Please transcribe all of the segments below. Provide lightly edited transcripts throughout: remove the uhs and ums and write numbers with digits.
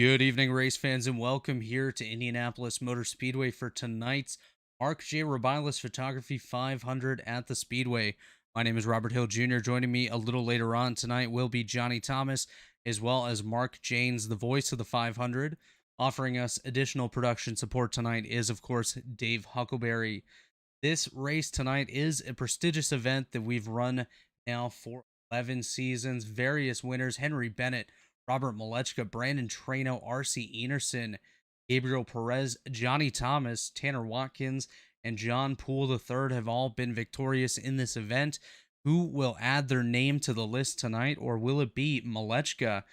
Good evening, race fans, and welcome here to Indianapolis Motor Speedway for tonight's Mark J. Rebilas Photography 500 at the Speedway. My name is Robert Hill Jr. Joining me a little later on tonight will be Johnny Thomas, as well as Mark Jaynes, the voice of the 500. Offering us additional production support tonight is, of course, Dave Huckleberry. This race tonight is a prestigious event that we've run now for 11 seasons. Various winners: Henry Bennett, Robert Malechka, Brandon Trano, R.C. Enerson, Gabriel Perez, Johnny Thomas, Tanner Watkins, and John Poole III have all been victorious in this event. Who will add their name to the list tonight, or will it be Malechka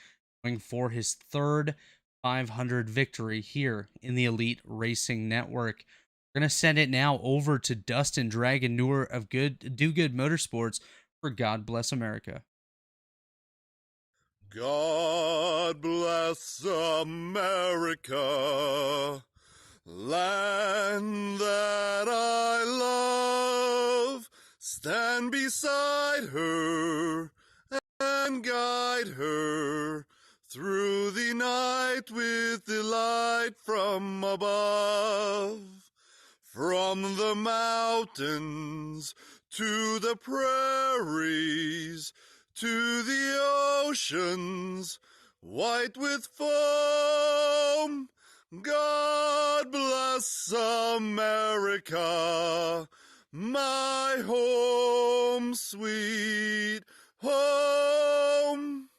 going for his third 500 victory here in the Elite Racing Network? We're going to send it now over to Dustin Dragon Newer of Do Good Motorsports for God Bless America. God bless America, land that I love. Stand beside her and guide her through the night with delight from above. From the mountains to the prairies, to the oceans, white with foam. God bless America, my home, sweet home.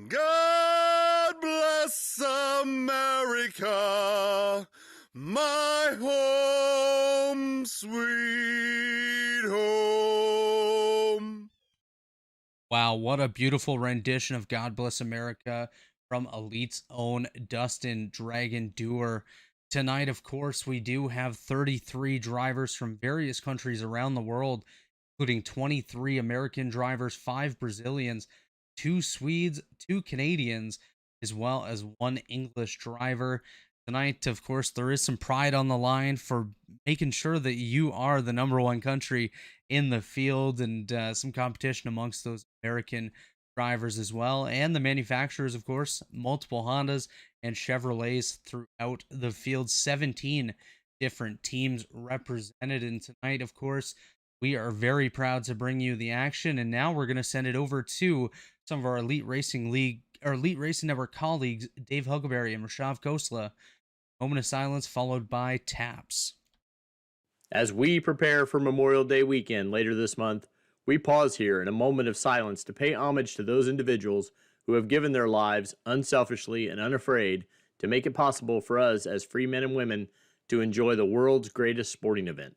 God bless America, my home, sweet home. Wow, what a beautiful rendition of God Bless America from Elite's own Dustin Dragon Doer. Tonight, of course, we do have 33 drivers from various countries around the world, including 23 American drivers, 5 Brazilians, 2 Swedes, 2 Canadians, as well as 1 English driver. Tonight, of course, there is some pride on the line for making sure that you are the #1 country in the field, and some competition amongst those American drivers as well. And the manufacturers, of course, multiple Hondas and Chevrolets throughout the field. 17 different teams represented. And tonight, of course, we are very proud to bring you the action. And now we're going to send it over to some of our Elite Racing Network colleagues, Dave Huckleberry and Rashav Khosla. Moment of silence followed by taps. As we prepare for Memorial Day weekend later this month, we pause here in a moment of silence to pay homage to those individuals who have given their lives unselfishly and unafraid to make it possible for us as free men and women to enjoy the world's greatest sporting event.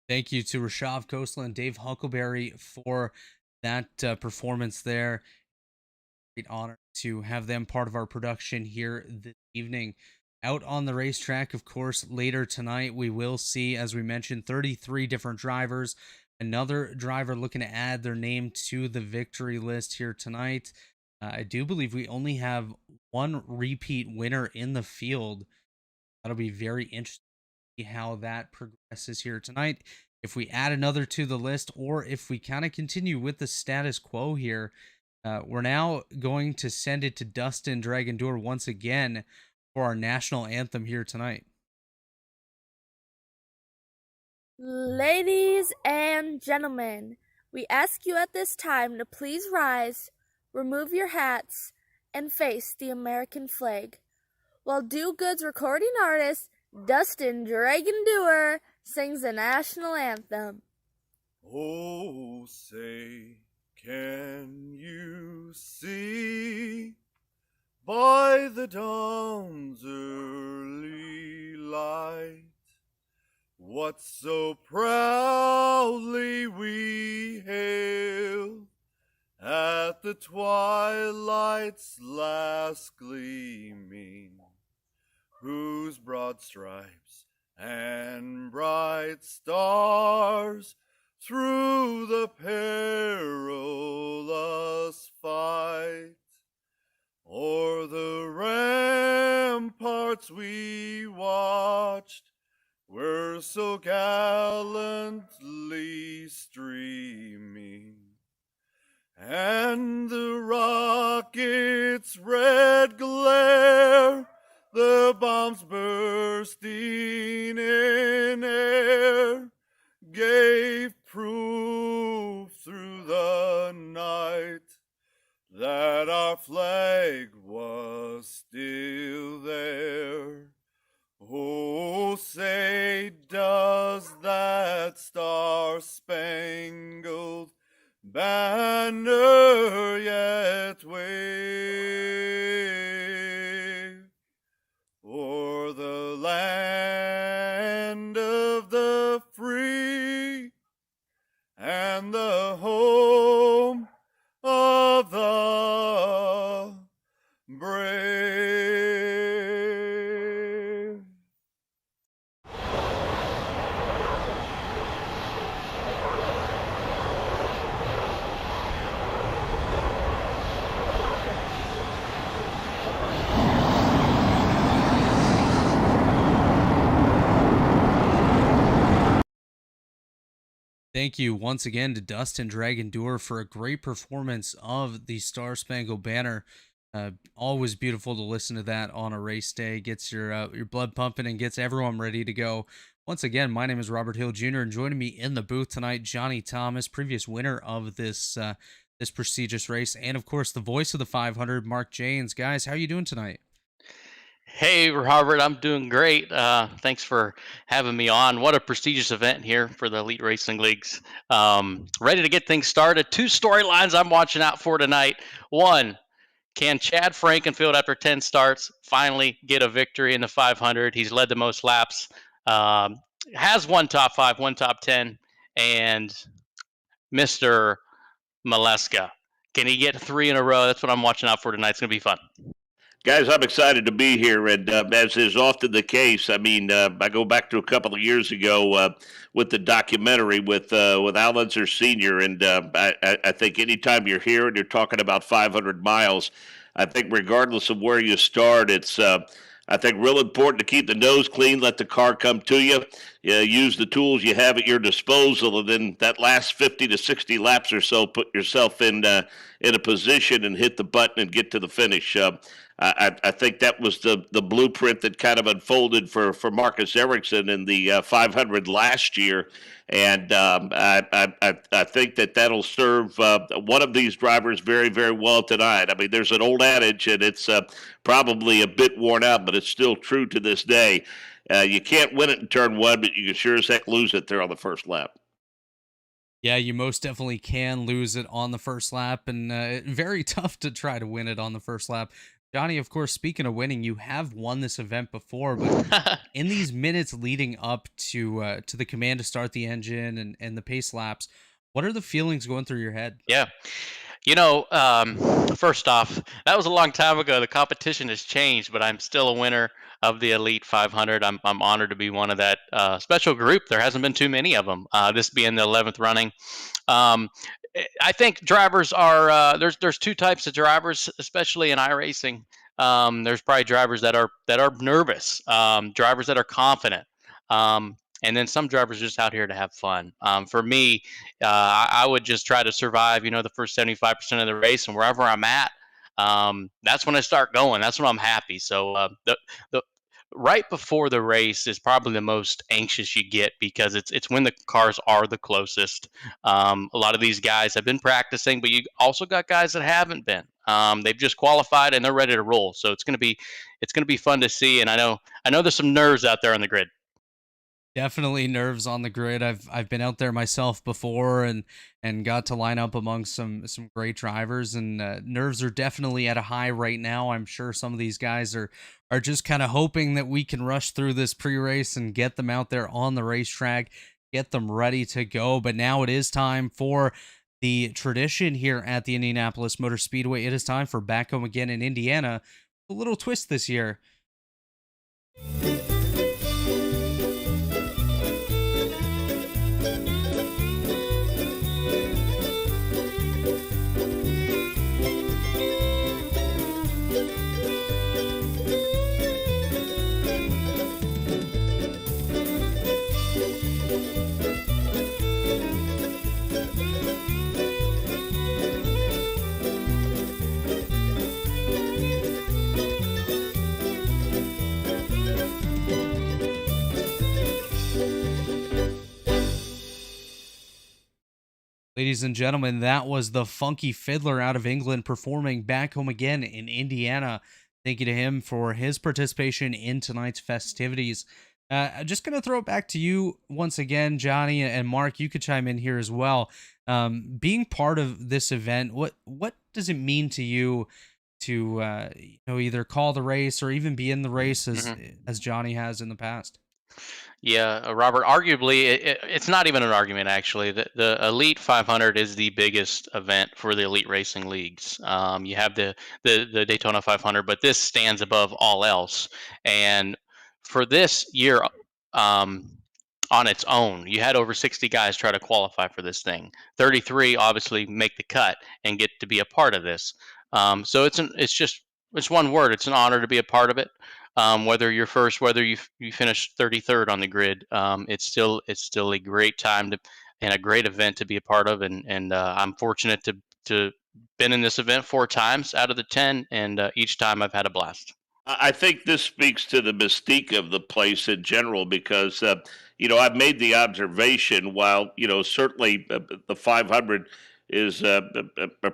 Thank you to Rashav Khosla and Dave Huckleberry for that performance there. Great honor to have them part of our production here this evening. Out on the racetrack, of course, later tonight, we will see, as we mentioned, 33 different drivers. Another driver looking to add their name to the victory list here tonight. I do believe we only have 1 repeat winner in the field. That'll be very interesting to see how that progresses here tonight. If we add another to the list, or if we kind of continue with the status quo here, we're now going to send it to Dustin Dragon Doer once again for our national anthem here tonight. Ladies and gentlemen, we ask you at this time to please rise, remove your hats, and face the American flag, while Do Good's recording artist, Dustin Dragon Doer, sings the national anthem. Oh, say, can you see by the dawn's early light what so proudly we hailed at the twilight's last gleaming, whose broad stripes and bright stars through the perilous fight o'er the ramparts we watched were so gallantly streaming, and the rocket's red glare, the bombs bursting in air, gave proof through the night that our flag was still there. Oh, say, does that star-spangled banner yet wave o'er the land of the free and the home of the brave? Thank you once again to Dustin Dragon Doer for a great performance of the Star Spangled Banner. Always beautiful to listen to that on a race day. Gets your blood pumping and gets everyone ready to go. Once again, my name is Robert Hill Jr. and joining me in the booth tonight, Johnny Thomas, previous winner of this this prestigious race, and of course the voice of the 500, Mark Jaynes. Guys, how are you doing tonight? Hey, Robert, I'm doing great. Thanks for having me on. What a prestigious event here for the Elite Racing Leagues. Ready to get things started. Two storylines I'm watching out for tonight. One, can Chad Frankenfield, after 10 starts, finally get a victory in the 500? He's led the most laps, has one top 5, one top 10, and Mr. Maleska. Can he get 3 in a row? That's what I'm watching out for tonight. It's going to be fun. Guys, I'm excited to be here, and as is often the case, I mean, I go back to a couple of years ago with the documentary with Allenzer Sr., and I think anytime you're here and you're talking about 500 miles, I think regardless of where you start, it's I think real important to keep the nose clean, let the car come to you, use the tools you have at your disposal, and then that last 50 to 60 laps or so, put yourself in a position and hit the button and get to the finish. I think that was the blueprint that kind of unfolded for Marcus Ericsson in the 500 last year, and I think that'll serve one of these drivers very, very well tonight. I mean, there's an old adage, and it's probably a bit worn out, but it's still true to this day. You can't win it in turn one, but you can sure as heck lose it there on the first lap. Yeah, you most definitely can lose it on the first lap, and very tough to try to win it on the first lap. Johnny, of course, speaking of winning, you have won this event before, but in these minutes leading up to the command to start the engine and the pace laps, what are the feelings going through your head? Yeah. First off, that was a long time ago. The competition has changed, but I'm still a winner of the Elite 500. I'm honored to be one of that special group. There hasn't been too many of them, this being the 11th running. Um, I think drivers are there's two types of drivers, especially in iRacing. There's probably drivers that are nervous, drivers that are confident, and then some drivers are just out here to have fun. For me, I would just try to survive, the first 75% of the race, and wherever I'm at, that's when I start going. That's when I'm happy. So the right before the race is probably the most anxious you get because it's when the cars are the closest. A lot of these guys have been practicing, but you also got guys that haven't been. They've just qualified and they're ready to roll. So it's gonna be fun to see. And I know there's some nerves out there on the grid. Definitely nerves on the grid. I've been out there myself before and got to line up among some great drivers, and nerves are definitely at a high right now. I'm sure some of these guys are just kind of hoping that we can rush through this pre-race and get them out there on the racetrack, get them ready to go. But now it is time for the tradition here at the Indianapolis Motor Speedway. It is time for Back Home Again in Indiana. A little twist this year. Ladies and gentlemen, that was the Funky Fiddler out of England performing Back Home Again in Indiana. Thank you to him for his participation in tonight's festivities. Just going to throw it back to you once again, Johnny, and Mark. You could chime in here as well. Being part of this event, what does it mean to you to either call the race or even be in the race as Johnny has in the past? Yeah, Robert, arguably, it's not even an argument, actually. The Elite 500 is the biggest event for the elite racing leagues. You have the Daytona 500, but this stands above all else. And for this year, on its own, you had over 60 guys try to qualify for this thing. 33 obviously make the cut and get to be a part of this. So it's one word. It's an honor to be a part of it. Whether you're first, whether you finish 33rd on the grid, it's still a great time and a great event to be a part of. And I'm fortunate to been in this event 4 times out of the 10, and each time I've had a blast. I think this speaks to the mystique of the place in general because, I've made the observation while, certainly the 500 is a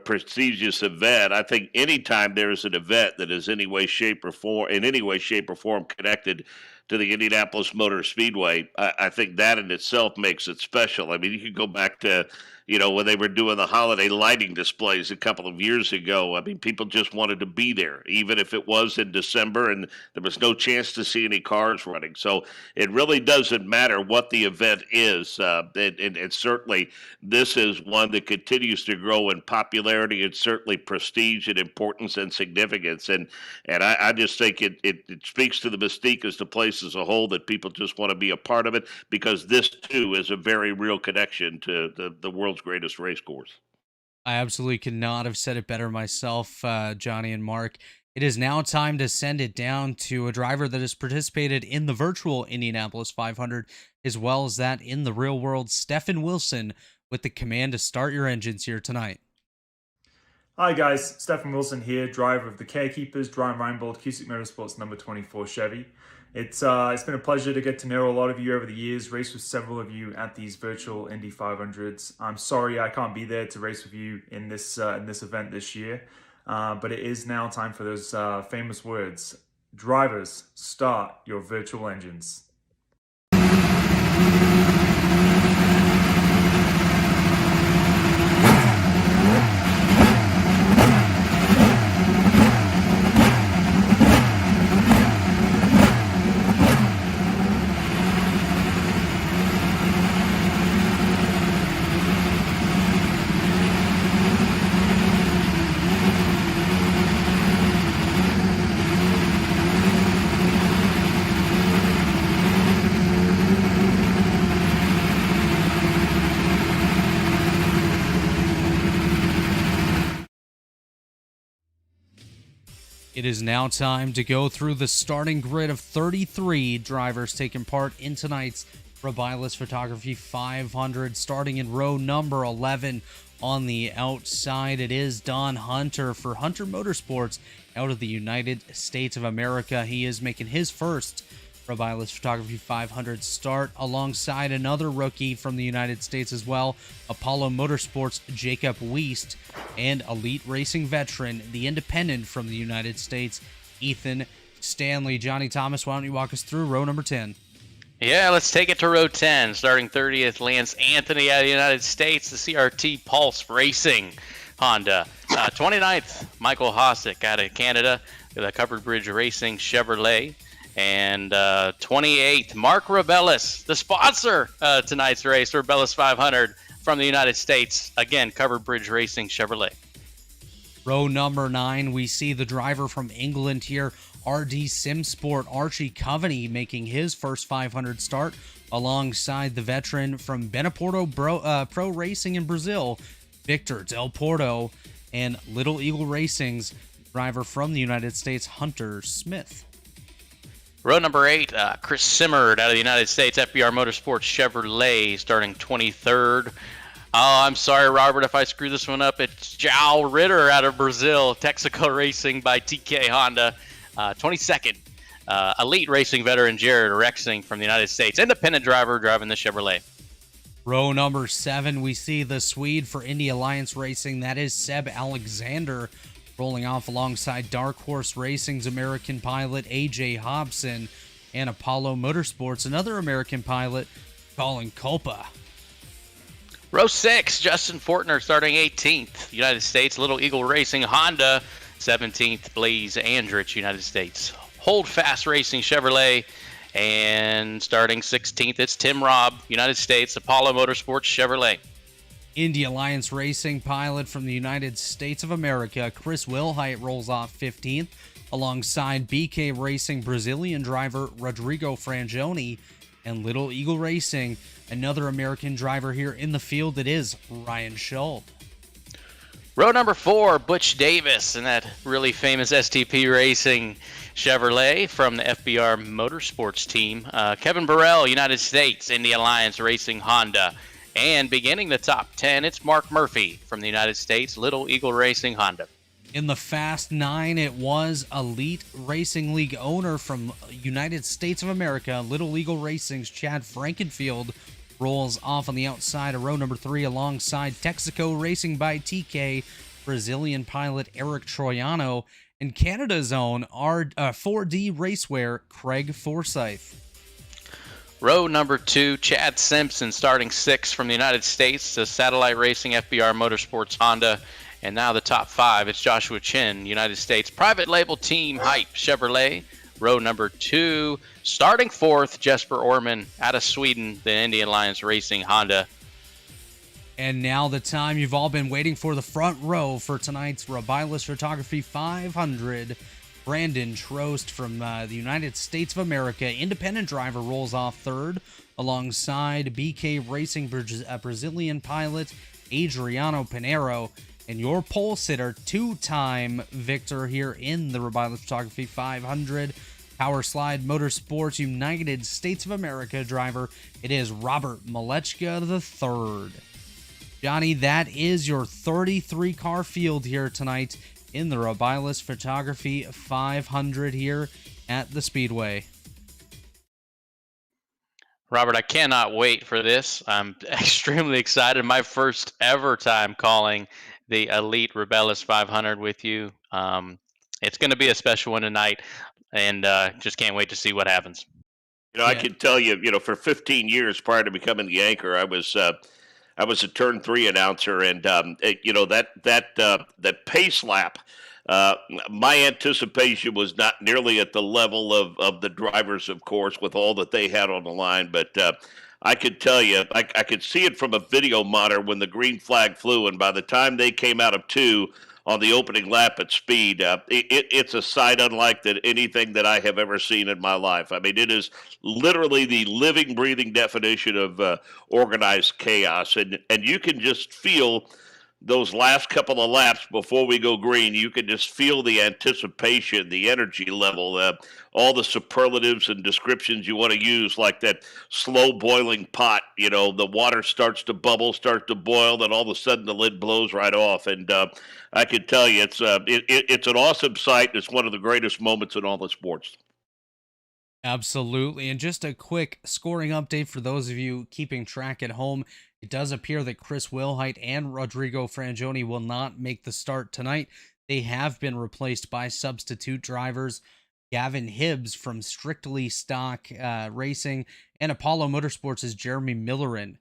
prestigious event. I think anytime there is an event that is in any way, shape, or form connected to the Indianapolis Motor Speedway, I think that in itself makes it special. I mean, you could go back to, when they were doing the holiday lighting displays a couple of years ago. I mean, people just wanted to be there, even if it was in December and there was no chance to see any cars running. So it really doesn't matter what the event is. And certainly this is one that continues to grow in popularity and certainly prestige and importance and significance. And I just think it speaks to the mystique as the place as a whole that people just want to be a part of it because this too is a very real connection to the world's greatest race course. I absolutely could not have said it better myself, Johnny and Mark. It is now time to send it down to a driver that has participated in the virtual Indianapolis 500 as well as that in the real world, Stefan Wilson, with the command to start your engines here tonight. Hi guys, Stefan Wilson here, driver of the Carekeepers, Dry Reinbold Cusick Motorsports number 24 Chevy. It's been a pleasure to get to know a lot of you over the years, race with several of you at these virtual Indy 500s. I'm sorry I can't be there to race with you in this event this year, but it is now time for those famous words. Drivers, start your virtual engines. It is now time to go through the starting grid of 33 drivers taking part in tonight's Rebilas Photography 500. Starting in row number 11 on the outside, it is Don Hunter for Hunter Motorsports out of the United States of America. He is making his first Rebilas Photography 500 start alongside another rookie from the United States as well, Apollo Motorsports' Jacob Wiest, and elite racing veteran, the independent from the United States, Ethan Stanley. Johnny Thomas, why don't you walk us through row number 10? Yeah, let's take it to row 10. Starting 30th, Lance Anthony out of the United States, the CRT Pulse Racing Honda. 29th, Michael Hosick out of Canada, the Covered Bridge Racing Chevrolet. And 28th, Mark Rebilas, the sponsor tonight's race, Rebilas 500 from the United States. Again, Covered Bridge Racing Chevrolet. Row number 9, we see the driver from England here, RD Simsport, Archie Coveney, making his first 500 start alongside the veteran from Beneporto Pro Racing in Brazil, Victor Del Porto, and Little Eagle Racing's driver from the United States, Hunter Smith. Row number 8, Chris Simmerd out of the United States, FBR Motorsports Chevrolet, starting 23rd. Oh, I'm sorry, Robert, if I screw this one up. It's João Ritter out of Brazil, Texaco Racing by TK Honda. 22nd, Elite Racing veteran Jared Rexing from the United States, independent driver driving the Chevrolet. Row number 7, we see the Swede for Indy Alliance Racing. That is Seb Alexander, rolling off alongside Dark Horse Racing's American pilot AJ Hobson and Apollo Motorsports, another American pilot, Colin Culpa. Row 6, Justin Fortner starting 18th, United States, Little Eagle Racing Honda. 17th, Blaze Andrich, United States, Hold Fast Racing Chevrolet. And starting 16th, it's Tim Robb, United States, Apollo Motorsports Chevrolet. Indy Alliance Racing pilot from the United States of America, Chris Wilhite, rolls off 15th, alongside BK Racing Brazilian driver Rodrigo Frangioni, and Little Eagle Racing, another American driver here in the field, it is Ryan Schuld. Row number 4, Butch Davis and that really famous STP Racing Chevrolet from the FBR Motorsports team. Kevin Burrell, United States, Indy Alliance Racing Honda. And beginning the top 10, it's Mark Murphy from the United States, Little Eagle Racing Honda. In the Fast 9, it was Elite Racing League owner from United States of America, Little Eagle Racing's Chad Frankenfield, rolls off on the outside of row number 3 alongside Texaco Racing by TK, Brazilian pilot Eric Troiano, and Canada's own 4D Racewear, Craig Forsyth. Row number 2, Chad Simpson starting 6th from the United States, the Satellite Racing FBR Motorsports Honda. And now the top 5, it's Joshua Chin, United States, Private Label Team Hype Chevrolet. Row number 2, starting 4th, Jesper Orman out of Sweden, the Indian Alliance Racing Honda. And now the time you've all been waiting for, the front row for tonight's Rebilas Photography 500. Brandon Trost from the United States of America, independent driver, rolls off 3rd, alongside BK Racing Brazilian pilot Adriano Pinheiro. And your pole sitter, 2-time victor here in the Rebilas Photography 500, Power Slide Motorsports United States of America driver, it is Robert Malechka III. Johnny, that is your 33-car field here tonight in the Rebilas Photography 500 here at the Speedway. Robert, I cannot wait for this. I'm extremely excited. My first ever time calling the Elite Rebilas 500 with you. It's going to be a special one tonight, and just can't wait to see what happens. I can tell you, for 15 years prior to becoming the anchor, I was a turn 3 announcer, and that pace lap. My anticipation was not nearly at the level of the drivers, of course, with all that they had on the line, but I could tell you, I could see it from a video monitor when the green flag flew, and by the time they came out of 2 on the opening lap at speed, it's a sight unlike anything that I have ever seen in my life. I mean, it is literally the living, breathing definition of organized chaos, and you can just feel those last couple of laps before we go green. You can just feel the anticipation, the energy level, all the superlatives and descriptions you want to use, like that slow boiling pot. The water starts to bubble, starts to boil, then all of a sudden the lid blows right off. And I can tell you, it's an awesome sight. It's one of the greatest moments in all the sports. Absolutely. And just a quick scoring update for those of you keeping track at home. It does appear that Chris Wilhite and Rodrigo Frangioni will not make the start tonight. They have been replaced by substitute drivers. Gavin Hibbs from Strictly Stock Racing, and Apollo Motorsports' Jeremy Millerin.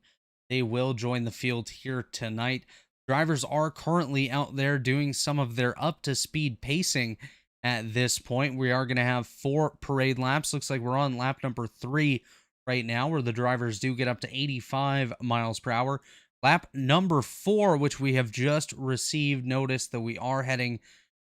They will join the field here tonight. Drivers are currently out there doing some of their up-to-speed pacing at this point. We are going to have 4 parade laps. Looks like we're on lap number 3 right now, where the drivers do get up to 85 miles per hour. Lap number 4, which we have just received notice that we are heading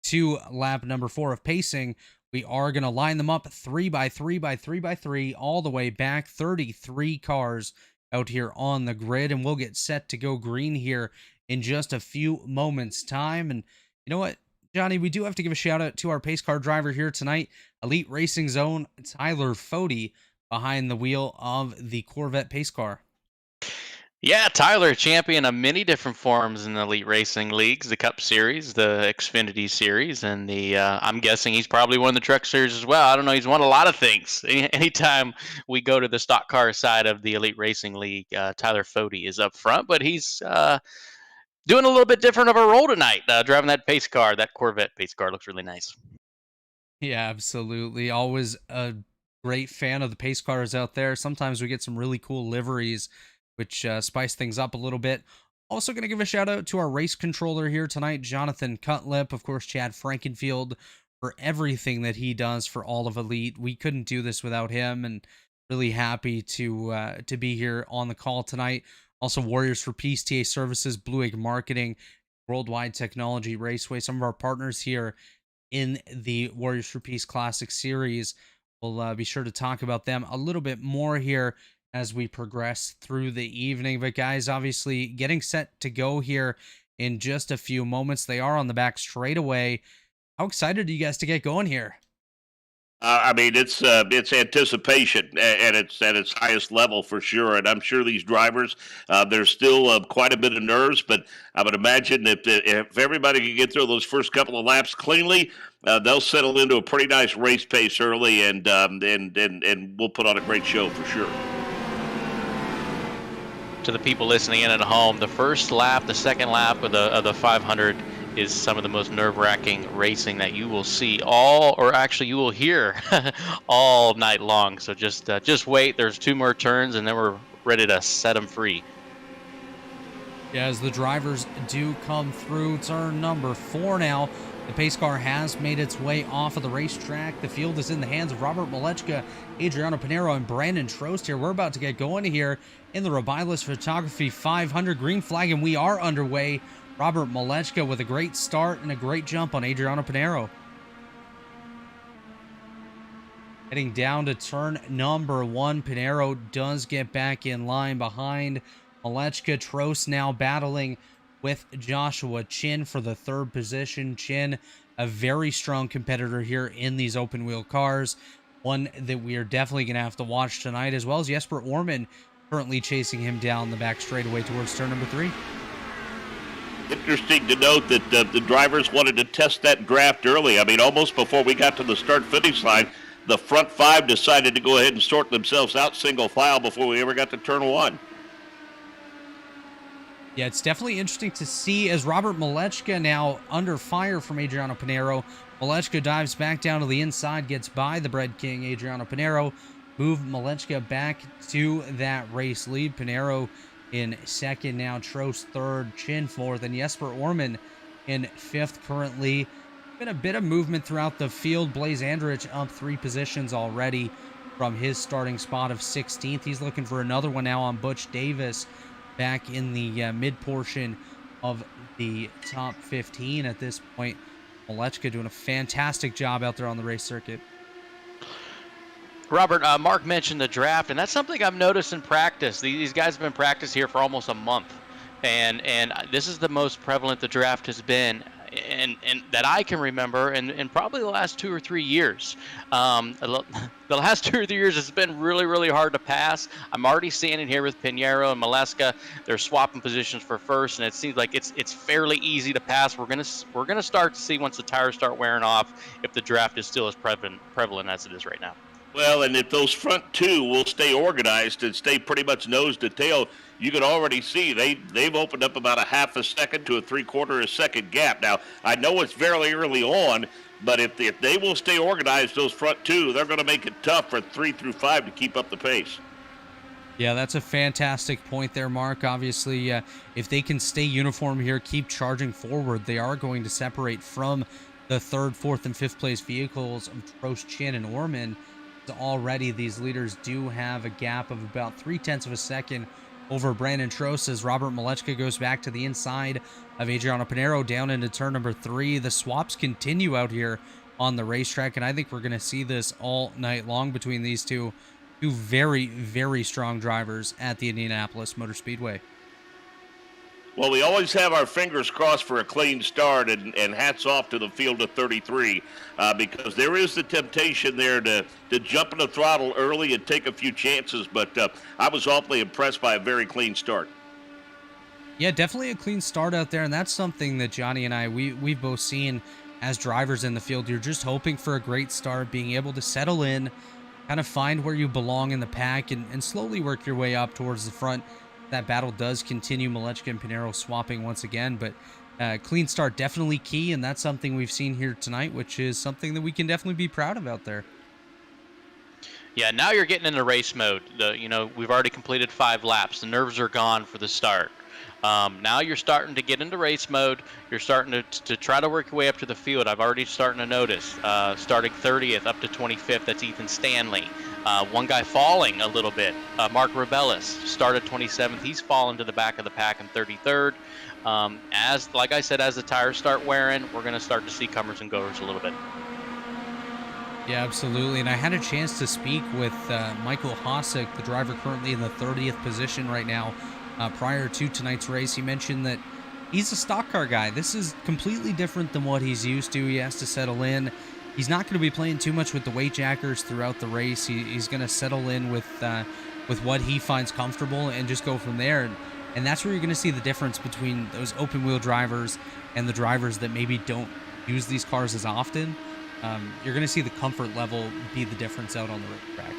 to lap number 4 of pacing. We are going to line them up 3 by 3 by 3 by 3 all the way back. 33 cars out here on the grid, and we'll get set to go green here in just a few moments time. And you know what, Johnny, we do have to give a shout out to our pace car driver here tonight, Elite Racing's own Tyler Fody, behind the wheel of the Corvette pace car. Yeah, Tyler, champion of many different forms in the Elite Racing Leagues, the Cup Series, the Xfinity Series, and the, I'm guessing he's probably won the Truck Series as well. I don't know, he's won a lot of things. Anytime we go to the stock car side of the Elite Racing League, Tyler Fody is up front, but he's doing a little bit different of a role tonight, driving that pace car. That Corvette pace car looks really nice. Yeah, absolutely. Always a great fan of the pace cars out there. Sometimes we get some really cool liveries, which spice things up a little bit. Also going to give a shout out to our race controller here tonight, Jonathan Cutlip, of course, Chad Frankenfield, for everything that he does for all of Elite. We couldn't do this without him, and really happy to be here on the call tonight. Also, Warriors for Peace, TA Services, Blue Egg Marketing, Worldwide Technology Raceway, some of our partners here in the Warriors for Peace Classic Series. We'll be sure to talk about them a little bit more here as we progress through the evening. But guys, obviously getting set to go here in just a few moments. They are on the back straightaway. How excited are you guys to get going here? I mean, it's anticipation, and it's at its highest level for sure. And I'm sure these drivers, there's still quite a bit of nerves, but I would imagine that if everybody can get through those first couple of laps cleanly, they'll settle into a pretty nice race pace early, and we'll put on a great show for sure. To the people listening in at home, the first lap, the second lap of the 500 is some of the most nerve-wracking racing that you will see you will hear all night long. So just wait. There's 2 more turns, and then we're ready to set them free. Yeah, as the drivers do come through turn number 4 now, the pace car has made its way off of the racetrack. The field is in the hands of Robert Malechka, Adriano Pinero, and Brandon Trost here. We're about to get going here in the Rebilas Photography 500 green flag, and we are underway. Robert Malechka with a great start and a great jump on Adriano Pinero. Heading down to turn number 1, Pinero does get back in line behind Malechka. Trost now battling with Joshua Chin for the 3rd position. Chin, a very strong competitor here in these open wheel cars. One that we are definitely going to have to watch tonight, as well as Jesper Orman currently chasing him down the back straightaway towards turn number 3. Interesting to note that the drivers wanted to test that draft early. I mean, almost before we got to the start-finish line, the front 5 decided to go ahead and sort themselves out single file before we ever got to turn 1. Yeah, it's definitely interesting to see as Robert Malechka now under fire from Adriano Pinero. Malechka dives back down to the inside, gets by the Bread King, Adriano Pinero. Move Malechka back to that race lead. Pinero in 2nd now, Trost 3rd, Chin 4th, and Jesper Orman in 5th currently. Been a bit of movement throughout the field. Blaze Andrich up 3 positions already from his starting spot of 16th. He's looking for another one now on Butch Davis back in the mid portion of the top 15 at this point. Malechka doing a fantastic job out there on the race circuit. Robert, Mark mentioned the draft, and that's something I've noticed in practice. These guys have been practicing here for almost a month, and this is the most prevalent the draft has been, and that I can remember, and probably the last 2 or 3 years. The last 2 or 3 years, it's been really, really hard to pass. I'm already seeing it here with Pinero and Malechka. They're swapping positions for first, and it seems like it's fairly easy to pass. We're gonna start to see once the tires start wearing off if the draft is still as prevalent as it is right now. Well, and if those front 2 will stay organized and stay pretty much nose to tail, you can already see they've opened up about a half a second to a 3/4 second gap. Now, I know it's very early on, But if they will stay organized, those front two, they're going to make it tough for 3 through 5 to keep up the pace. Yeah, that's a fantastic point there, Mark. Obviously, if they can stay uniform here, keep charging forward, they are going to separate from the third, fourth, and fifth place vehicles of Trost, Chin, and Orman. So already, these leaders do have a gap of about 0.3 of a second over Brandon Trost as Robert Malechka goes back to the inside of Adriano Pinero down into turn number 3. The swaps continue out here on the racetrack, and I think we're going to see this all night long between these two very, very strong drivers at the Indianapolis Motor Speedway. Well, we always have our fingers crossed for a clean start, and hats off to the field of 33 because there is the temptation there to jump in the throttle early and take a few chances, but I was awfully impressed by a very clean start. Yeah, definitely a clean start out there, and that's something that Johnny and I, we've both seen as drivers in the field. You're just hoping for a great start, being able to settle in, kind of find where you belong in the pack, and slowly work your way up towards the front. That battle does continue. Malechka and Pinero swapping once again, but clean start definitely key, and that's something we've seen here tonight, which is something that we can definitely be proud of out there. Yeah, now you're getting into race mode. We've already completed 5 laps. The nerves are gone for the start. Now you're starting to get into race mode. You're starting to try to work your way up to the field. I've already starting to notice. Starting 30th up to 25th, that's Ethan Stanley. One guy falling a little bit. Mark Rebilas started 27th. He's fallen to the back of the pack in 33rd. Like I said, as the tires start wearing, we're going to start to see comers and goers a little bit. Yeah, absolutely. And I had a chance to speak with Michael Hossack, the driver currently in the 30th position right now. Prior to tonight's race, he mentioned that he's a stock car guy. This is completely different than what he's used to. He has to settle in. He's not going to be playing too much with the weight jackers throughout the race. He's going to settle in with what he finds comfortable and just go from there. And that's where you're going to see the difference between those open wheel drivers and the drivers that maybe don't use these cars as often. You're going to see the comfort level be the difference out on the racetrack.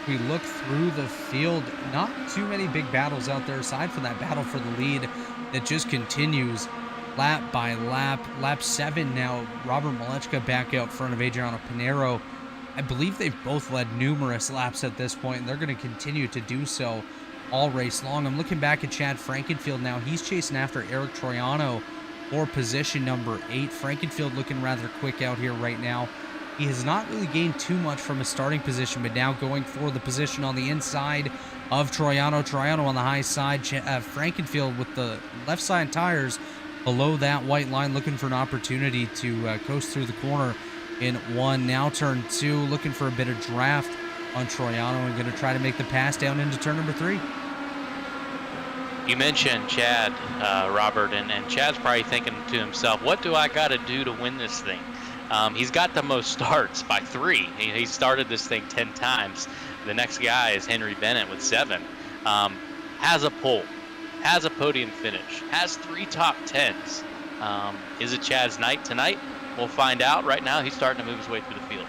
We look through the field, not too many big battles out there aside from that battle for the lead that just continues lap by lap. Lap 7 now, Robert Malechka back out front of Adriano Pinero. I believe they've both led numerous laps at this point, and they're going to continue to do so all race long. I'm looking back at Chad Frankenfield now. He's chasing after Eric Troiano for position number 8. Frankenfield looking rather quick out here right now. He has not really gained too much from his starting position, but now going for the position on the inside of Troiano. Troiano on the high side. Frankenfield with the left side tires below that white line, looking for an opportunity to coast through the corner in 1. Now turn 2, looking for a bit of draft on Troiano and going to try to make the pass down into turn number 3. You mentioned Chad, Robert, and Chad's probably thinking to himself, what do I got to do to win this thing? He's got the most starts by 3. He started this thing 10 times. The next guy is Henry Bennett with 7. Has a pole, has a podium finish, has 3 top 10s. Is it Chad's night tonight? We'll find out. Right now, he's starting to move his way through the field.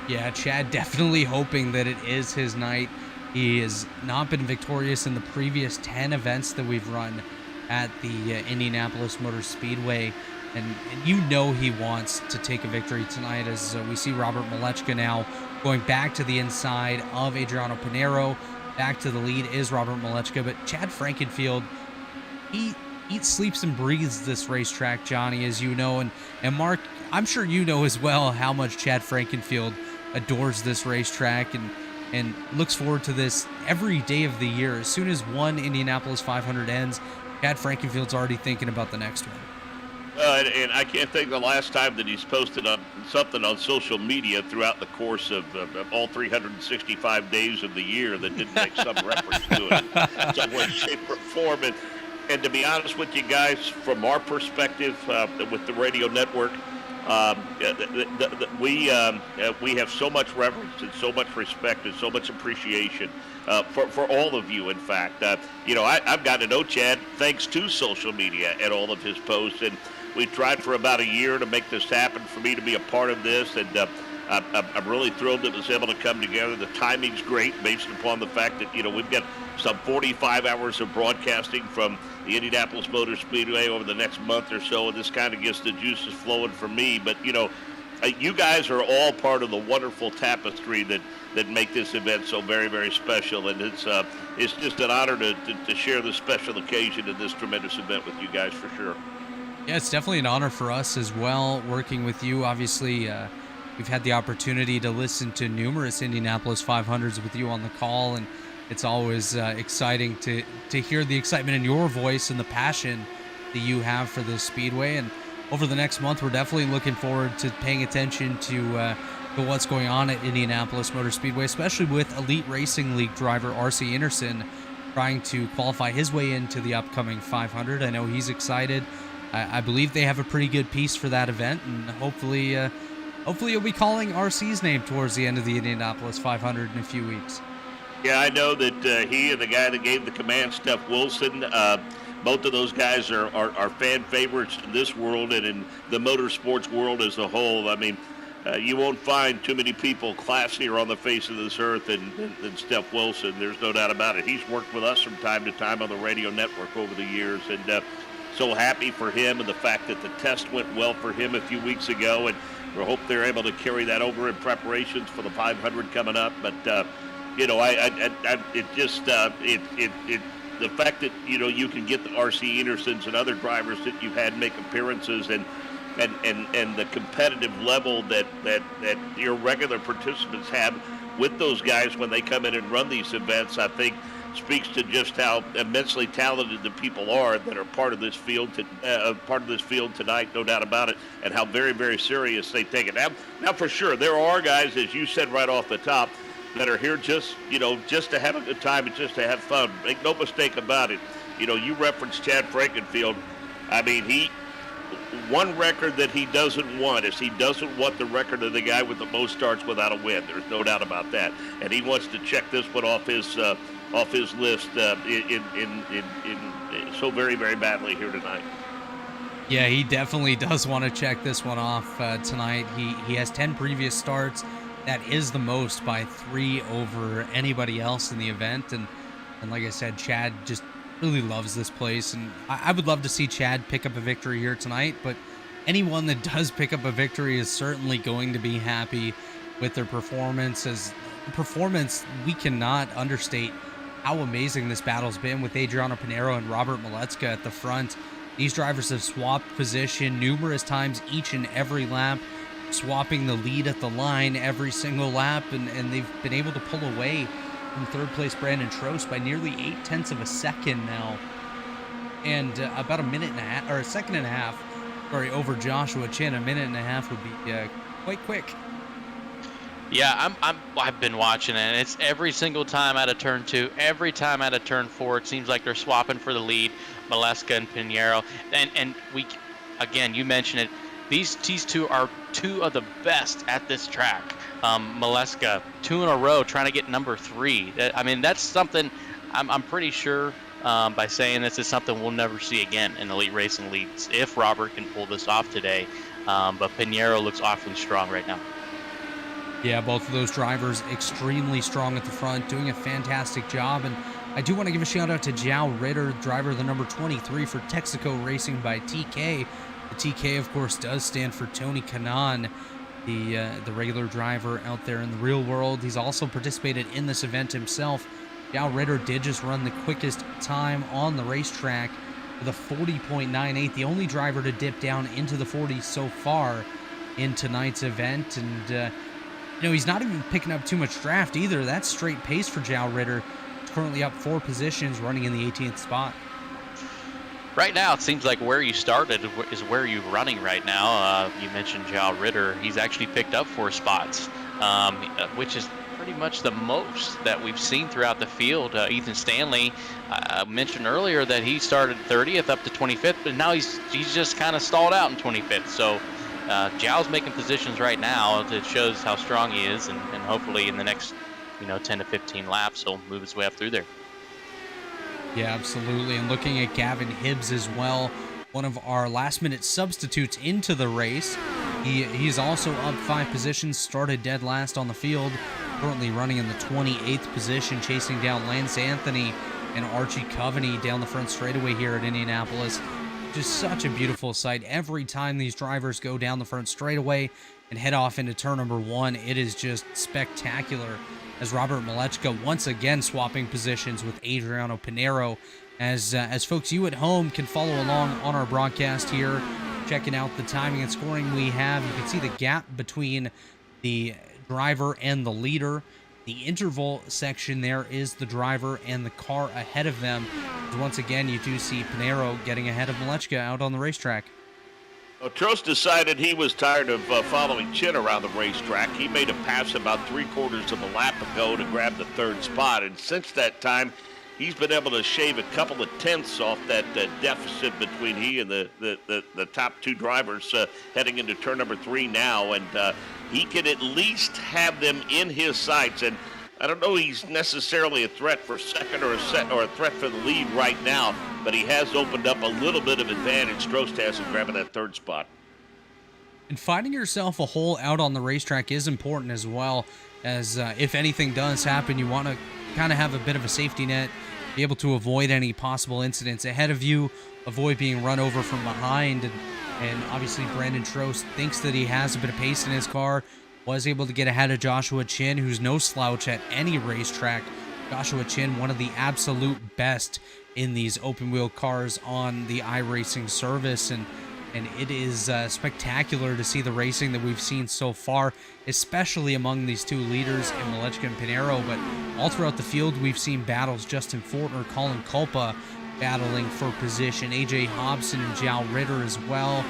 Yeah, Chad definitely hoping that it is his night. He has not been victorious in the previous 10 events that we've run at the Indianapolis Motor Speedway. And you know he wants to take a victory tonight as we see Robert Malechka now going back to the inside of Adriano Pinero. Back to the lead is Robert Malechka, but Chad Frankenfield, he eats, sleeps, and breathes this racetrack, Johnny, as you know. And Mark, I'm sure you know as well how much Chad Frankenfield adores this racetrack and looks forward to this every day of the year. As soon as one Indianapolis 500 ends, Chad Frankenfield's already thinking about the next one. And I can't think the last time that he's posted on something on social media throughout the course of all 365 days of the year that didn't make some reference to it, some way, shape, or form. And to be honest with you guys, from our perspective with the radio network, we have so much reverence and so much respect and so much appreciation for all of you. In fact, I've gotten to know Chad thanks to social media and all of his posts, and we tried for about a year to make this happen, for me to be a part of this, and I'm really thrilled it was able to come together. The timing's great based upon the fact that, we've got some 45 hours of broadcasting from the Indianapolis Motor Speedway over the next month or so, and this kind of gets the juices flowing for me. But, you guys are all part of the wonderful tapestry that make this event so very, very special, and it's just an honor to share this special occasion in this tremendous event with you guys for sure. Yeah, it's definitely an honor for us as well, working with you. Obviously, we've had the opportunity to listen to numerous Indianapolis 500s with you on the call, and it's always exciting to hear the excitement in your voice and the passion that you have for this speedway. And over the next month, we're definitely looking forward to paying attention to what's going on at Indianapolis Motor Speedway, especially with Elite Racing League driver R.C. Anderson trying to qualify his way into the upcoming 500. I know he's excited. I believe they have a pretty good piece for that event, and hopefully you'll be calling RC's name towards the end of the Indianapolis 500 in a few weeks. Yeah, I know that he and the guy that gave the command, Steph Wilson, both of those guys are fan favorites in this world and in the motorsports world as a whole. I mean, you won't find too many people classier on the face of this earth than Steph Wilson. There's no doubt about it. He's worked with us from time to time on the radio network over the years, and so happy for him and the fact that the test went well for him a few weeks ago, and we hope they're able to carry that over in preparations for the 500 coming up. But the fact that you can get the R.C. Andersons and other drivers that you've had make appearances and the competitive level that your regular participants have with those guys when they come in and run these events, I think speaks to just how immensely talented the people are that are part of this field tonight, no doubt about it, and how very, very serious they take it. Now for sure, there are guys, as you said right off the top, that are here just to have a good time and just to have fun. Make no mistake about it. You referenced Chad Frankenfield. I mean, one record that he doesn't want is he doesn't want the record of the guy with the most starts without a win. There's no doubt about that, and he wants to check this one off his list so very, very badly here tonight. Yeah, he definitely does want to check this one off tonight. He has 10 previous starts. That is the most by 3 over anybody else in the event, and like I said, Chad just really loves this place, and I would love to see Chad pick up a victory here tonight, but anyone that does pick up a victory is certainly going to be happy with their performance. We cannot understate how amazing this battle's been with Adriano Pinheiro and Robert Maletzka at the front. These drivers have swapped position numerous times each and every lap, swapping the lead at the line every single lap, and they've been able to pull away from third place Brandon Trost by nearly 0.8 of a second now, and about a second and a half over Joshua Chin. A minute and a half would be quite quick. Yeah, I've been watching it, and it's every single time out of turn 2, every time out of turn 4, it seems like they're swapping for the lead, Maletzka and Pinheiro, and again, you mentioned it, these two are two of the best at this track. Maletzka, 2 in a row, trying to get number 3. I mean, that's something I'm pretty sure by saying this is something we'll never see again in Elite Racing Leagues if Robert can pull this off today. But Pinheiro looks awfully strong right now. Yeah, both of those drivers extremely strong at the front, doing a fantastic job. And I do want to give a shout out to Zhao Ritter, driver of the number 23 for Texaco Racing by TK. The TK, of course, does stand for Tony Kanaan, the regular driver out there in the real world. He's also participated in this event himself. Zhao Ritter did just run the quickest time on the racetrack with a 40.98, the only driver to dip down into the 40s so far in tonight's event. And he's not even picking up too much draft either. That's straight pace for Zhao Ritter. He's currently up 4 positions, running in the 18th spot. Right now, it seems like where you started is where you're running right now. You mentioned Zhao Ritter. He's actually picked up 4 spots, which is pretty much the most that we've seen throughout the field. Ethan Stanley mentioned earlier that he started 30th up to 25th, but now he's just kind of stalled out in 25th. So Zhao's making positions right now. It shows how strong he is, and hopefully in the next 10 to 15 laps, he'll move his way up through there. Yeah, absolutely. And looking at Gavin Hibbs as well, one of our last-minute substitutes into the race. He's also up 5 positions, started dead last on the field, currently running in the 28th position, chasing down Lance Anthony and Archie Coveney down the front straightaway here at Indianapolis. Just such a beautiful sight. Every time these drivers go down the front straightaway and head off into turn number 1, it is just spectacular, as Robert Malechka once again swapping positions with Adriano Pinero. As folks, you at home can follow along on our broadcast here, checking out the timing and scoring we have. You can see the gap between the driver and the leader. The interval section there is the driver and the car ahead of them. Once again, you do see Pinero getting ahead of Malechka out on the racetrack. Well, Trost decided he was tired of following Chin around the racetrack. He made a pass about 3/4 of a lap ago to grab the 3rd spot, and since that time, he's been able to shave a couple of tenths off that deficit between he and the top 2 drivers heading into turn number 3 now, and he can at least have them in his sights. And I don't know he's necessarily a threat for second or a threat for the lead right now, but he has opened up a little bit of advantage. Strost has him grabbing that 3rd spot. And finding yourself a hole out on the racetrack is important as well, as if anything does happen, you want to kind of have a bit of a safety net, be able to avoid any possible incidents ahead of you, avoid being run over from behind. And obviously Brandon Trost thinks that he has a bit of pace in his car, was able to get ahead of Joshua Chin, who's no slouch at any racetrack. Joshua Chin, one of the absolute best in these open wheel cars on the iRacing service, and it is spectacular to see the racing that we've seen so far, especially among these 2 leaders in Malechka and Pinero. But all throughout the field, we've seen battles. Justin Fortner, Colin Culpa battling for position. AJ Hobson and Jal Ritter as well.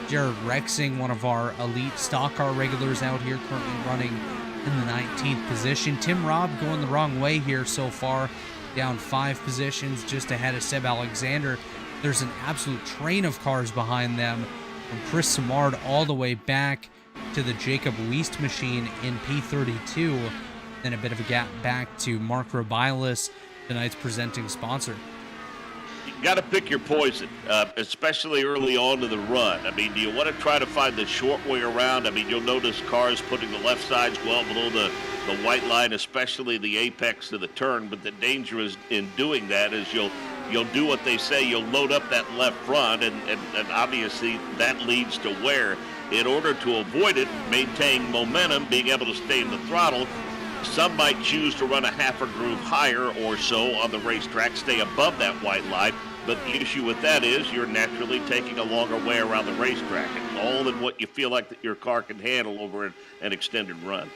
Jared Rexing, one of our elite stock car regulars out here, currently running in the 19th position. Tim Robb going the wrong way here so far, down 5 positions, just ahead of Seb Alexander. There's an absolute train of cars behind them, from Chris Simard all the way back to the Jacob Weist machine in P32. Then a bit of a gap back to Mark Rebilas, tonight's presenting sponsor. You got to pick your poison, especially early on in the run. I mean, do you want to try to find the short way around? I mean, you'll notice cars putting the left sides well below the white line, especially the apex of the turn. But the danger is in doing that is you'll do what they say. You'll load up that left front, and obviously that leads to wear. In order to avoid it, maintain momentum, being able to stay in the throttle, some might choose to run a half a groove higher or so on the racetrack, stay above that white line. But the issue with that is you're naturally taking a longer way around the racetrack. It's all in what you feel like that your car can handle over an extended run.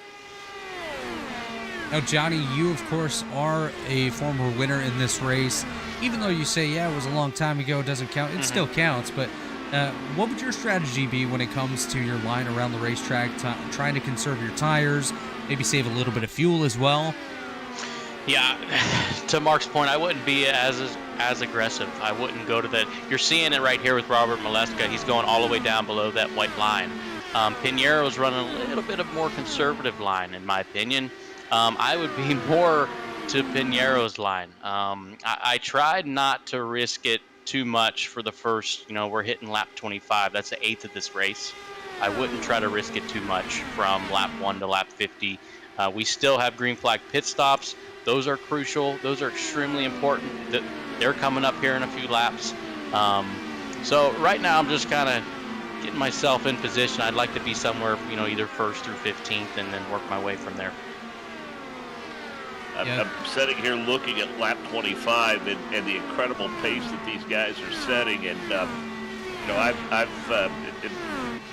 Now, Johnny, you, of course, are a former winner in this race. Even though you say, yeah, it was a long time ago, it doesn't count, it still counts. But what would your strategy be when it comes to your line around the racetrack, trying to conserve your tires, maybe save a little bit of fuel as well? Yeah, to Mark's point, I wouldn't be as aggressive. I wouldn't go to that. You're seeing it right here with Robert Malechka. He's going all the way down below that white line. Pinero's running a little bit of more conservative line, in my opinion. I would be more to Pinero's line. I tried not to risk it too much for the first, we're hitting lap 25. That's the 8th of this race. I wouldn't try to risk it too much from lap 1 to lap 50. We still have green flag pit stops. Those are crucial. Those are extremely important. They're coming up here in a few laps. So right now I'm just kind of getting myself in position. I'd like to be somewhere, either 1st through 15th and then work my way from there. I'm sitting here looking at lap 25 and the incredible pace that these guys are setting. And,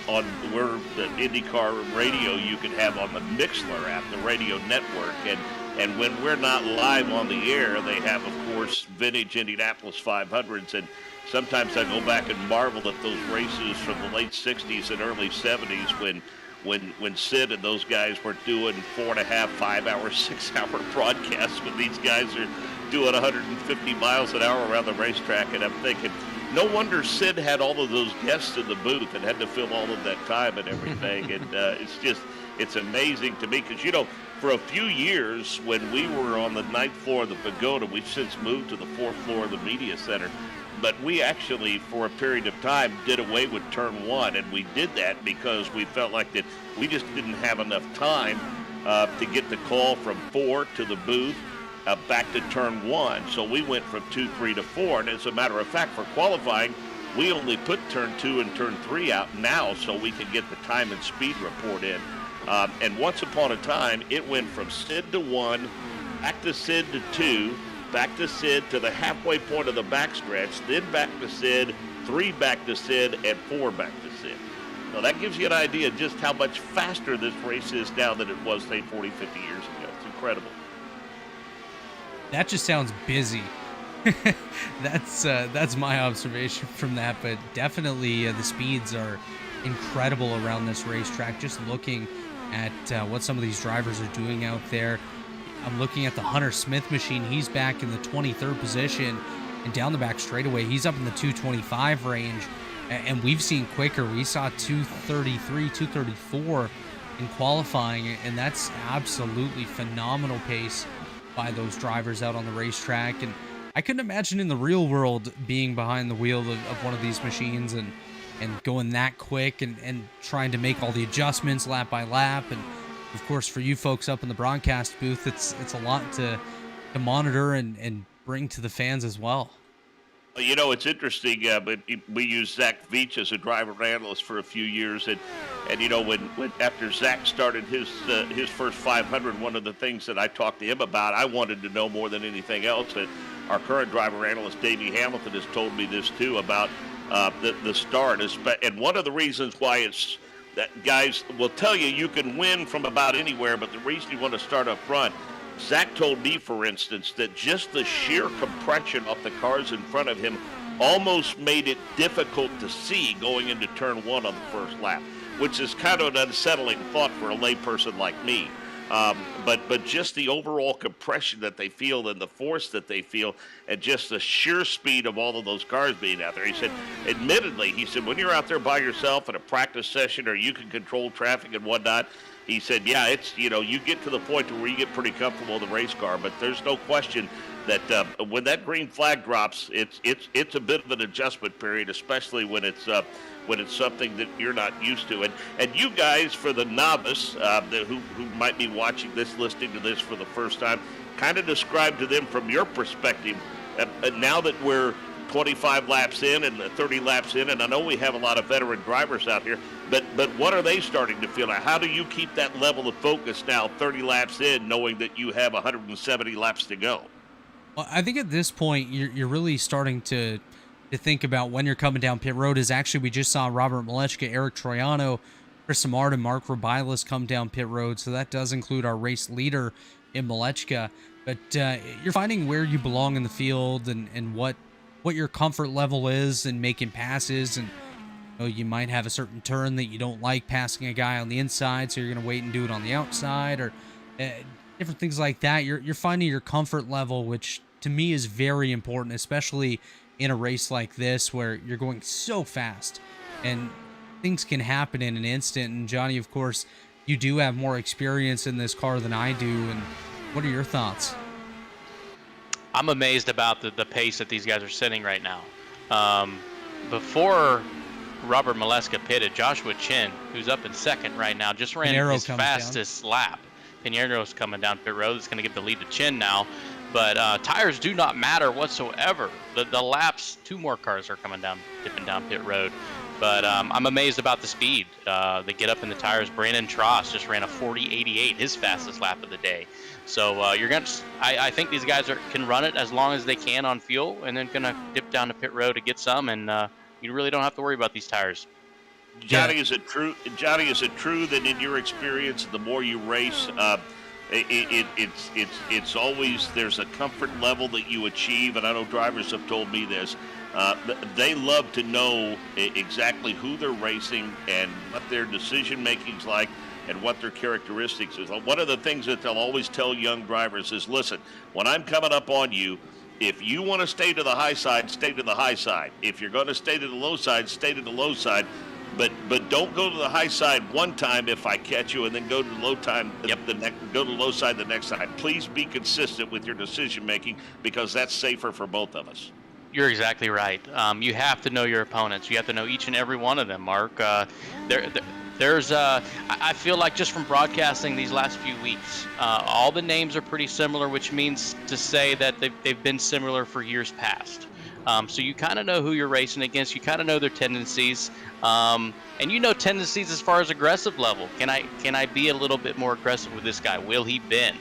on where the IndyCar radio you can have on the Mixler app, the radio network. And when we're not live on the air, they have, of course, vintage Indianapolis 500s. And sometimes I go back and marvel at those races from the late 60s and early 70s when Sid and those guys were doing 4.5, 5 hour, 6 hour broadcasts when these guys are doing 150 miles an hour around the racetrack. And I'm thinking, no wonder Sid had all of those guests in the booth and had to fill all of that time and everything. And it's amazing to me because, for a few years, when we were on the 9th floor of the Pagoda, we've since moved to the 4th floor of the Media Center, but we actually, for a period of time, did away with turn 1, and we did that because we felt like that we just didn't have enough time to get the call from 4 to the booth back to turn 1. So we went from 2, 3 to 4, and as a matter of fact, for qualifying, we only put turn 2 and turn 3 out now so we can get the time and speed report in. And once upon a time, it went from Sid to 1, back to Sid to 2, back to Sid to the halfway point of the backstretch, then back to Sid, 3 back to Sid, and 4 back to Sid. So that gives you an idea of just how much faster this race is now than it was, say, 40, 50 years ago. It's incredible. That just sounds busy. That's my observation from that, but definitely the speeds are incredible around this racetrack. Just looking at what some of these drivers are doing out there. I'm looking at the Hunter Smith machine. He's back in the 23rd position, and down the back straightaway, he's up in the 225 range, and we've seen quicker. We saw 233, 234 in qualifying, and that's absolutely phenomenal pace by those drivers out on the racetrack. And I couldn't imagine in the real world being behind the wheel of one of these machines and going that quick and trying to make all the adjustments lap by lap. And of course, for you folks up in the broadcast booth, it's a lot to monitor and bring to the fans as well. You know, it's interesting, but we used Zach Veach as a driver analyst for a few years, and you know, when after Zach started his first 500, one of the things that I talked to him about, I wanted to know more than anything else, that our current driver analyst, Davey Hamilton, has told me this too about the start. And one of the reasons why it's that guys will tell you can win from about anywhere, but the reason you want to start up front, Zach told me, for instance, that just the sheer compression of the cars in front of him almost made it difficult to see going into turn 1 on the first lap, which is kind of an unsettling thought for a layperson like me. But just the overall compression that they feel and the force that they feel and just the sheer speed of all of those cars being out there. He said, admittedly, when you're out there by yourself in a practice session or you can control traffic and whatnot, he said, yeah, it's, you get to the point where you get pretty comfortable with the race car, but there's no question that when that green flag drops, it's a bit of an adjustment period, especially when it's something that you're not used to. And you guys, for the novice who might be watching this, listening to this for the first time, kind of describe to them from your perspective, now that we're 25 laps in and 30 laps in, and I know we have a lot of veteran drivers out here, but what are they starting to feel? How do you keep that level of focus now 30 laps in, knowing that you have 170 laps to go? Well, I think at this point, you're really starting to think about when you're coming down pit road. Is actually, we just saw Robert Malechka, Eric Troiano, Chris Amard, and Mark Rebilas come down pit road, so that does include our race leader in Malechka. But you're finding where you belong in the field and what your comfort level is in making passes. And you might have a certain turn that you don't like passing a guy on the inside, so you're going to wait and do it on the outside, or different things like that. You're finding your comfort level, which to me is very important, especially in a race like this where you're going so fast and things can happen in an instant. And Johnny, of course, you do have more experience in this car than I do. And what are your thoughts? I'm amazed about the pace that these guys are setting right now. Before Robert Malechka pitted, Joshua Chin, who's up in second right now, just ran his fastest lap. Pinheiro's coming down pit road. It's going to give the lead to Chin now. But tires do not matter whatsoever. The laps, 2 more cars are dipping down pit road. But I'm amazed about the speed. They get up in the tires. Brandon Tross just ran a 40.88, his fastest lap of the day. So I think these guys can run it as long as they can on fuel, and then gonna dip down to pit road to get some, and you really don't have to worry about these tires. Johnny, is it true that in your experience, the more you race, it's always, there's a comfort level that you achieve, and I know drivers have told me this. They love to know exactly who they're racing and what their decision making's like and what their characteristics is. One of the things that they'll always tell young drivers is, listen, when I'm coming up on you, if you want to stay to the high side, stay to the high side. If you're going to stay to the low side, stay to the low side. but don't go to the high side one time if I catch you, and then go to the low time go to the low side the next time. Please be consistent with your decision making, because that's safer for both of us. You're exactly right. You have to know your opponents. You have to know each and every one of them, Mark. I feel like just from broadcasting these last few weeks, all the names are pretty similar, which means to say that they've been similar for years past. So you kind of know who you're racing against. You kind of know their tendencies, and you know tendencies as far as aggressive level. Can I be a little bit more aggressive with this guy? Will he bend?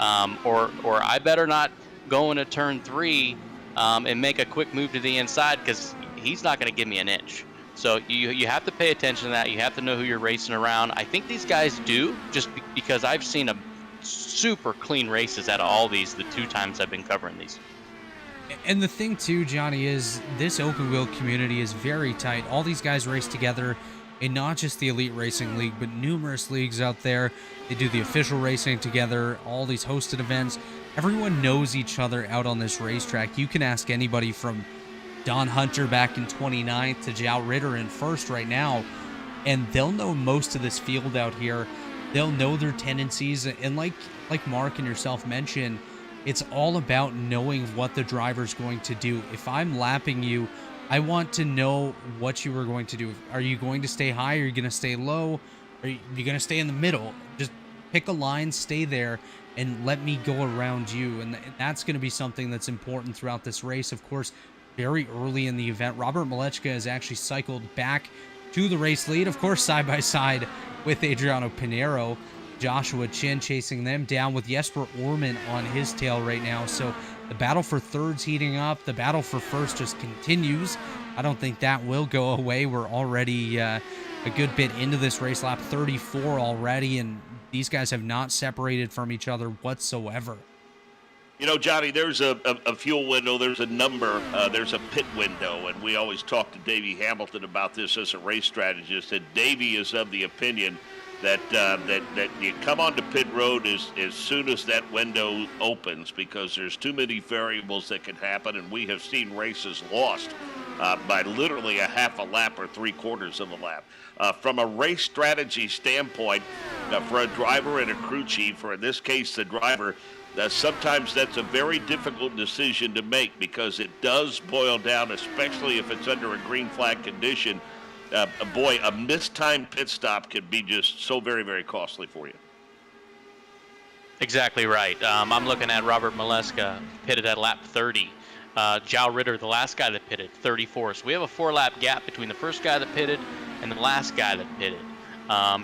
Or I better not go into turn 3 and make a quick move to the inside, because he's not going to give me an inch. So you have to pay attention to that. You have to know who you're racing around. I think these guys do, just because I've seen a super clean races out of all these the 2 times I've been covering these. And the thing too, Johnny, is this open wheel community is very tight. All these guys race together in not just the Elite Racing League, but numerous leagues out there. They do the official racing together, all these hosted events. Everyone knows each other out on this racetrack. You can ask anybody from Don Hunter back in 29th to Jow Ritter in first right now, and they'll know most of this field out here. They'll know their tendencies, and like Mark and yourself mentioned, it's all about knowing what the driver's going to do. If I'm lapping you, I want to know what you are going to do. Are you going to stay high? Are you going to stay low? Are you going to stay in the middle? Just pick a line, stay there, and let me go around you. And that's going to be something that's important throughout this race. Of course, very early in the event, Robert Malechka has actually cycled back to the race lead, of course, side by side with Adriano Pinheiro. Joshua Chin chasing them down with Jesper Orman on his tail right now. So the battle for third's heating up. The battle for first just continues. I don't think that will go away. We're already a good bit into this race, lap 34 already, and these guys have not separated from each other whatsoever. You know, Johnny, there's a fuel window, there's a number, there's a pit window, and we always talk to Davey Hamilton about this as a race strategist, and Davey is of the opinion that you come onto pit road as soon as that window opens, because there's too many variables that can happen, and we have seen races lost by literally a half a lap or 3/4 of a lap. From a race strategy standpoint, for a driver and a crew chief, or in this case the driver, sometimes that's a very difficult decision to make, because it does boil down, especially if it's under a green flag condition. A mistimed pit stop could be just so very, very costly for you. Exactly right. I'm looking at Robert Malechka, pitted at lap 30. Jow Ritter, the last guy that pitted, 34. So we have a 4-lap gap between the first guy that pitted and the last guy that pitted.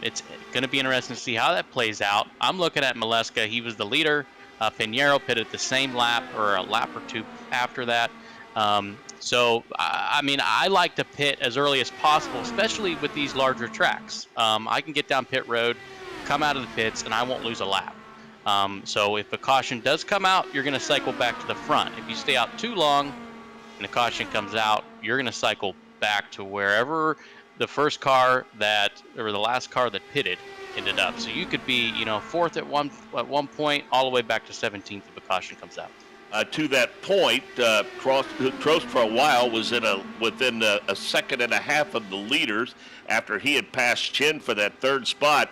It's going to be interesting to see how that plays out. I'm looking at Malechka. He was the leader. Pinheiro pitted the same lap, or a lap or 2 after that. So, I mean, I like to pit as early as possible, especially with these larger tracks. I can get down pit road, come out of the pits, and I won't lose a lap. So if a caution does come out, you're going to cycle back to the front. If you stay out too long and the caution comes out, you're going to cycle back to wherever the first car or the last car that pitted ended up. So you could be, fourth at one point, all the way back to 17th if a caution comes out. To that point, Trost for a while was within a second and a half of the leaders after he had passed Chin for that third spot.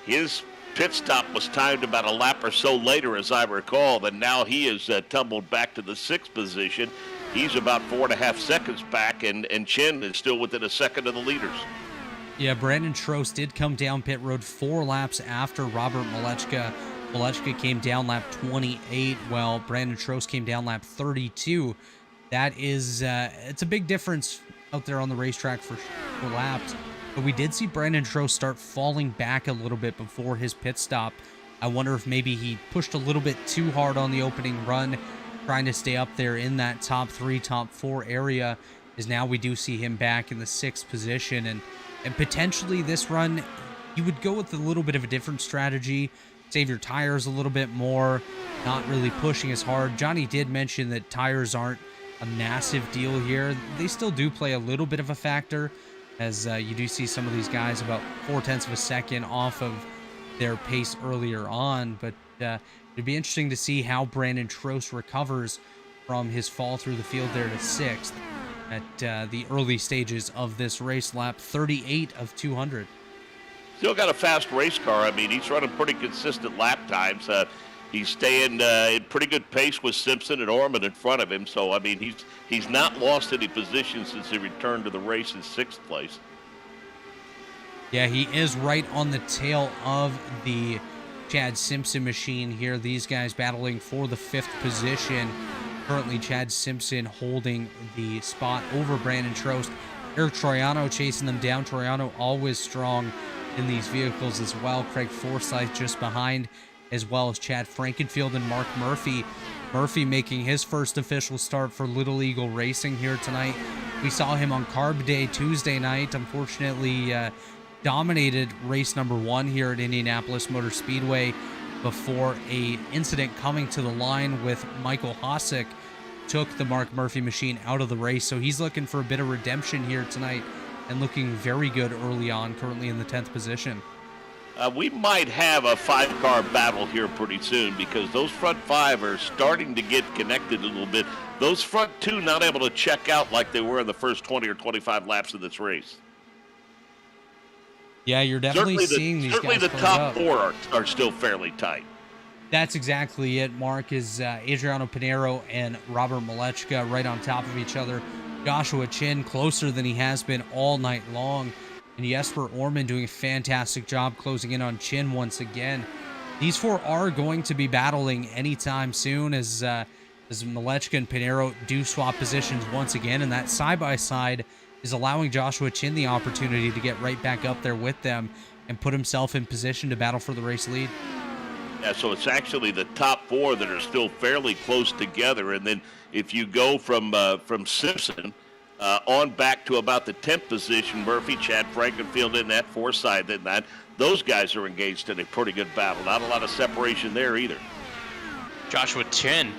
His pit stop was timed about a lap or so later, as I recall, and now he is tumbled back to the 6th position. He's about 4.5 seconds back, and Chin is still within a second of the leaders. Yeah, Brandon Trost did come down pit road 4 laps after Robert Malechka. Malechka came down lap 28, while Brandon Trost came down lap 32. That is, it's a big difference out there on the racetrack for laps. But we did see Brandon Trost start falling back a little bit before his pit stop. I wonder if maybe he pushed a little bit too hard on the opening run, trying to stay up there in that top 3, top 4 area, as now we do see him back in the 6th position. And potentially this run, you would go with a little bit of a different strategy, save your tires a little bit more, not really pushing as hard. Johnny did mention that tires aren't a massive deal here. They still do play a little bit of a factor, as you do see some of these guys about 0.4 of a second off of their pace earlier on. But it'd be interesting to see how Brandon Trost recovers from his fall through the field there to 6th. at the early stages of this race. Lap 38 of 200. Still got a fast race car. I mean, he's running pretty consistent lap times. He's staying in pretty good pace with Simpson and Orman in front of him. So, I mean, he's not lost any position since he returned to the race in 6th place. Yeah, he is right on the tail of the Chad Simpson machine here. These guys battling for the 5th position. Currently, Chad Simpson holding the spot over Brandon Trost. Eric Troiano chasing them down. Troiano always strong in these vehicles as well. Craig Forsyth just behind, as well as Chad Frankenfield and Mark Murphy. Murphy making his first official start for Little Eagle Racing here tonight. We saw him on Carb Day Tuesday night. Unfortunately, dominated race number 1 here at Indianapolis Motor Speedway before a incident coming to the line with Michael Hossack took the Mark Murphy machine out of the race. So he's looking for a bit of redemption here tonight and looking very good early on, currently in the 10th position. We might have a 5-car battle here pretty soon because those front 5 are starting to get connected a little bit. Those front 2 not able to check out like they were in the first 20 or 25 laps of this race. Yeah, you're definitely seeing these guys. Certainly the top 4 are still fairly tight. That's exactly it, Mark, is Adriano Pinheiro and Robert Malechka right on top of each other. Joshua Chin closer than he has been all night long. And Jesper Orman doing a fantastic job closing in on Chin once again. These 4 are going to be battling anytime soon as Malechka and Pinheiro do swap positions once again. And that side-by-side is allowing Joshua Chin the opportunity to get right back up there with them and put himself in position to battle for the race lead. Yeah, so it's actually the top 4 that are still fairly close together. And then if you go from Simpson on back to about the 10th position, Murphy, Chad Frankenfield in that, Forsyth in that, those guys are engaged in a pretty good battle. Not a lot of separation there either. Joshua Chin,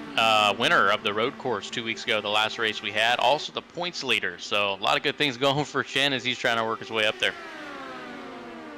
winner of the road course 2 weeks ago, the last race we had. Also the points leader. So a lot of good things going for Chin as he's trying to work his way up there.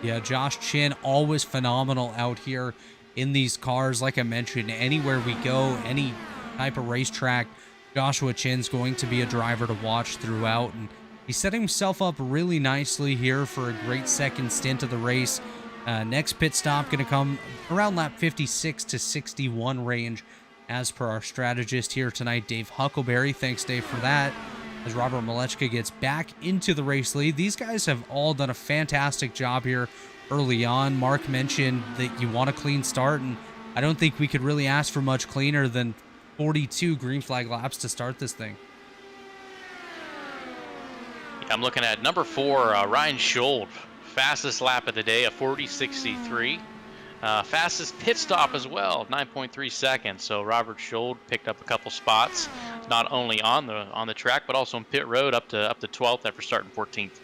Yeah, Josh Chin, always phenomenal out here in these cars. Like I mentioned, anywhere we go, any type of racetrack, Joshua Chin's going to be a driver to watch throughout. And he's setting himself up really nicely here for a great second stint of the race. Next pit stop going to come around lap 56 to 61 range as per our strategist here tonight, Dave Huckleberry. Thanks, Dave, for that. As Robert Malechka gets back into the race lead. These guys have all done a fantastic job here early on. Mark mentioned that you want a clean start, and I don't think we could really ask for much cleaner than 42 green flag laps to start this thing. Yeah, I'm looking at number 4, Ryan Schold. Fastest lap of the day, a 40.63. Fastest pit stop as well, 9.3 seconds. So Robert Schold picked up a couple spots, not only on the track, but also on pit road up to 12th after starting 14th.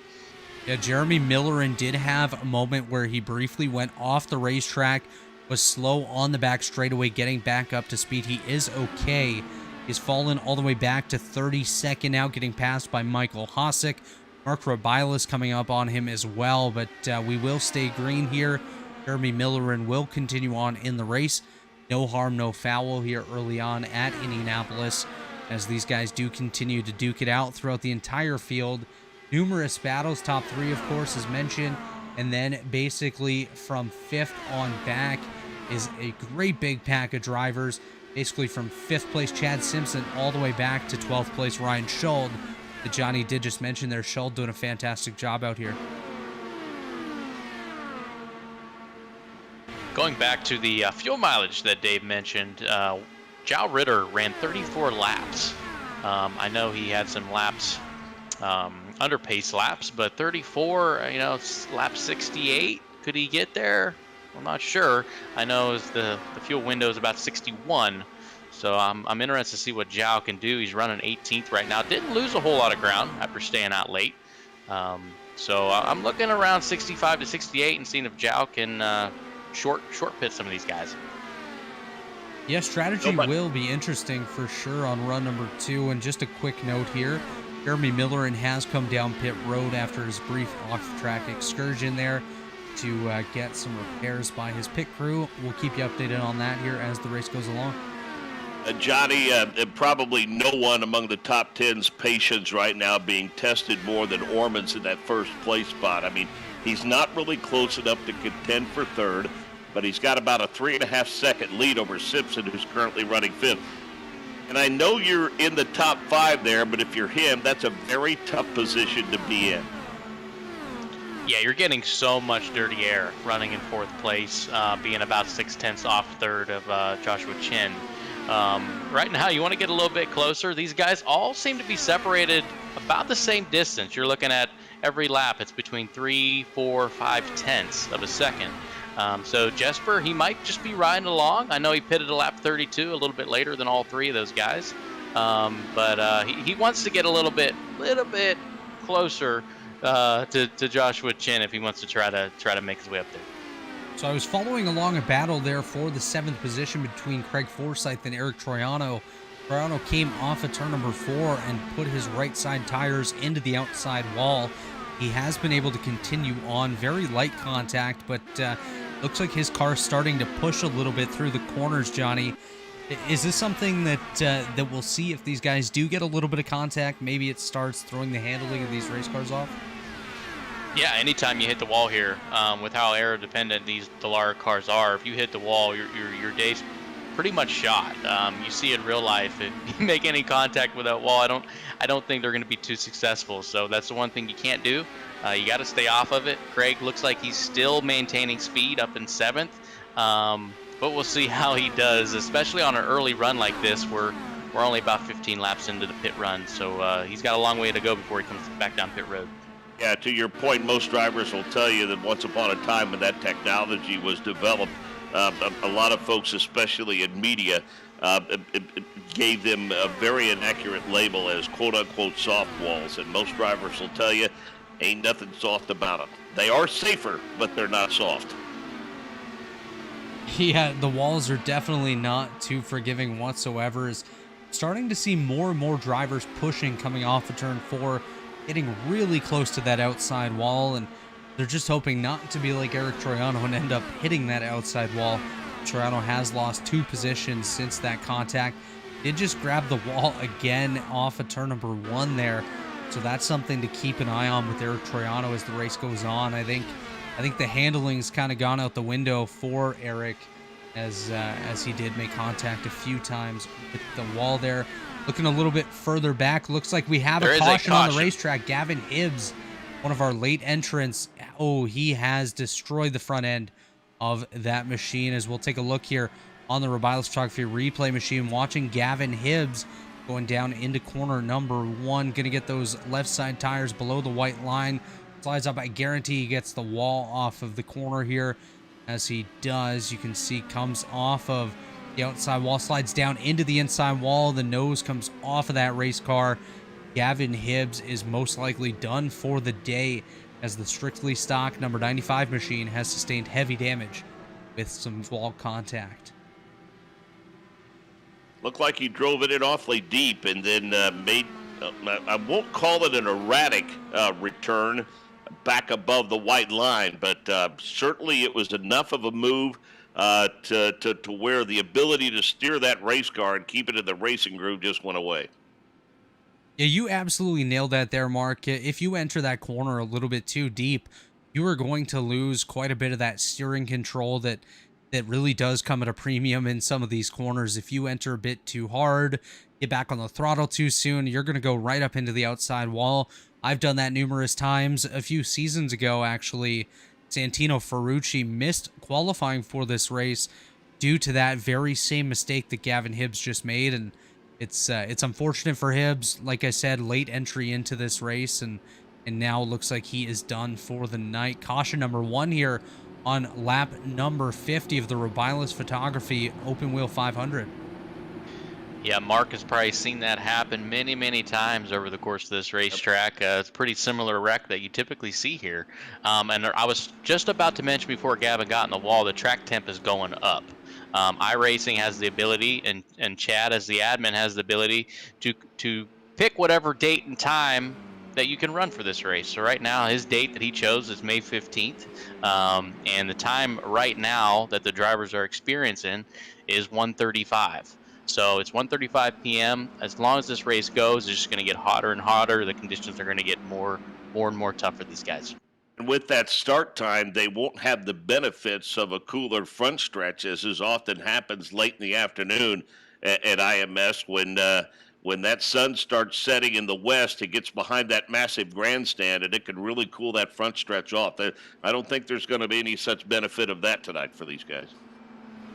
Yeah, Jeremy Millerin did have a moment where he briefly went off the racetrack, was slow on the back straightaway, getting back up to speed. He is okay. He's fallen all the way back to 32nd now, getting passed by Michael Hossack. Mark Rebilas coming up on him as well, but we will stay green here. Jeremy Millerin will continue on in the race. No harm, no foul here early on at Indianapolis as these guys do continue to duke it out throughout the entire field. Numerous battles, top 3, of course, as mentioned, and then basically from 5th on back is a great big pack of drivers. Basically from 5th place Chad Simpson all the way back to 12th place Ryan Schold. That Johnny did just mention there. Schold doing a fantastic job out here. Going back to the fuel mileage that Dave mentioned, Joe Ritter ran 34 laps. I know he had some laps, under pace laps, but 34, it's lap 68. Could he get there? I'm not sure. I know the fuel window is about 61. So I'm interested to see what Joe can do. He's running 18th right now. Didn't lose a whole lot of ground after staying out late. So I'm looking around 65 to 68 and seeing if Joe can short pit some of these guys. Yeah, strategy will be interesting for sure on run number 2. And just a quick note here, Jeremy Millerin has come down pit road after his brief off-track excursion there to get some repairs by his pit crew. We'll keep you updated on that here as the race goes along. Johnny, probably no one among the top 10's patience right now being tested more than Orman's in that first place spot. I mean, he's not really close enough to contend for third, but he's got about a 3.5-second lead over Simpson, who's currently running fifth. And I know you're in the top 5 there, but if you're him, that's a very tough position to be in. Yeah, you're getting so much dirty air running in fourth place, being about 0.6 off third of Joshua Chin. Right now, you want to get a little bit closer. These guys all seem to be separated about the same distance. You're looking at every lap, it's between 3, 4, 5 tenths of a second. So Jesper, he might just be riding along. I know he pitted a lap 32 a little bit later than all 3 of those guys, but he wants to get a little bit closer to Joshua Chin if he wants to try to make his way up there. So I was following along a battle there for the 7th position between Craig Forsyth and Eric Troiano. Troiano came off of turn number 4 and put his right side tires into the outside wall. He has been able to continue on, very light contact, but looks like his car's starting to push a little bit through the corners, Johnny. Is this something that we'll see if these guys do get a little bit of contact? Maybe it starts throwing the handling of these race cars off? Yeah, anytime you hit the wall here, with how aero-dependent these Dallara cars are, if you hit the wall, your day's pretty much shot. You see in real life, if you make any contact with that wall, I don't think they're going to be too successful. So that's the one thing you can't do. You got to stay off of it. Craig looks like he's still maintaining speed up in 7th, but we'll see how he does, especially on an early run like this. We're only about 15 laps into the pit run, so he's got a long way to go before he comes back down pit road. Yeah, to your point, most drivers will tell you that once upon a time when that technology was developed, a lot of folks, especially in media, gave them a very inaccurate label as quote-unquote soft walls, and most drivers will tell you ain't nothing soft about them. They are safer, but they're not soft. Yeah, the walls are definitely not too forgiving whatsoever. Is starting to see more and more drivers pushing coming off of turn 4, getting really close to that outside wall, and they're just hoping not to be like Eric Troiano and end up hitting that outside wall. Troiano has lost 2 positions since that contact. Did just grab the wall again off of turn number 1 there, so that's something to keep an eye on with Eric Troiano as the race goes on. I think the handling's kind of gone out the window for Eric as he did make contact a few times with the wall there. Looking a little bit further back, looks like we have a caution on the racetrack. Gavin Hibbs, one of our late entrants. Oh, he has destroyed the front end of that machine. As we'll take a look here on the Rebilas photography replay machine, watching Gavin Hibbs going down into corner number 1. Going to get those left side tires below the white line. Slides up. I guarantee he gets the wall off of the corner here. As he does, you can see comes off of the outside wall, slides down into the inside wall. The nose comes off of that race car. Gavin Hibbs is most likely done for the day, as the strictly stock number 95 machine has sustained heavy damage with some wall contact. Looked like he drove it in awfully deep and then made, I won't call it an erratic return back above the white line, but certainly it was enough of a move to where the ability to steer that race car and keep it in the racing groove just went away. Yeah, you absolutely nailed that there, Mark. If you enter that corner a little bit too deep, you are going to lose quite a bit of that steering control that really does come at a premium in some of these corners. If you enter a bit too hard, get back on the throttle too soon, you're going to go right up into the outside wall. I've done that numerous times. A few seasons ago, actually, Santino Ferrucci missed qualifying for this race due to that very same mistake that Gavin Hibbs just made, and it's unfortunate for Hibbs. Like I said, late entry into this race, and now looks like he is done for the night. Caution number 1 here on lap number 50 of the Rebilas Photography Open Wheel 500. Yeah, Mark has probably seen that happen many, many times over the course of this racetrack. It's a pretty similar wreck that you typically see here. And I was just about to mention before Gavin got in the wall, the track temp is going up. iRacing has the ability, and Chad as the admin has the ability to pick whatever date and time that you can run for this race. So right now, his date that he chose is May 15th. And the time right now that the drivers are experiencing is 1:35. So it's 1:35 p.m. As long as this race goes, it's just going to get hotter and hotter. The conditions are going to get more and more tough for these guys. And with that start time, they won't have the benefits of a cooler front stretch, as often happens late in the afternoon at IMS when that sun starts setting in the west. It gets behind that massive grandstand, and it can really cool that front stretch off. I don't think there's going to be any such benefit of that tonight for these guys.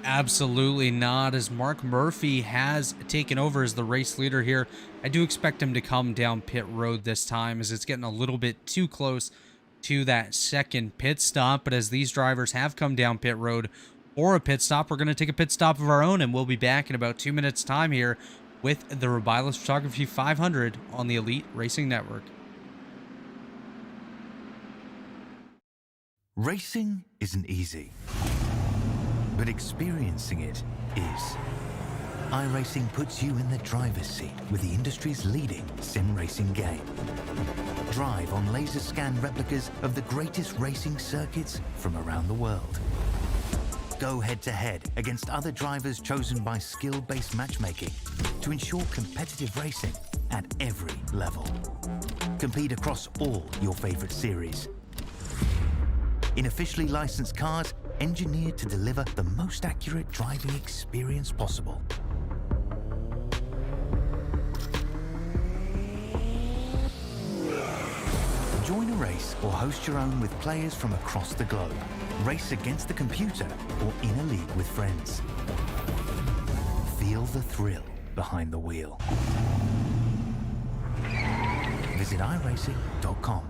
Absolutely not, as Mark Murphy has taken over as the race leader here. I do expect him to come down pit road this time, as it's getting a little bit too close to that second pit stop. But as these drivers have come down pit road for a pit stop, we're going to take a pit stop of our own, and we'll be back in about 2 minutes time here with the Rebilas Photography 500 on the Elite Racing Network. Racing isn't easy, but experiencing it is. iRacing puts you in the driver's seat with the industry's leading sim racing game. Drive on laser scan replicas of the greatest racing circuits from around the world. Go head-to-head against other drivers chosen by skill-based matchmaking to ensure competitive racing at every level. Compete across all your favorite series. In officially licensed cars, engineered to deliver the most accurate driving experience possible. Join a race or host your own with players from across the globe. Race against the computer or in a league with friends. Feel the thrill behind the wheel. Visit iRacing.com.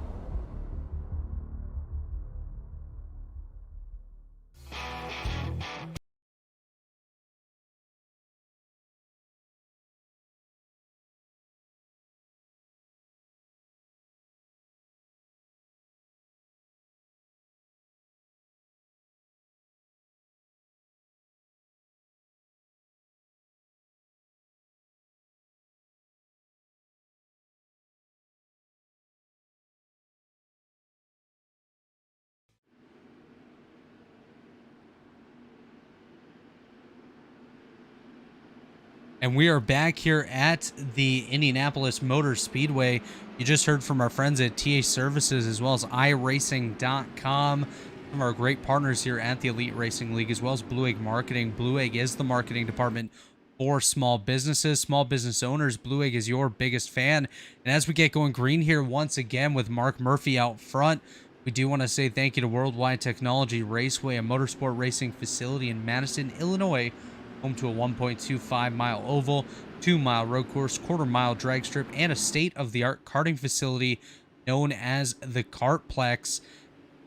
And we are back here at the Indianapolis Motor Speedway. You just heard from our friends at TA Services as well as iRacing.com, from our great partners here at the Elite Racing League, as well as Blue Egg Marketing. Blue Egg is the marketing department for small businesses, small business owners. Blue Egg is your biggest fan. And as we get going green here once again with Mark Murphy out front, we do want to say thank you to Worldwide Technology Raceway, a motorsport racing facility in Madison, Illinois, home to a 1.25-mile oval, 2-mile road course, quarter-mile drag strip, and a state-of-the-art karting facility known as the Kartplex.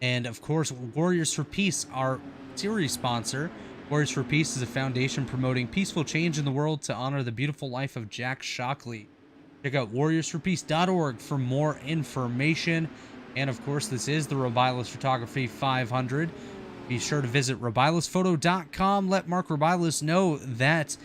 And, of course, Warriors for Peace, our series sponsor. Warriors for Peace is a foundation promoting peaceful change in the world to honor the beautiful life of Jack Shockley. Check out warriorsforpeace.org for more information. And, of course, this is the Rebilas Photography 500. Be sure to visit RebilasPhoto.com. Let Mark Rebilas know that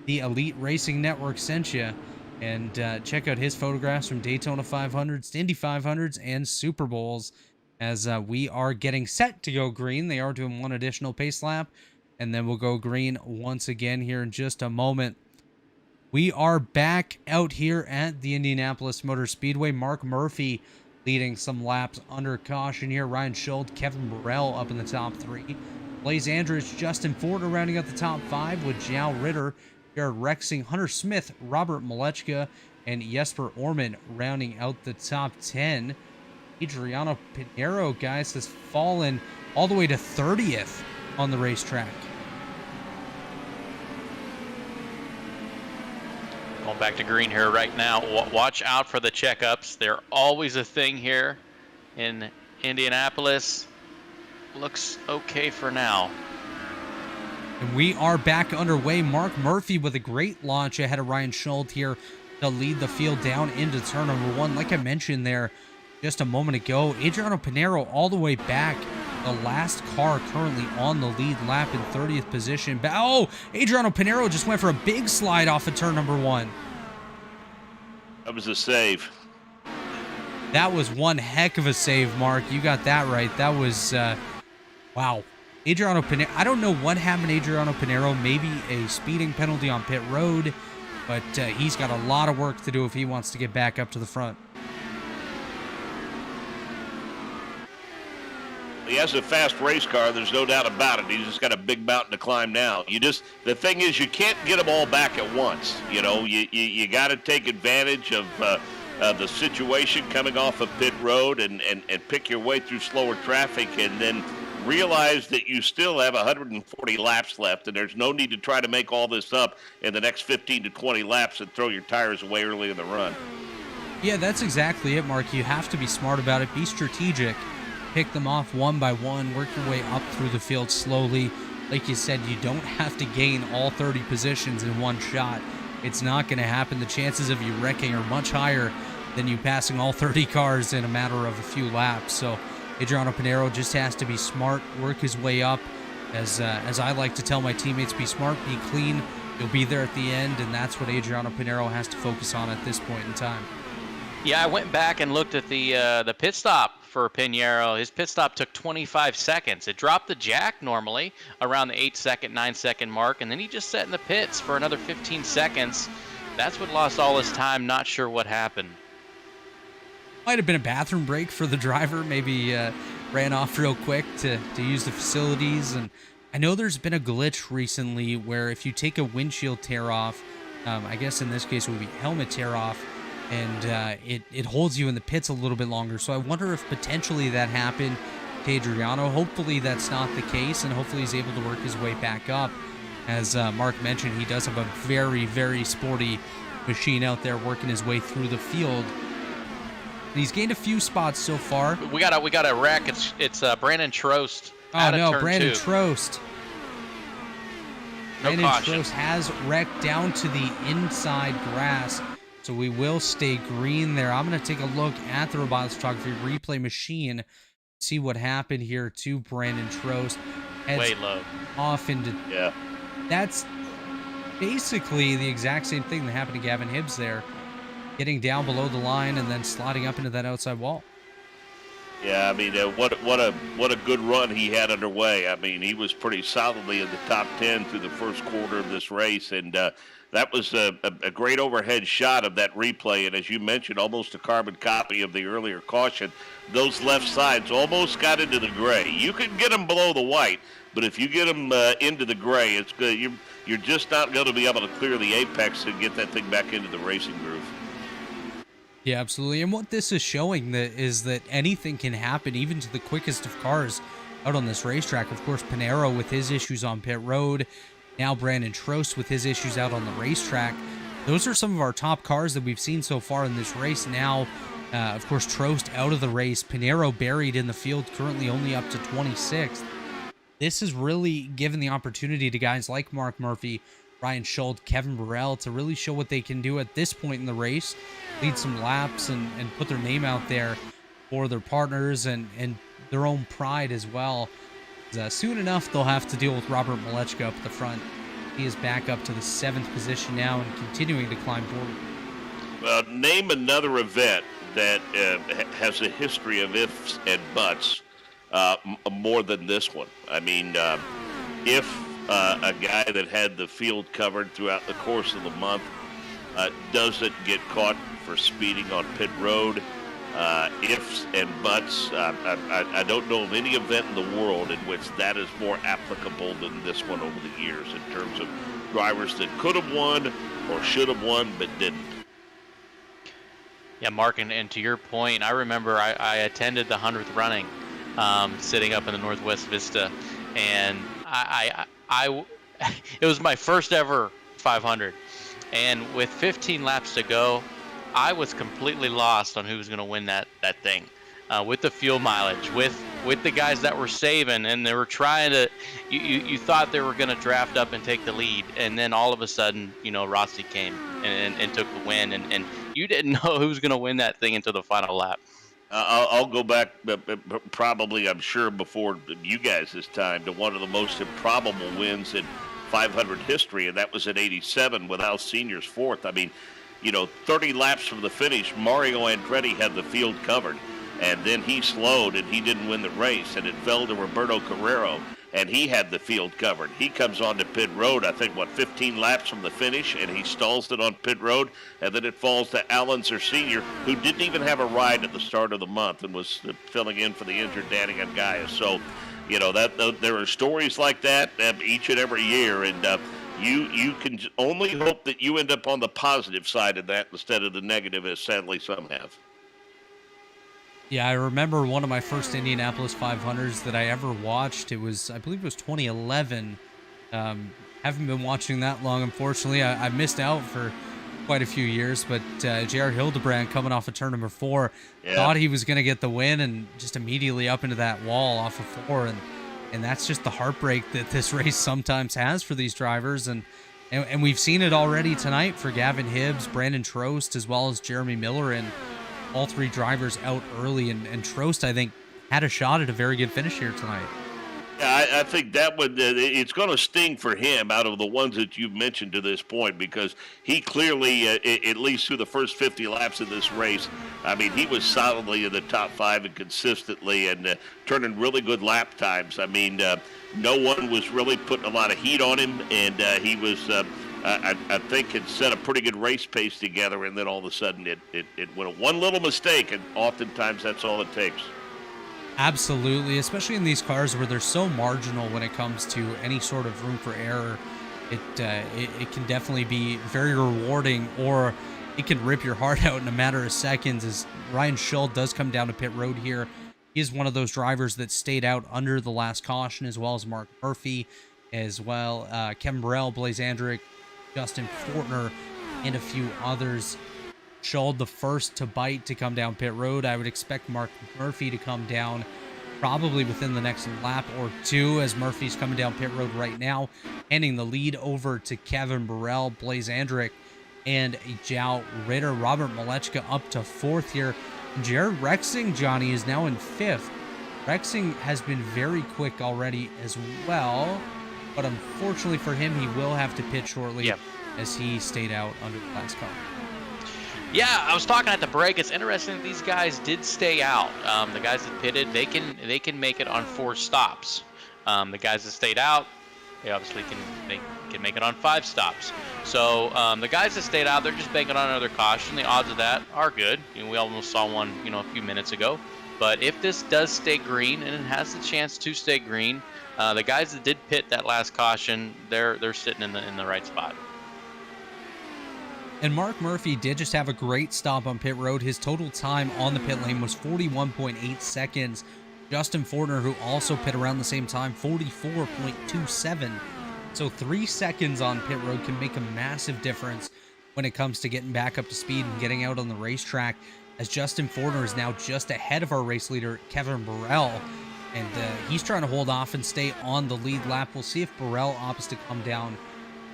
the Elite Racing Network sent you. And check out his photographs from Daytona 500s, Indy 500s, and Super Bowls. As we are getting set to go green. They are doing one additional pace lap. And then we'll go green once again here in just a moment. We are back out here at the Indianapolis Motor Speedway. Mark Murphy leading some laps under caution here. Ryan Schultz, Kevin Burrell up in the top 3. Blaze Andrich, Justin Ford are rounding out the top 5 with Jao Ritter, Jared Rexing, Hunter Smith, Robert Malechka, and Jesper Orman rounding out the top 10. Adriano Pinheiro, guys, has fallen all the way to 30th on the racetrack. Going back to green here right now. Watch out for the checkups. They're always a thing here in Indianapolis. Looks okay for now. And we are back underway. Mark Murphy with a great launch ahead of Ryan Schultz here to lead the field down into turn number 1. Like I mentioned there just a moment ago, Adriano Pinheiro all the way back. The last car currently on the lead lap in 30th position. Oh, Adriano Pinheiro just went for a big slide off of turn number 1. That was a save. That was one heck of a save, Mark. You got that right. That was, wow. Adriano Pinero, I don't know what happened to Adriano Pinero, maybe a speeding penalty on pit road, but he's got a lot of work to do if he wants to get back up to the front. He has a fast race car, there's no doubt about it. He's just got a big mountain to climb now. The thing is, you can't get them all back at once. You know, you got to take advantage of the situation coming off of pit road and pick your way through slower traffic, and then realize that you still have 140 laps left, and there's no need to try to make all this up in the next 15 to 20 laps and throw your tires away early in the run. Yeah, that's exactly it, Mark. You have to be smart about it. Be strategic. Pick them off one by one. Work your way up through the field slowly. Like you said, you don't have to gain all 30 positions in one shot. It's not going to happen. The chances of you wrecking are much higher than you passing all 30 cars in a matter of a few laps. So Adriano Pinero just has to be smart, work his way up. As I like to tell my teammates, be smart, be clean. You'll be there at the end, and that's what Adriano Pinero has to focus on at this point in time. Yeah, I went back and looked at the pit stop for Pinero. His pit stop took 25 seconds. It dropped the jack normally around the 8-second, 9-second mark, and then he just sat in the pits for another 15 seconds. That's what lost all his time. Not sure what happened. Might have been a bathroom break for the driver. Maybe ran off real quick to use the facilities. And I know there's been a glitch recently where if you take a windshield tear off, I guess in this case it would be helmet tear off, and it holds you in the pits a little bit longer. So I wonder if potentially that happened to Adriano. Hopefully that's not the case, and hopefully he's able to work his way back up. As Mark mentioned, he does have a very, very sporty machine out there working his way through the field. And he's gained a few spots so far. We got a wreck. It's Brandon Trost. Oh no, Brandon Trost. No Brandon caution. Trost has wrecked down to the inside grass. So we will stay green there. I'm going to take a look at the Rebilas photography replay machine, see what happened here to Brandon Trost. Way low. Off into... Yeah. That's basically the exact same thing that happened to Gavin Hibbs there. Getting down below the line and then sliding up into that outside wall. Yeah, I mean, what a good run he had underway. I mean, he was pretty solidly in the top 10 through the first quarter of this race, and that was a great overhead shot of that replay. And as you mentioned, almost a carbon copy of the earlier caution. Those left sides almost got into the gray. You can get them below the white, but if you get them into the gray, it's good. You're just not going to be able to clear the apex and get that thing back into the racing groove. Yeah, absolutely. And what this is showing is that anything can happen, even to the quickest of cars out on this racetrack. Of course, Pinero with his issues on pit road. Now Brandon Trost with his issues out on the racetrack. Those are some of our top cars that we've seen so far in this race. Now, of course, Trost out of the race. Pinero buried in the field, currently only up to 26th. This has really given the opportunity to guys like Mark Murphy, Ryan Schultz, Kevin Burrell to really show what they can do at this point in the race, lead some laps and put their name out there for their partners and their own pride as well. Soon enough, they'll have to deal with Robert Malechka up the front. He is back up to the 7th position now and continuing to climb forward. Well, name another event that has a history of ifs and buts more than this one. I mean, if a guy that had the field covered throughout the course of the month doesn't get caught for speeding on pit road, ifs and buts. I don't know of any event in the world in which that is more applicable than this one over the years in terms of drivers that could have won or should have won but didn't. Yeah, Mark, and to your point, I remember I attended the 100th running, sitting up in the Northwest Vista, and it was my first ever 500, and with 15 laps to go, I was completely lost on who was going to win that thing, with the fuel mileage, with the guys that were saving, and they were trying to. You thought they were going to draft up and take the lead, and then all of a sudden, Rossi came and took the win, and you didn't know who was going to win that thing until the final lap. I'll go back, probably, I'm sure, before you guys this time, to one of the most improbable wins in 500 history, and that was in '87 with Al Senior's fourth. I mean, 30 laps from the finish, Mario Andretti had the field covered. and then he slowed and he didn't win the race, and it fell to Roberto Carrero, and he had the field covered. He comes onto pit road, I think, 15 laps from the finish, and he stalls it on pit road, and then it falls to Alonso Sr., who didn't even have a ride at the start of the month and was filling in for the injured Danny Gaius. So, there are stories like that each and every year, and you can only hope that you end up on the positive side of that instead of the negative, as sadly some have. Yeah, I remember one of my first Indianapolis 500s that I ever watched. I believe it was 2011. Haven't been watching that long, unfortunately. I missed out for quite a few years, but J.R. Hildebrand, coming off of turn number 4, thought he was going to get the win and just immediately up into that wall off of 4. And that's just the heartbreak that this race sometimes has for these drivers. And we've seen it already tonight for Gavin Hibbs, Brandon Trost, as well as Jeremy Miller, and all 3 drivers out early. And Trost, I think, had a shot at a very good finish here tonight. Yeah, I think that would it's going to sting for him out of the ones that you've mentioned to this point, because he clearly, at least through the first 50 laps of this race, I mean, he was solidly in the top 5 and consistently and turning really good lap times. I mean, no one was really putting a lot of heat on him, and he was, I think, had set a pretty good race pace together, and then all of a sudden it went one little mistake, and oftentimes that's all it takes. Absolutely, especially in these cars where they're so marginal when it comes to any sort of room for error. It can definitely be very rewarding, or it can rip your heart out in a matter of seconds, as Ryan Schull does come down to pit road here. He is one of those drivers that stayed out under the last caution, as well as Mark Murphy, as well Kevin Burrell, Blaze Andrick, Justin Fortner, and a few others. Schull the first to bite to come down pit road. I would expect Mark Murphy to come down probably within the next lap or 2, as Murphy's coming down pit road right now, handing the lead over to Kevin Burrell, Blaze Andrick, and Joao Ritter. Robert Malechka up to 4th here. Jared Rexing, Johnny, is now in 5th. Rexing has been very quick already as well, but unfortunately for him, he will have to pit shortly as he stayed out under the last car. Yeah, I was talking at the break. It's interesting that these guys did stay out. The guys that pitted, they can make it on 4 stops. The guys that stayed out, they obviously can make it on 5 stops. So the guys that stayed out, they're just banking on another caution. The odds of that are good. We almost saw one, a few minutes ago. But if this does stay green, and it has the chance to stay green, the guys that did pit that last caution, they're sitting in the right spot. And Mark Murphy did just have a great stop on pit road. His total time on the pit lane was 41.8 seconds. Justin Fortner, who also pit around the same time, 44.27. So 3 seconds on pit road can make a massive difference when it comes to getting back up to speed and getting out on the racetrack, as Justin Fortner is now just ahead of our race leader, Kevin Burrell. And he's trying to hold off and stay on the lead lap. We'll see if Burrell opts to come down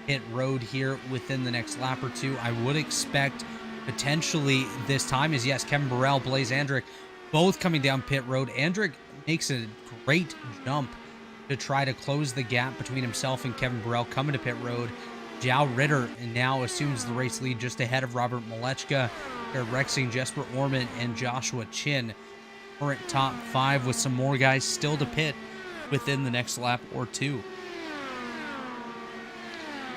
pit road here within the next lap or 2. I would expect potentially this time is, yes, Kevin Burrell, Blaze Andrick, both coming down pit road. Andrick makes a great jump to try to close the gap between himself and Kevin Burrell coming to pit road. Joao Ritter now assumes the race lead just ahead of Robert Malechka, Jared Rexing, Jesper Orman, and Joshua Chin. Current top 5 with some more guys still to pit within the next lap or 2.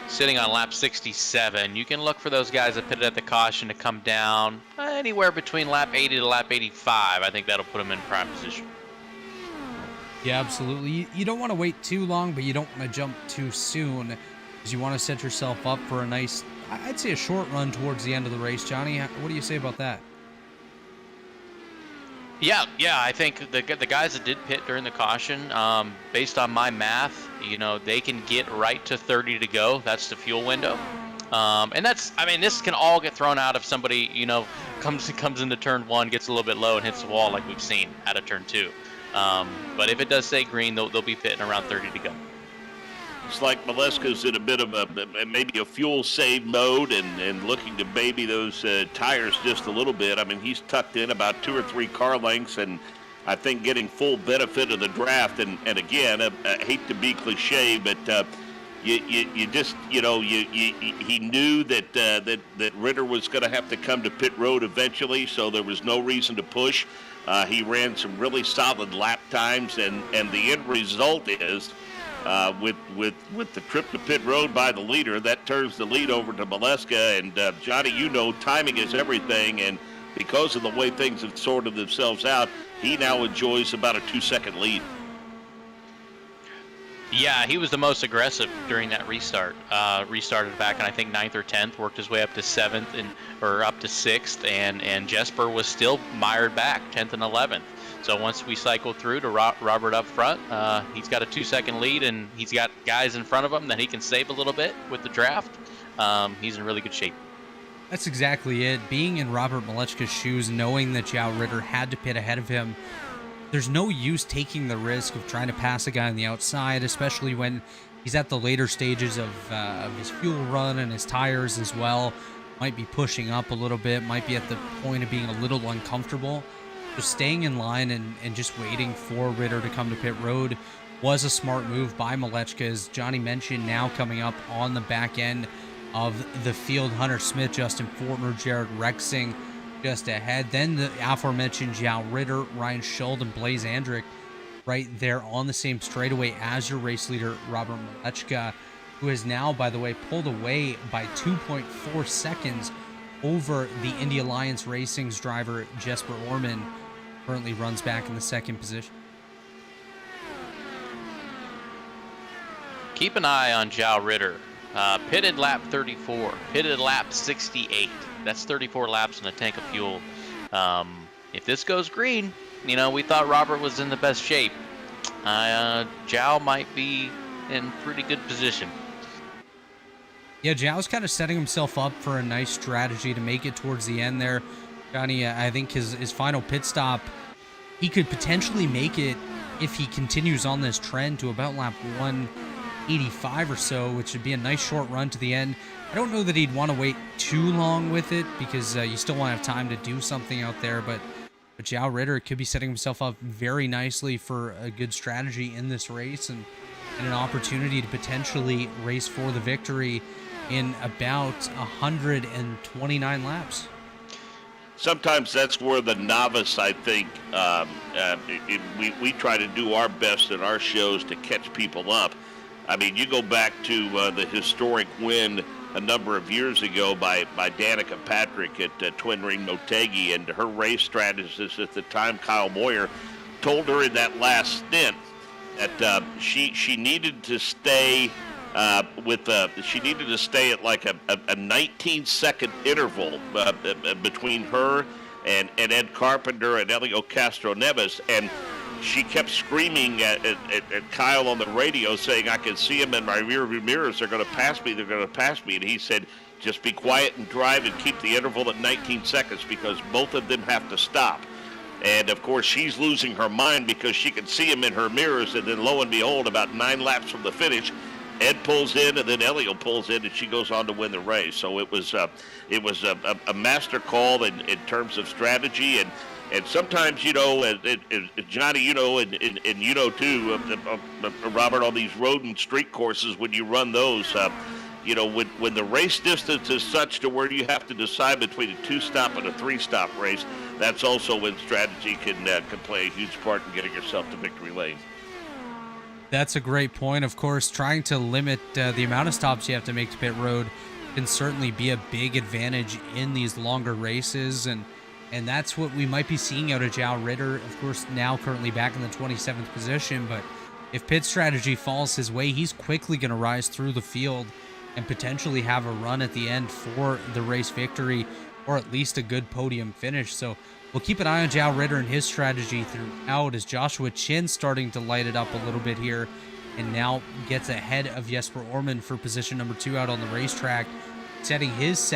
Sitting on lap 67, you can look for those guys that pitted at the caution to come down anywhere between lap 80 to lap 85. I think that'll put them in prime position. Yeah, absolutely. You don't want to wait too long, but you don't want to jump too soon, because you want to set yourself up for a nice, I'd say, a short run towards the end of the race. Johnny, what do you say about that? Yeah, I think the guys that did pit during the caution, based on my math, they can get right to 30 to go. That's the fuel window. And this can all get thrown out if somebody, comes into turn 1, gets a little bit low and hits the wall like we've seen out of turn 2. But if it does stay green, they'll be pitting around 30 to go. It's like Malechka's in a bit of maybe a fuel save mode and looking to baby those tires just a little bit. I mean, he's tucked in about 2 or 3 car lengths, and I think getting full benefit of the draft. And again, I hate to be cliche, but he knew that Ritter was going to have to come to pit road eventually, so there was no reason to push. He ran some really solid lap times, and the end result is with the trip to pit road by the leader, that turns the lead over to Maleska. And Johnny, you know, timing is everything, and because of the way things have sorted themselves out, he now enjoys about a 2-second lead. Yeah, he was the most aggressive during that restart. Restarted back in, I think, 9th or 10th, worked his way up to 7th or up to 6th, and Jesper was still mired back 10th and 11th. So once we cycle through to Robert up front, he's got a 2-second lead, and he's got guys in front of him that he can save a little bit with the draft. He's in really good shape. That's exactly it. Being in Robert Malechka's shoes, knowing that Joao Ritter had to pit ahead of him, there's no use taking the risk of trying to pass a guy on the outside, especially when he's at the later stages of his fuel run and his tires as well. Might be pushing up a little bit, might be at the point of being a little uncomfortable. Just staying in line and just waiting for Ritter to come to pit road was a smart move by Malechka, as Johnny mentioned, now coming up on the back end of the field. Hunter Smith, Justin Fortner, Jared Rexing just ahead. Then the aforementioned Joao Ritter, Ryan Schuld, and Blaze Andrick right there on the same straightaway as your race leader, Robert Malechka, who has now, by the way, pulled away by 2.4 seconds over the Indy Alliance Racing's driver, Jesper Orman. Currently runs back in the second position. Keep an eye on Joao Ritter. Pitted lap 34, pitted lap 68. That's 34 laps in a tank of fuel. If this goes green, you know, we thought Robert was in the best shape. Joao might be in pretty good position. Yeah, Joao's kind of setting himself up for a nice strategy to make it towards the end there. Johnny, I think his final pit stop, he could potentially make it if he continues on this trend to about lap 185 or so, which would be a nice short run to the end. I don't know that he'd want to wait too long with it, because you still want to have time to do something out there, but Joao Ritter could be setting himself up very nicely for a good strategy in this race, and an opportunity to potentially race for the victory in about 129 laps. Sometimes that's where the novice, I think, we try to do our best in our shows to catch people up. I mean, you go back to the historic win a number of years ago by Danica Patrick at Twin Ring Motegi, and her race strategist at the time, Kyle Moyer, told her in that last stint that she needed to stay she needed to stay at like a 19-second interval between her and Ed Carpenter and Elio Castro Neves, and she kept screaming at Kyle on the radio, saying, "I can see him in my rearview mirrors. They're going to pass me. They're going to pass me." And he said, "Just be quiet and drive and keep the interval at 19 seconds because both of them have to stop." And, of course, she's losing her mind because she can see him in her mirrors. And then, lo and behold, about 9 laps from the finish, Ed pulls in and then Elio pulls in, and she goes on to win the race. So it was a master call in terms of strategy. And sometimes, you know, Johnny, you know, and you know too, Robert, on these road and street courses, when you run those, you know, when the race distance is such to where you have to decide between a 2-stop and a 3-stop race, that's also when strategy can play a huge part in getting yourself to victory lane. That's a great point. Of course, trying to limit the amount of stops you have to make to pit road can certainly be a big advantage in these longer races, and that's what we might be seeing out of Joao Ritter. Of course, now currently back in the 27th position, but if pit strategy falls his way, he's quickly going to rise through the field and potentially have a run at the end for the race victory, or at least a good podium finish. So we'll keep an eye on Joao Ritter and his strategy throughout, as Joshua Chin starting to light it up a little bit here and now gets ahead of Jesper Orman for position number 2 out on the racetrack, setting his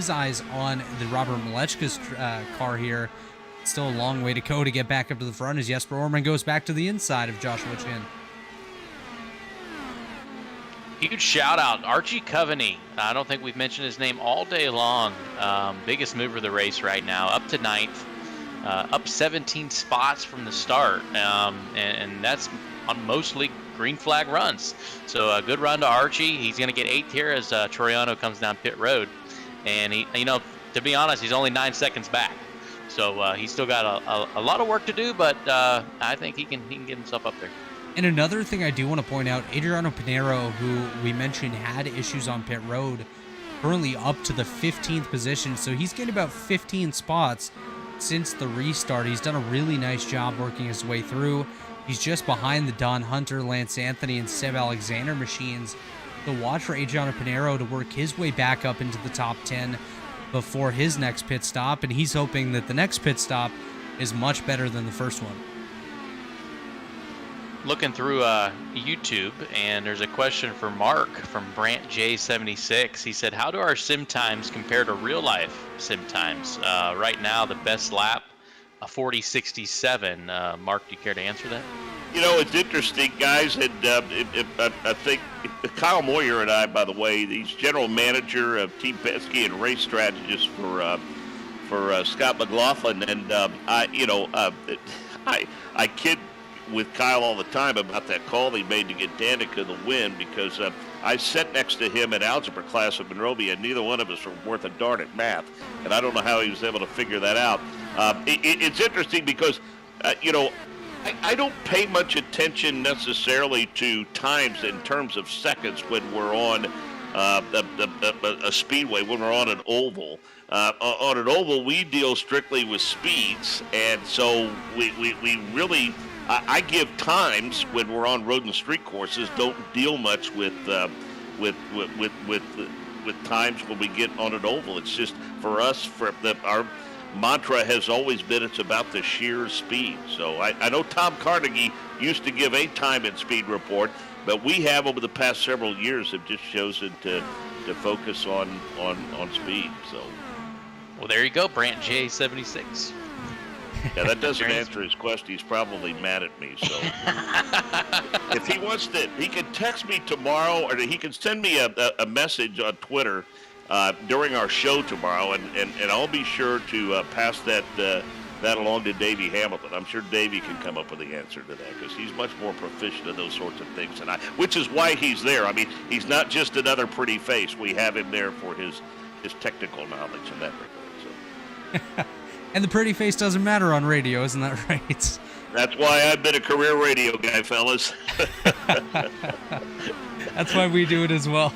eyes on the Robert Malechka's car here. Still a long way to go to get back up to the front as Jesper Orman goes back to the inside of Joshua Chin. Huge shout out, Archie Coveney. I don't think we've mentioned his name all day long. Biggest mover of the race right now, up to 9th, up 17 spots from the start, and that's on mostly green flag runs. So a good run to Archie. He's going to get 8th here as Troiano comes down pit road, and he, you know, to be honest, he's only 9 seconds back. So he's still got a lot of work to do, but I think he can get himself up there. And another thing I do want to point out, Adriano Pinheiro, who we mentioned had issues on pit road, currently up to the 15th position. So he's getting about 15 spots since the restart. He's done a really nice job working his way through. He's just behind the Don Hunter, Lance Anthony, and Seb Alexander machines. So watch for Adriano Pinheiro to work his way back up into the top 10 before his next pit stop. And he's hoping that the next pit stop is much better than the first one. Looking through YouTube, and there's a question for Mark from Brant J76. He said, how do our sim times compare to real life sim times? Right now, the best lap, a 40.67. Mark, do you care to answer that? You know, it's interesting, guys, and I think Kyle Moyer and I, by the way, he's general manager of Team Penske and race strategist for Scott McLaughlin, and I kid with Kyle all the time about that call he made to get Danica the win, because I sat next to him in algebra class at Monrovia, and neither one of us were worth a darn at math, and I don't know how he was able to figure that out. It's interesting because, I don't pay much attention necessarily to times in terms of seconds when we're on a speedway, when we're on an oval. On an oval, we deal strictly with speeds, and so we really, I give times when we're on road and street courses, don't deal much with times when we get on an oval. It's just, for us, our mantra has always been it's about the sheer speed. So I know Tom Carnegie used to give a time and speed report, but we have over the past several years have just chosen to focus on speed. So, well, there you go, Brant J76. Yeah, that doesn't answer his question. He's probably mad at me. So if he wants to, he can text me tomorrow, or he can send me a message on Twitter during our show tomorrow, and I'll be sure to pass that along to Davey Hamilton. I'm sure Davey can come up with the answer to that, because he's much more proficient in those sorts of things than I, which is why he's there. I mean, he's not just another pretty face. We have him there for his technical knowledge in that regard. So. And the pretty face doesn't matter on radio, isn't that right? That's why I've been a career radio guy, fellas. That's why we do it as well.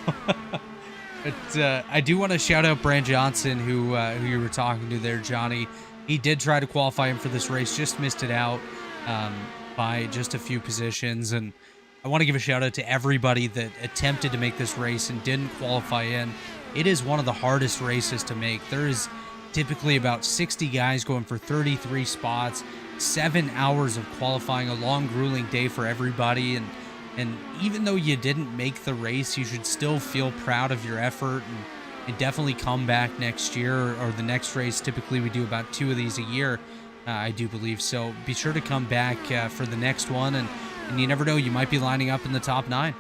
But I do want to shout out Brand Johnson, who you were talking to there, Johnny. He did try to qualify him for this race, just missed it out by just a few positions. And I want to give a shout out to everybody that attempted to make this race and didn't qualify in. It is one of the hardest races to make. There is typically about 60 guys going for 33 spots, 7 hours of qualifying, a long, grueling day for everybody. And even though you didn't make the race, you should still feel proud of your effort and definitely come back next year or the next race. Typically, we do about 2 of these a year, I do believe. So be sure to come back for the next one. And you never know, you might be lining up in the top 9.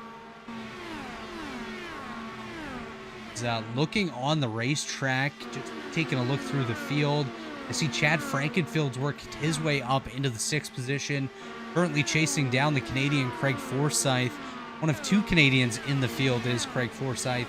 Looking on the racetrack, just taking a look through the field, I see Chad Frankenfield's worked his way up into the 6th position, currently chasing down the Canadian Craig Forsyth. One of 2 Canadians in the field is Craig Forsyth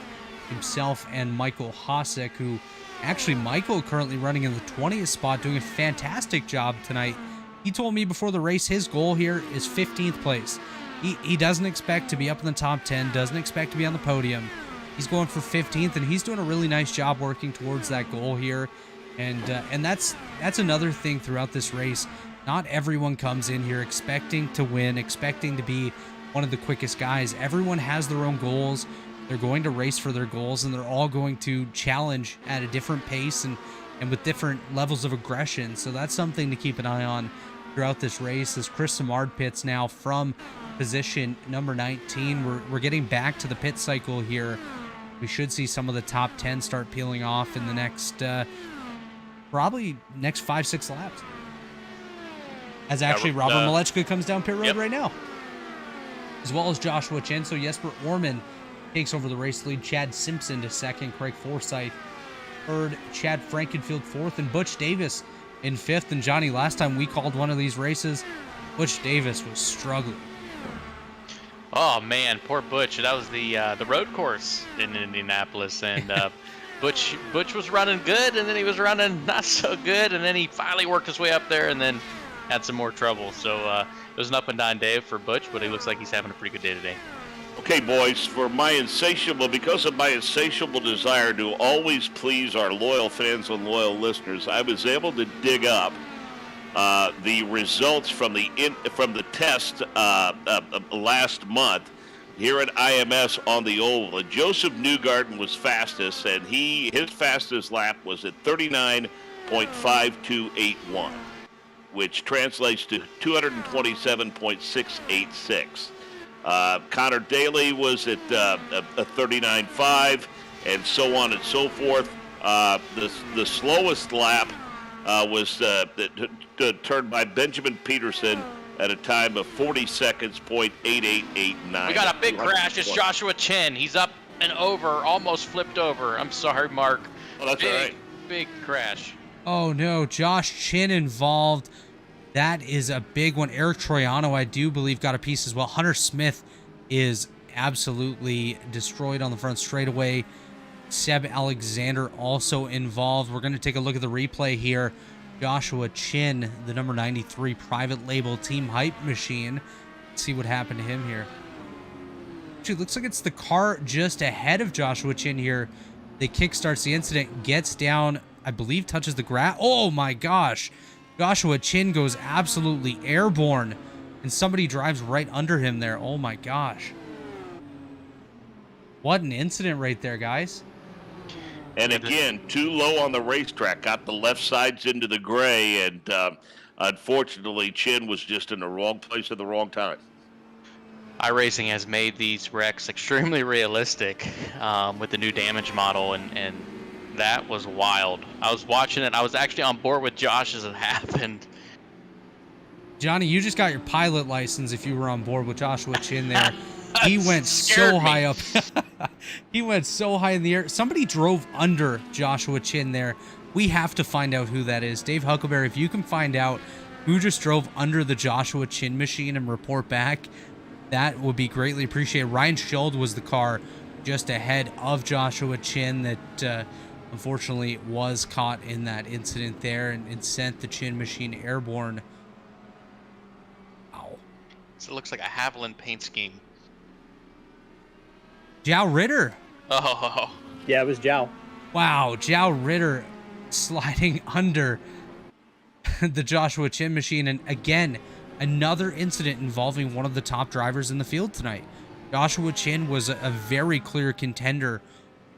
himself and Michael Hossack, who actually Michael currently running in the 20th spot, doing a fantastic job tonight. He told me before the race his goal here is 15th place. He doesn't expect to be up in the top 10, doesn't expect to be on the podium. He's going for 15th, and he's doing a really nice job working towards that goal here. And that's another thing throughout this race. Not everyone comes in here expecting to win, expecting to be one of the quickest guys. Everyone has their own goals. They're going to race for their goals, and they're all going to challenge at a different pace and with different levels of aggression. So that's something to keep an eye on throughout this race. As Chris Simard pits now from position number 19. We're getting back to the pit cycle here. We should see some of the top 10 start peeling off in the next, probably next 5-6 laps. As actually Robert Malechka comes down pit road right now. As well as Joshua Chen. So Jesper Orman takes over the race lead. Chad Simpson to second. Craig Forsyth third. Chad Frankenfield fourth. And Butch Davis in fifth. And Johnny, last time we called one of these races, Butch Davis was struggling. Oh man, poor Butch. That was the road course in Indianapolis, and Butch was running good, and then he was running not so good, and then he finally worked his way up there, and then had some more trouble. So it was an up and down day for Butch, but he looks like he's having a pretty good day today. Okay, boys, because of my insatiable desire to always please our loyal fans and loyal listeners, I was able to dig up the results from the test last month here at IMS on the oval. And Joseph Newgarden was fastest, and his fastest lap was at 39.5281, which translates to 227.686. Connor Daly was at a 39.5, and so on and so forth. The slowest lap was turned by Benjamin Peterson at a time of 40 seconds, .8889. We got a big crash. It's Joshua Chin. He's up and over, almost flipped over. I'm sorry, Mark. Oh, that's all right. Big crash. Oh no, Josh Chin involved. That is a big one. Eric Troiano, I do believe, got a piece as well. Hunter Smith is absolutely destroyed on the front straightaway. Seb Alexander also involved. We're going to take a look at the replay here. Joshua Chin, the number 93 private label team hype machine. Let's see what happened to him here. Actually, looks like it's the car just ahead of Joshua Chin here that kickstarts the incident, gets down, I believe touches the grass. Oh my gosh. Joshua Chin goes absolutely airborne, and somebody drives right under him there. Oh my gosh. What an incident right there, guys. And again, too low on the racetrack. Got the left sides into the gray, and unfortunately, Chin was just in the wrong place at the wrong time. iRacing has made these wrecks extremely realistic with the new damage model, and that was wild. I was watching it. I was actually on board with Josh as it happened. Johnny, you just got your pilot license if you were on board with Joshua Chin there. He went so high up. He went so high in the air. Somebody drove under Joshua Chin there. We have to find out who that is. Dave Huckleberry, if you can find out who just drove under the Joshua Chin machine and report back, that would be greatly appreciated. Ryan Schuld was the car just ahead of Joshua Chin that unfortunately was caught in that incident there and sent the Chin machine airborne. Wow. So it looks like a Haviland paint scheme. Jow Ritter. Oh. Yeah, it was Jow. Wow, Jow Ritter sliding under the Joshua Chin machine. And again, another incident involving one of the top drivers in the field tonight. Joshua Chin was a very clear contender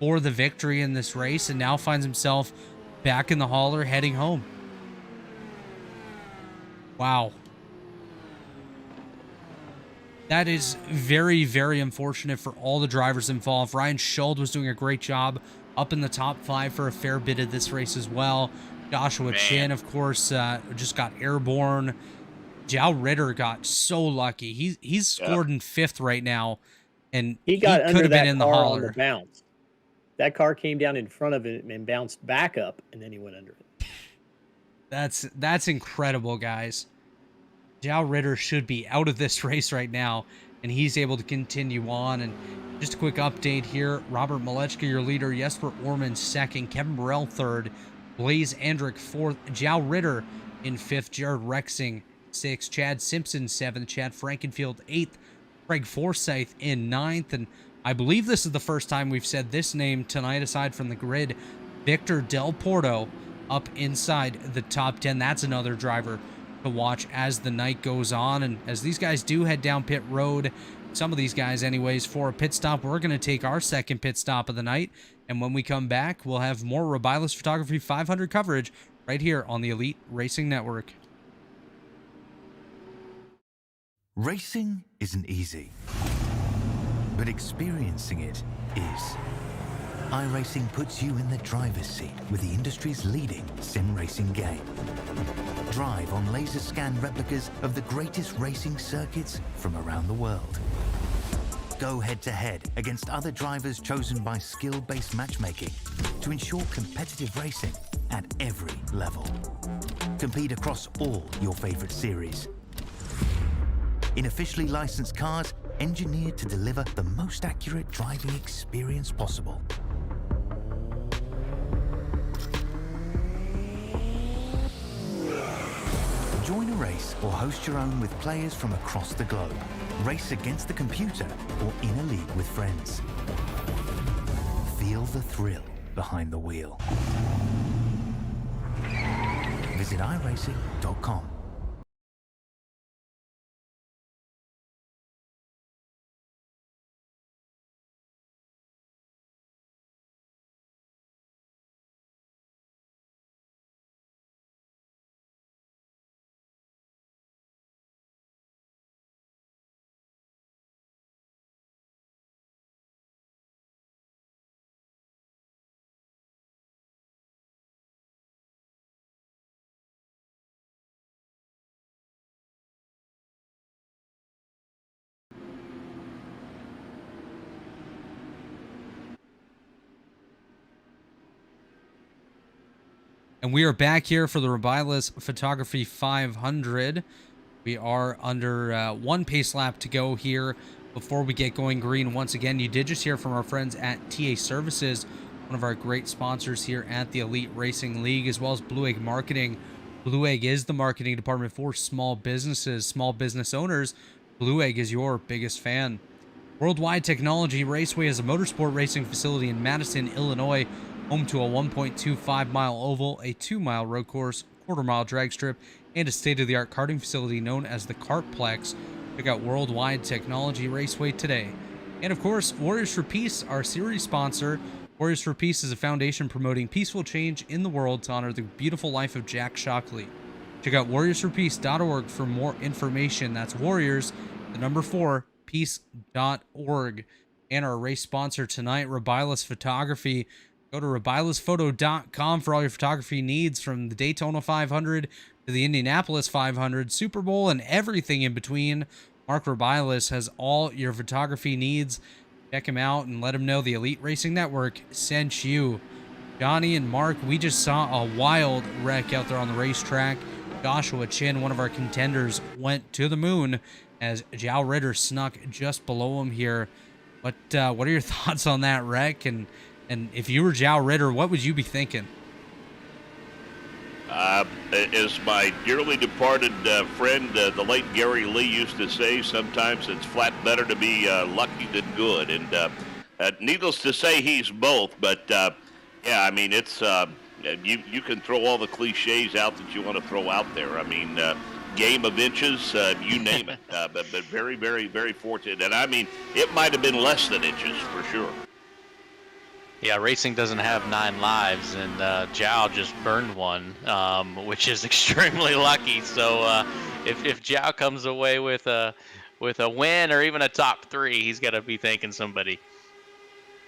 for the victory in this race and now finds himself back in the hauler heading home. Wow. That is very, very unfortunate for all the drivers involved. Ryan Schuld was doing a great job up in the top 5 for a fair bit of this race as well. Joshua Chin, of course, just got airborne. Jow Ritter got so lucky. He's scored in 5th right now, and he got could under have that been in the car on hauler. the bounce. That car came down in front of it and bounced back up, and then he went under it. That's incredible, guys. Jow Ritter should be out of this race right now, and he's able to continue on. And just a quick update here. Robert Malechka, your leader. Jesper Orman, 2nd. Kevin Burrell, 3rd. Blaze Andrick, 4th. Jow Ritter in 5th. Jared Rexing, 6th. Chad Simpson, 7th. Chad Frankenfield, 8th. Craig Forsyth in 9th. And I believe this is the first time we've said this name tonight, aside from the grid. Victor Del Porto up inside the top 10. That's another driver to watch as the night goes on, and as these guys do head down pit road, some of these guys anyways, for a pit stop. We're going to take our second pit stop of the night, and when we come back, we'll have more Rebilas Photography 500 coverage right here on the Elite Racing Network. Racing isn't easy, but experiencing it is. iRacing puts you in the driver's seat with the industry's leading sim racing game. Drive on laser scan replicas of the greatest racing circuits from around the world. Go head-to-head against other drivers chosen by skill-based matchmaking to ensure competitive racing at every level. Compete across all your favorite series. In officially licensed cars, engineered to deliver the most accurate driving experience possible. iRace or host your own with players from across the globe. Race against the computer or in a league with friends. Feel the thrill behind the wheel. Visit iRacing.com. And we are back here for the Rebilas Photography 500. We are under one pace lap to go here before we get going green. Once again, you did just hear from our friends at TA Services, one of our great sponsors here at the Elite Racing League, as well as Blue Egg Marketing. Blue Egg is the marketing department for small businesses, small business owners. Blue Egg is your biggest fan. Worldwide Technology Raceway is a motorsport racing facility in Madison, Illinois, home to a 1.25-mile oval, a 2-mile road course, quarter-mile drag strip, and a state-of-the-art karting facility known as the Kartplex. Check out Worldwide Technology Raceway today. And of course, Warriors for Peace, our series sponsor. Warriors for Peace is a foundation promoting peaceful change in the world to honor the beautiful life of Jack Shockley. Check out warriorsforpeace.org for more information. That's Warriors, the number 4, peace.org. And our race sponsor tonight, Rebilas Photography. Go to rebilasphoto.com for all your photography needs, from the Daytona 500 to the Indianapolis 500, Super Bowl, and everything in between. Mark Rebilas has all your photography needs. Check him out and let him know the Elite Racing Network sent you. Johnny and Mark, we just saw a wild wreck out there on the racetrack. Joshua Chin, one of our contenders, went to the moon as Jow Ritter snuck just below him here. What are your thoughts on that wreck? And if you were Jow Ritter, what would you be thinking? As my dearly departed friend, the late Gary Lee, used to say, sometimes it's flat better to be lucky than good. And needless to say, he's both. But, yeah, I mean, it's you can throw all the cliches out that you want to throw out there. I mean, game of inches, you name it. But very, very, very fortunate. And, I mean, it might have been less than inches for sure. Yeah, racing doesn't have 9 lives, and Zhao just burned one, which is extremely lucky. So if Zhao comes away with a win or even a top 3, he's got to be thanking somebody.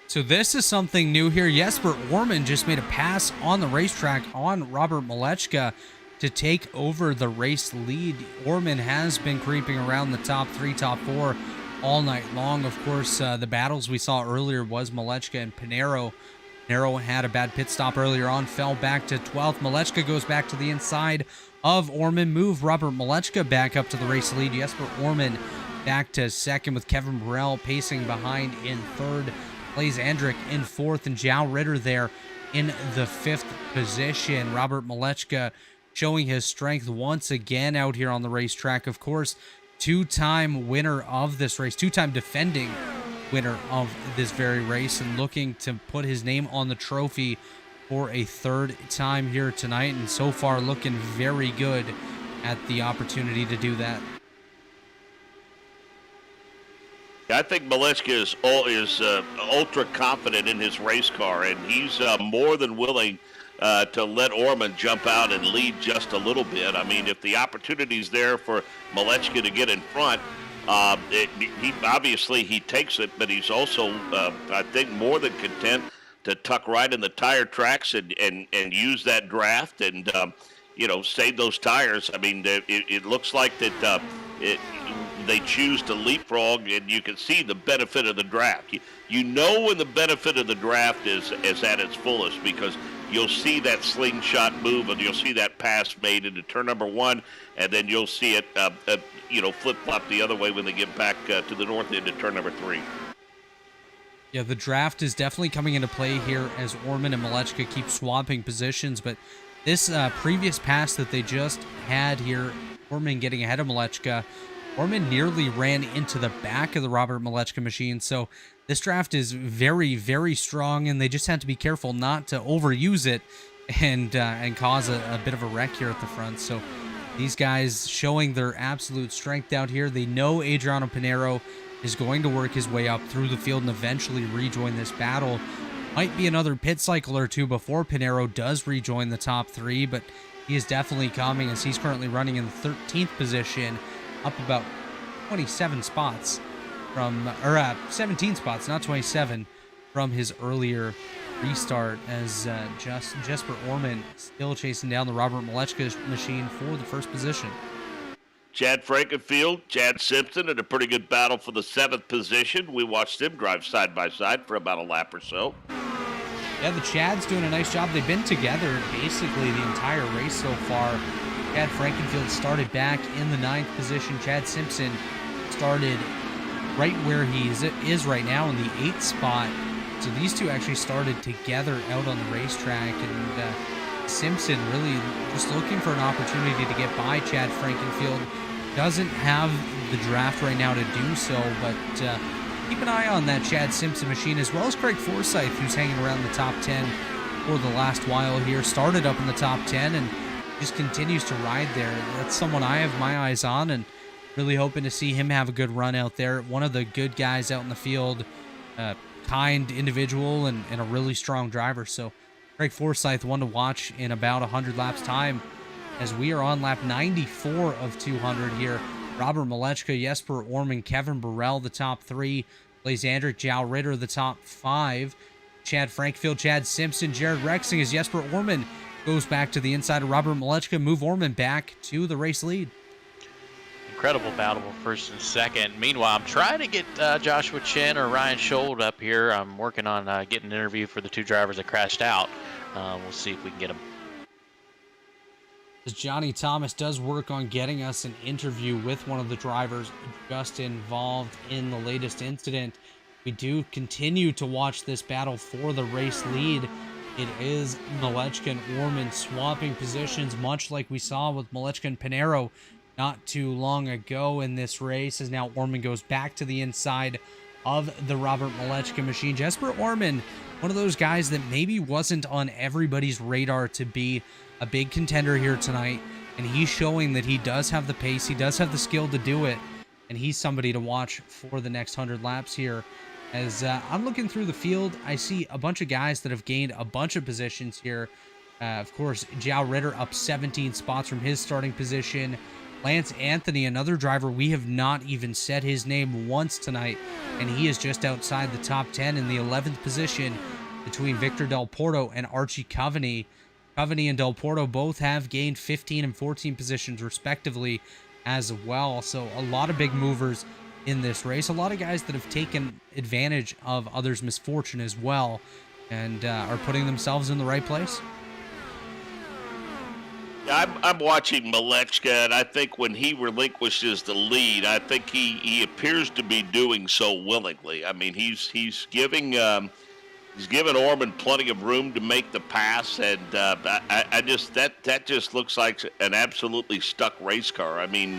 So this is something new here. Jesper Orman just made a pass on the racetrack on Robert Malechka to take over the race lead. Orman has been creeping around the top 3, top 4 all night long. Of course, the battles we saw earlier was Malechka and Pinero. Pinero had a bad pit stop earlier on, fell back to 12th. Malechka goes back to the inside of Orman, move Robert Malechka back up to the race lead. Jesper Orman back to 2nd with Kevin Burrell pacing behind in 3rd. Blaze Andrick in 4th, and Jow Ritter there in the 5th position. Robert Malechka showing his strength once again out here on the racetrack. Of course, two-time winner of this race, two-time defending winner of this very race, and looking to put his name on the trophy for a 3rd time here tonight, and so far looking very good at the opportunity to do that. I think Malechka is ultra confident in his race car, and he's more than willing to let Orman jump out and lead just a little bit. I mean, if the opportunity's there for Malechka to get in front, he takes it, but he's also, I think, more than content to tuck right in the tire tracks and use that draft and, save those tires. I mean, it looks like that they choose to leapfrog, and you can see the benefit of the draft. You know when the benefit of the draft is at its fullest, because you'll see that slingshot move, and you'll see that pass made into turn number 1, and then you'll see it, flip-flop the other way when they get back to the north end of turn number 3. Yeah, the draft is definitely coming into play here as Orman and Malechka keep swapping positions, but this previous pass that they just had here Orman getting ahead of Malechka. Orman nearly ran into the back of the Robert Malechka machine, so this draft is very, very strong, and they just have to be careful not to overuse it and cause a bit of a wreck here at the front. So these guys showing their absolute strength out here. They know Adriano Pinero is going to work his way up through the field and eventually rejoin this battle. Might be another pit cycle or two before Pinero does rejoin the top 3, but he is definitely coming as he's currently running in the 13th position, up about 27 spots from, or 17 spots, not 27, from his earlier restart, as Jesper Orman still chasing down the Robert Malechka machine for the first position. Chad Frankenfield, Chad Simpson in a pretty good battle for the 7th position. We watched them drive side by side for about a lap or so. Yeah, the Chad's doing a nice job. They've been together basically the entire race so far. Chad Frankenfield started back in the 9th position. Chad Simpson started right where he is right now in the 8th spot. So these two actually started together out on the racetrack, and Simpson really just looking for an opportunity to get by Chad Frankenfield. Doesn't have the draft right now to do so, but keep an eye on that Chad Simpson machine, as well as Craig Forsyth, who's hanging around the top 10 for the last while here. Started up in the top 10 and just continues to ride there. That's someone I have my eyes on, and really hoping to see him have a good run out there. One of the good guys out in the field, kind individual, and a really strong driver. So Craig Forsyth, one to watch in about 100 laps time, as we are on lap 94 of 200 here. Robert Malechka, Jesper Orman, Kevin Burrell, the top 3. Blazandric, Jow Ritter, the top 5. Chad Frankfield, Chad Simpson, Jared Rexing, as Jesper Orman goes back to the inside of Robert Malechka. Move Orman back to the race lead. Incredible battle for first and second. Meanwhile, I'm trying to get Joshua Chen or Ryan Schold up here. I'm working on getting an interview for the 2 drivers that crashed out. We'll see if we can get them. As Johnny Thomas does work on getting us an interview with one of the drivers just involved in the latest incident. We do continue to watch this battle for the race lead. It is Malechka and Orman swapping positions, much like we saw with Malechka and Pinero not too long ago in this race, as now Orman goes back to the inside of the Robert Malechka machine. Jesper Orman, one of those guys that maybe wasn't on everybody's radar to be a big contender here tonight, and he's showing that he does have the pace, he does have the skill to do it, and he's somebody to watch for the next 100 laps here. As I'm looking through the field, I see a bunch of guys that have gained a bunch of positions here. Of course, Jow Ritter up 17 spots from his starting position. Lance Anthony, another driver, we have not even said his name once tonight, and he is just outside the top 10 in the 11th position between Victor Del Porto and Archie Coveney. Coveney and Del Porto both have gained 15 and 14 positions respectively as well. So a lot of big movers in this race. A lot of guys that have taken advantage of others' misfortune as well, and are putting themselves in the right place. I'm watching Malechka, and I think when he relinquishes the lead, I think he appears to be doing so willingly. I mean, he's giving Orman plenty of room to make the pass, and I just that just looks like an absolutely stuck race car. I mean,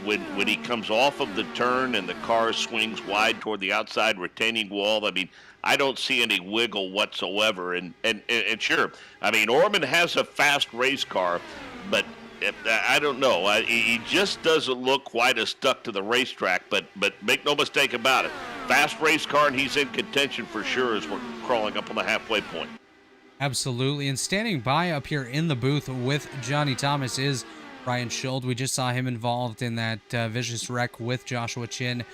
when he comes off of the turn and the car swings wide toward the outside retaining wall, I mean, I don't see any wiggle whatsoever. And sure, I mean, Orman has a fast race car, but I don't know. He just doesn't look quite as stuck to the racetrack. But make no mistake about it, fast race car, and he's in contention for sure as we're crawling up on the halfway point. Absolutely. And standing by up here in the booth with Johnny Thomas is Ryan Schold. We just saw him involved in that vicious wreck with Joshua Chin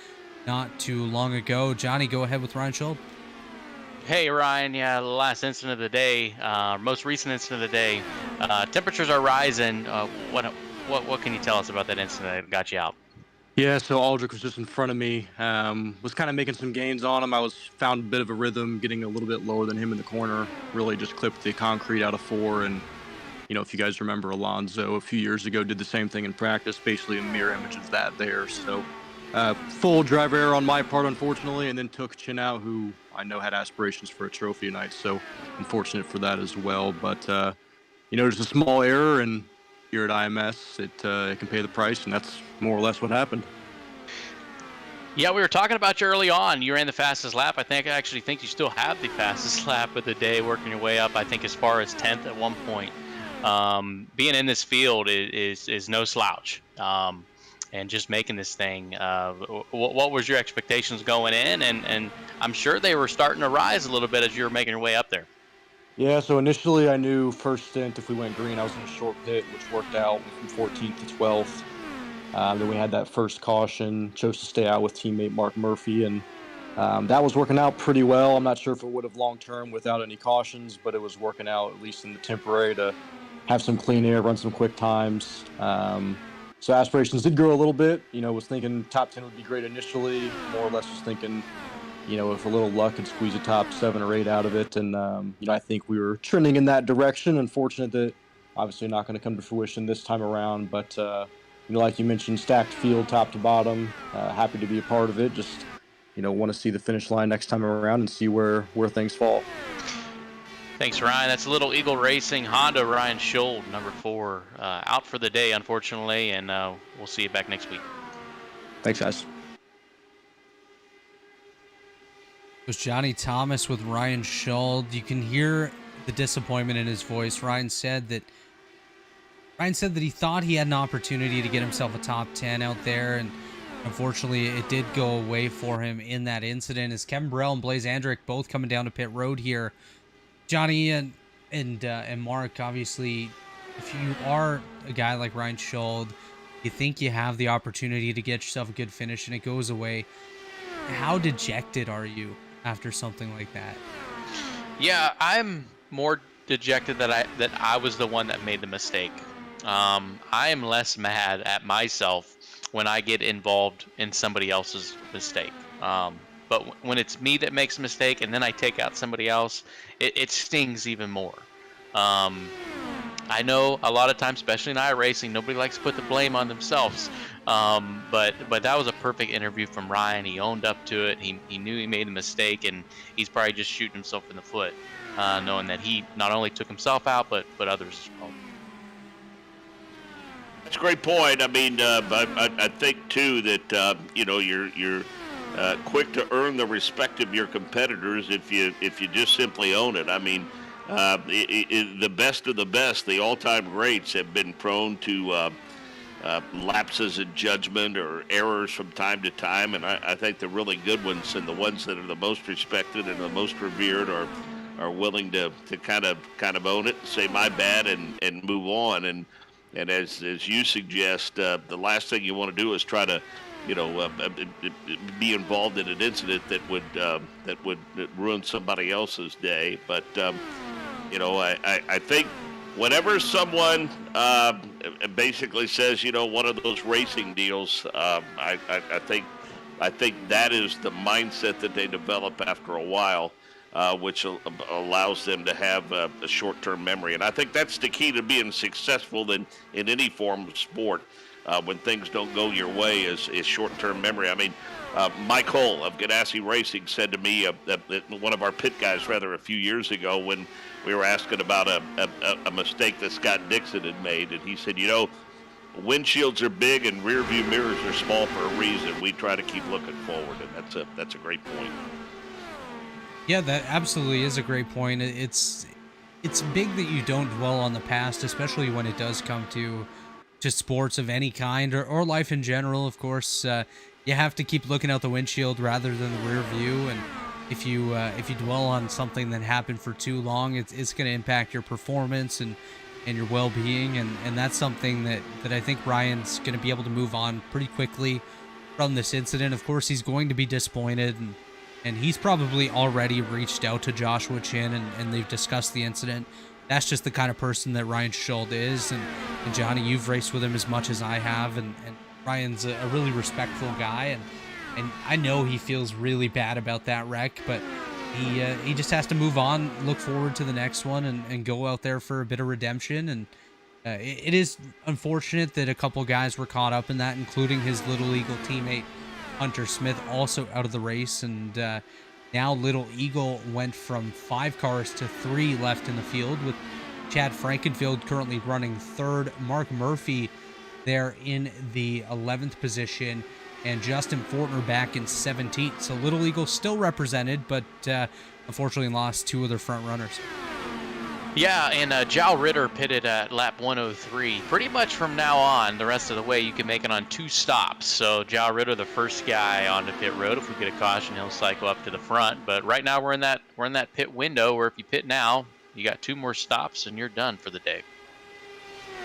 not too long ago. Johnny, go ahead with Ryan Schold. Hey Ryan, yeah, the last incident of the day, most recent incident of the day. Temperatures are rising. What can you tell us about that incident that got you out? Yeah, so Aldrich was just in front of me. Was kind of making some gains on him. I found a bit of a rhythm, getting a little bit lower than him in the corner. Really just clipped the concrete out of 4. And you know, if you guys remember, Alonso a few years ago did the same thing in practice, basically a mirror image of that there. So full driver error on my part, unfortunately, and then took Chin out, who I know had aspirations for a trophy tonight. So unfortunate for that as well. But, you know, there's a small error, and here at IMS, it can pay the price, and that's more or less what happened. Yeah, we were talking about you early on. You ran the fastest lap. I actually think you still have the fastest lap of the day, working your way up, I think, as far as 10th at one point. Being in this field is no slouch. And just making this thing, what was your expectations going in? And I'm sure they were starting to rise a little bit as you were making your way up there. Yeah, so initially I knew first stint, if we went green, I was in a short pit, which worked out from 14th to 12th. Then we had that first caution, chose to stay out with teammate Mark Murphy, and that was working out pretty well. I'm not sure if it would have long-term without any cautions, but it was working out, at least in the temporary, to have some clean air, run some quick times. So aspirations did grow a little bit. Was thinking top 10 would be great initially, more or less was thinking, if a little luck could squeeze a top 7 or 8 out of it. And, I think we were trending in that direction. Unfortunate that obviously not going to come to fruition this time around, but like you mentioned, stacked field top to bottom. Happy to be a part of it. Just, want to see the finish line next time around and see where things fall. Thanks, Ryan. That's Little Eagle Racing Honda Ryan Schold, number 4, out for the day, unfortunately, and we'll see you back next week. Thanks, guys. It was Johnny Thomas with Ryan Schold. You can hear the disappointment in his voice. Ryan said that he thought he had an opportunity to get himself a top 10 out there, and unfortunately it did go away for him in that incident. As Kevin Burrell and Blaze Andrick both coming down to pit road here, Johnny and Mark, obviously, if you are a guy like Ryan Schold, you think you have the opportunity to get yourself a good finish and it goes away. How dejected are you after something like that? Yeah, I'm more dejected that I was the one that made the mistake. I am less mad at myself when I get involved in somebody else's mistake. But when it's me that makes a mistake and then I take out somebody else, it stings even more. I know a lot of times, especially in iRacing, nobody likes to put the blame on themselves. But that was a perfect interview from Ryan. He owned up to it. He knew he made a mistake, and he's probably just shooting himself in the foot, knowing that he not only took himself out, but others as well. That's a great point. I mean, I think too that you're quick to earn the respect of your competitors if you just simply own it. I mean, the best of the best, the all-time greats, have been prone to lapses in judgment or errors from time to time, and I think the really good ones and the ones that are the most respected and the most revered are willing to kind of own it, say my bad, and move on. And as you suggest, the last thing you want to do is try to be involved in an incident that would ruin somebody else's day. But I think whenever someone basically says, one of those racing deals, I think that is the mindset that they develop after a while, which allows them to have a short-term memory. And I think that's the key to being successful in any form of sport. When things don't go your way is short-term memory. I mean, Mike Hull of Ganassi Racing said to me, one of our pit guys, rather, a few years ago when we were asking about a mistake that Scott Dixon had made, and he said, windshields are big and rear-view mirrors are small for a reason. We try to keep looking forward, and that's a great point. Yeah, that absolutely is a great point. It's big that you don't dwell on the past, especially when it does come to sports of any kind or life in general. Of course, you have to keep looking out the windshield rather than the rear view. And if you dwell on something that happened for too long, it's going to impact your performance and your well-being. And that's something that I think Ryan's going to be able to move on pretty quickly from this incident. Of course, he's going to be disappointed, and he's probably already reached out to Joshua Chin and they've discussed the incident. That's just the kind of person that Ryan Schold is. And Johnny, you've raced with him as much as I have, and Ryan's a really respectful guy, and I know he feels really bad about that wreck, but he just has to move on, look forward to the next one, and go out there for a bit of redemption. And it is unfortunate that a couple guys were caught up in that, including his Little Eagle teammate Hunter Smith, also out of the race. And now Little Eagle went from 5 cars to 3 left in the field, with Chad Frankenfield currently running third. Mark Murphy there in the 11th position. And Justin Fortner back in 17th. So Little Eagle still represented, but unfortunately lost two of their front runners. Yeah, and Joe Ritter pitted at lap 103. Pretty much from now on, the rest of the way, you can make it on 2 stops. So Joe Ritter, the first guy on the pit road. If we get a caution, he'll cycle up to the front. But right now, we're in that pit window where if you pit now, you got 2 more stops and you're done for the day.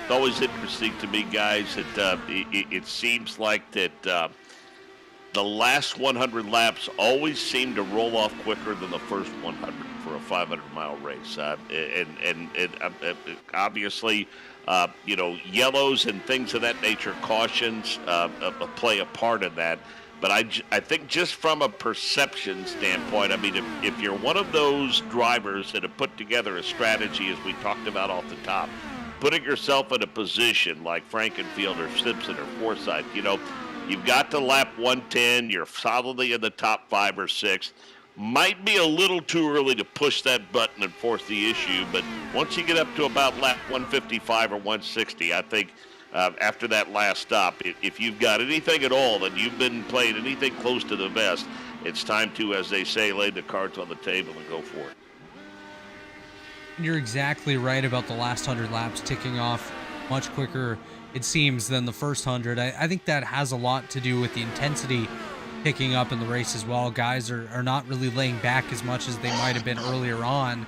It's always interesting to me, guys, that it seems like that the last 100 laps always seem to roll off quicker than the first 100 for a 500-mile race. And obviously, yellows and things of that nature, cautions, play a part in that. But I think just from a perception standpoint, I mean, if you're one of those drivers that have put together a strategy, as we talked about off the top, putting yourself in a position like Frankenfield or Simpson or Forsythe, you've got to lap 110, you're solidly in the top 5 or 6. Might be a little too early to push that button and force the issue, but once you get up to about lap 155 or 160, I think after that last stop, if you've got anything at all and you've been playing anything close to the best, it's time to, as they say, lay the cards on the table and go for it. You're exactly right about the last 100 laps ticking off much quicker, it seems, than the first 100. I think that has a lot to do with the intensity picking up in the race as well. Guys are not really laying back as much as they might have been earlier on,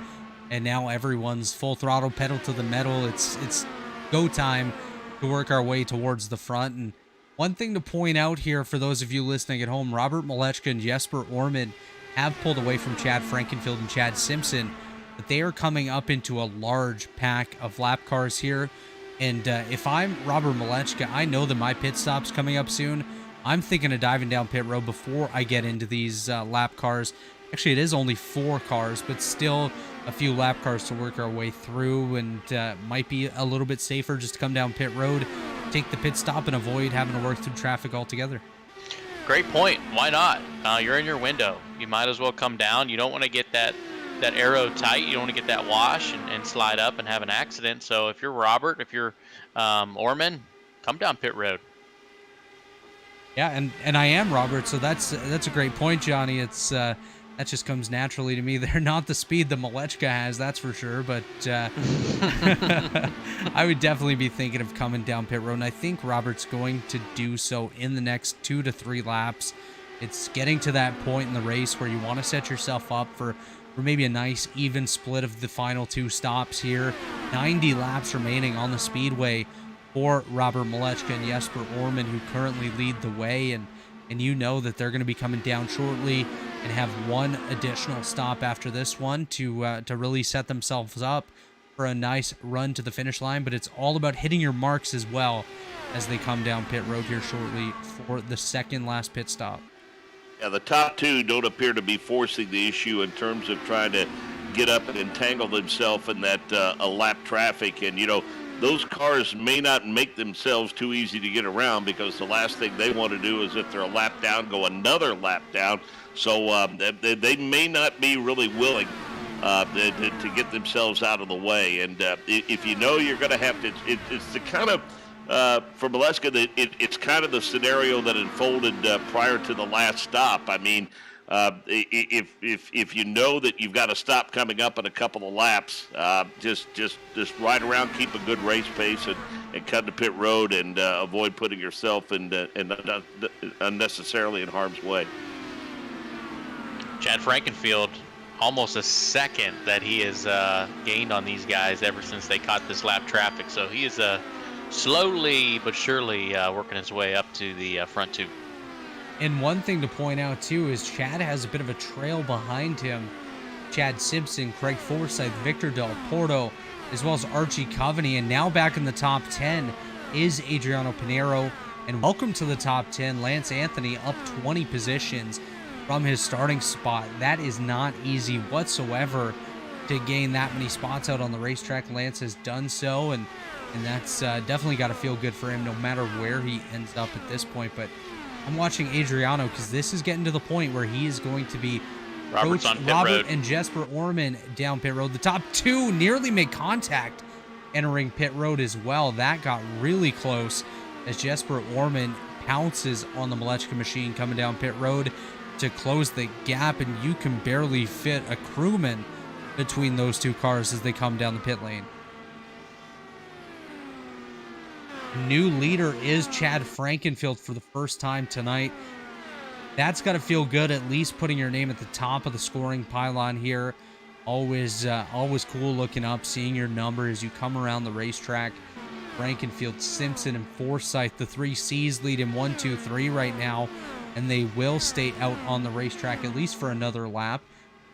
and now everyone's full throttle, pedal to the metal. It's go time to work our way towards the front. And one thing to point out here for those of you listening at home, Robert Malechka and Jesper Orman have pulled away from Chad Frankenfield and Chad Simpson, but they are coming up into a large pack of lap cars here. And if I'm Robert Malechka, I know that my pit stop's coming up soon. I'm thinking of diving down pit road before I get into these lap cars. Actually, it is only 4 cars, but still a few lap cars to work our way through, and might be a little bit safer just to come down pit road, take the pit stop, and avoid having to work through traffic altogether. Great point. Why not? You're in your window. You might as well come down. You don't want to get that arrow tight. You don't want to get that wash and slide up and have an accident. So if you're Robert, if you're Orman, come down pit road. Yeah, and I am Robert, so that's a great point, Johnny. It's that just comes naturally to me. They're not the speed that Malechka has, that's for sure, but I would definitely be thinking of coming down pit road, and I think Robert's going to do so in the next 2 to 3 laps. It's getting to that point in the race where you want to set yourself up for maybe a nice even split of the final 2 stops here. 90 laps remaining on the speedway for Robert Malechka and Jesper Orman, who currently lead the way, and you know that they're going to be coming down shortly and have one additional stop after this one to really set themselves up for a nice run to the finish line. But it's all about hitting your marks as well as they come down pit road here shortly for the second last pit stop. Yeah, the top 2 don't appear to be forcing the issue in terms of trying to get up and entangle themselves in that lap traffic. And, those cars may not make themselves too easy to get around, because the last thing they want to do is, if they're a lap down, go another lap down. So they may not be really willing to get themselves out of the way. And if you're going to have to, it's the kind of, for Malechka, it's kind of the scenario that unfolded prior to the last stop. I mean, if you know that you've got a stop coming up in a couple of laps, just ride around, keep a good race pace, and cut to pit road, and avoid putting yourself in unnecessarily in harm's way. Chad Frankenfield, almost a second that he has gained on these guys ever since they caught this lap traffic. So he is slowly but surely working his way up to the front 2. And one thing to point out, too, is Chad has a bit of a trail behind him. Chad Simpson, Craig Forsythe, Victor Del Porto, as well as Archie Coveney. And now back in the top 10 is Adriano Pinheiro. And welcome to the top 10, Lance Anthony, up 20 positions from his starting spot. That is not easy whatsoever to gain that many spots out on the racetrack. Lance has done so, and that's definitely got to feel good for him no matter where he ends up at this point. But I'm watching Adriano because this is getting to the point where he is going to be Robert and Jesper Orman down pit road. The top 2 nearly make contact entering pit road as well. That got really close as Jesper Orman pounces on the Malechka machine coming down pit road to close the gap, and you can barely fit a crewman between those two cars as they come down the pit lane. New leader is Chad Frankenfield for the first time tonight. That's got to feel good, at least putting your name at the top of the scoring pylon here. Always cool looking up, seeing your number as you come around the racetrack. Frankenfield, Simpson, and Forsyth, the 3 C's lead in 1, 2, 3 right now, and they will stay out on the racetrack at least for another lap.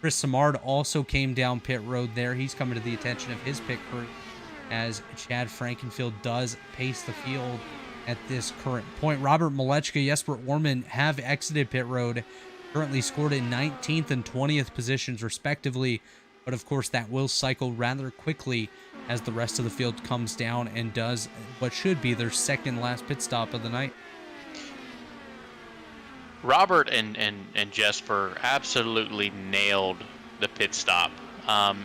Chris Simard also came down pit road there. He's coming to the attention of his pit crew as Chad Frankenfield does pace the field at this current point. Robert Malechka, Jesper Orman have exited pit road, currently scored in 19th and 20th positions respectively, but of course that will cycle rather quickly as the rest of the field comes down and does what should be their second last pit stop of the night. Robert and Jesper absolutely nailed the pit stop.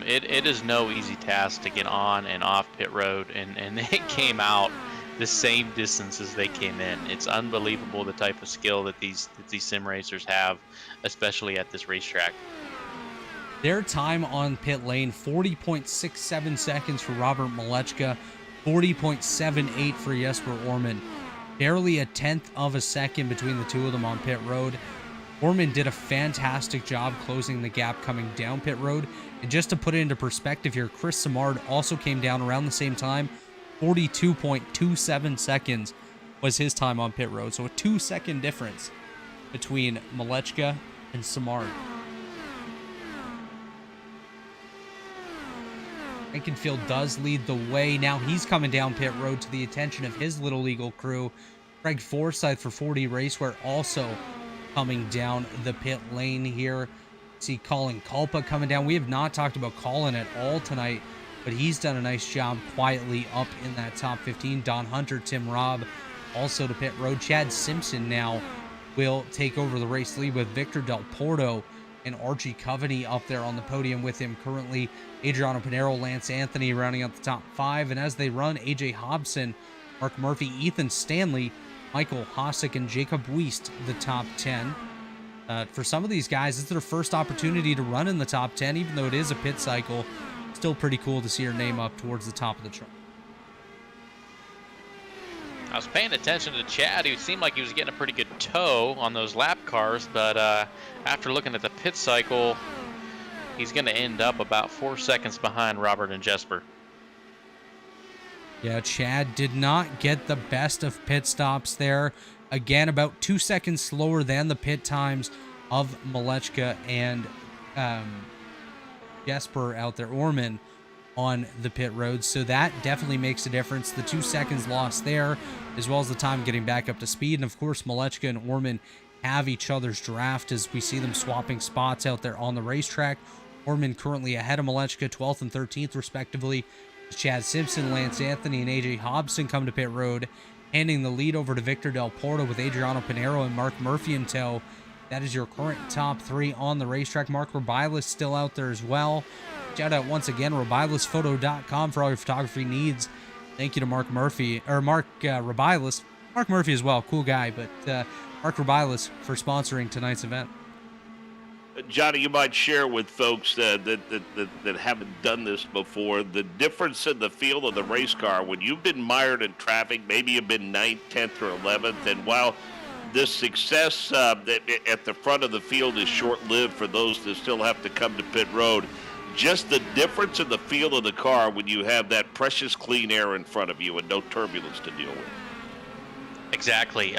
It is no easy task to get on and off pit road, and they came out the same distance as they came in. It's unbelievable the type of skill that these sim racers have, especially at this racetrack. Their time on pit lane, 40.67 seconds for Robert Malechka, 40.78 for Jesper Orman. Barely a tenth of a second between the two of them on pit road. Orman did a fantastic job closing the gap coming down pit road. And just to put it into perspective here, Chris Simard also came down around the same time. 42.27 seconds was his time on pit road. So a 2-second difference between Malechka and Simard. Frankenfield does lead the way. Now he's coming down pit road to the attention of his Little Eagle crew. Craig Forsyth for 40 Raceware also coming down the pit lane here. See Colin Culpa coming down. We have not talked about Colin at all tonight, but he's done a nice job quietly up in that top 15. Don Hunter, Tim Robb also to pit road. Chad Simpson now will take over the race lead with Victor Del Porto and Archie Coveney up there on the podium with him currently. Adriano Pinero, Lance Anthony rounding out the top 5. And as they run, AJ Hobson, Mark Murphy, Ethan Stanley, Michael Hossack, and Jacob Wiest, the top 10. For some of these guys, it's their first opportunity to run in the top 10, even though it is a pit cycle. Still pretty cool to see your name up towards the top of the chart. I was paying attention to Chad. He seemed like he was getting a pretty good tow on those lap cars, but after looking at the pit cycle, he's going to end up about 4 seconds behind Robert and Jesper. Yeah, Chad did not get the best of pit stops there. Again, about 2 seconds slower than the pit times of Malechka and Jesper out there, Orman, on the pit road. So that definitely makes a difference. The 2 seconds lost there, as well as the time getting back up to speed. And of course, Malechka and Orman have each other's draft as we see them swapping spots out there on the racetrack. Orman currently ahead of Malechka, 12th and 13th respectively. Chad Simpson, Lance Anthony, and AJ Hobson come to pit road, handing the lead over to Victor Del Porto with Adriano Pinero and Mark Murphy in tow. That is your current top 3 on the racetrack. Mark Rebilas still out there as well. Shout out once again, RebilasPhoto.com for all your photography needs. Thank you to Mark Rebilas. Mark Murphy as well, cool guy, but Mark Rebilas for sponsoring tonight's event. Johnny, you might share with folks that haven't done this before the difference in the feel of the race car when you've been mired in traffic. Maybe you've been 9th, 10th, or 11th, and while this success at the front of the field is short-lived for those that still have to come to pit road, just the difference in the feel of the car when you have that precious clean air in front of you and no turbulence to deal with. Exactly.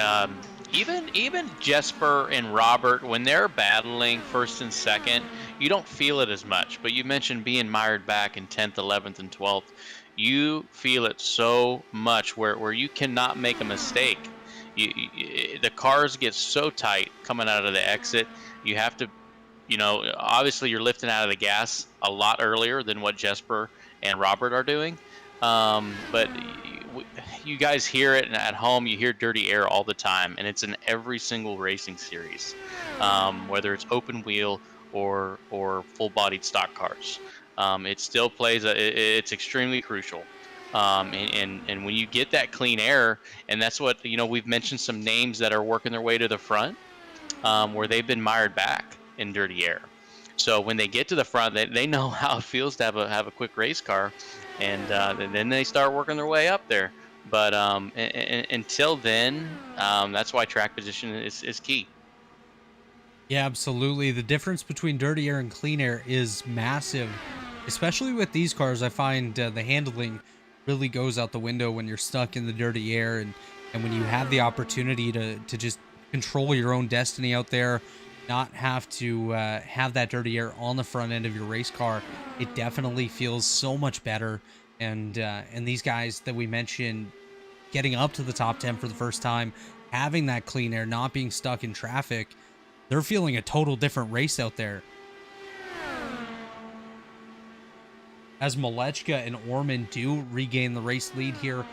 Even Jesper and Robert, when they're battling first and second, you don't feel it as much. But you mentioned being mired back in 10th, 11th, and 12th. You feel it so much where you cannot make a mistake. The cars get so tight coming out of the exit. You have to, obviously you're lifting out of the gas a lot earlier than what Jesper and Robert are doing. But you guys hear it, and at home you hear dirty air all the time, and it's in every single racing series, whether it's open wheel or full-bodied stock cars. It still plays it's extremely crucial. And when you get that clean air, and that's what, we've mentioned some names that are working their way to the front, where they've been mired back in dirty air. So when they get to the front, they know how it feels to have a quick race car, and then they start working their way up there. But until then, that's why track position is key. Yeah, absolutely. The difference between dirty air and clean air is massive, especially with these cars. I find the handling really goes out the window when you're stuck in the dirty air, and when you have the opportunity to just control your own destiny out there, not have to have that dirty air on the front end of your race car. It definitely feels so much better. And these guys that we mentioned getting up to the top 10 for the first time, having that clean air, not being stuck in traffic, they're feeling a total different race out there. As Malechka and Orman do regain the race lead here,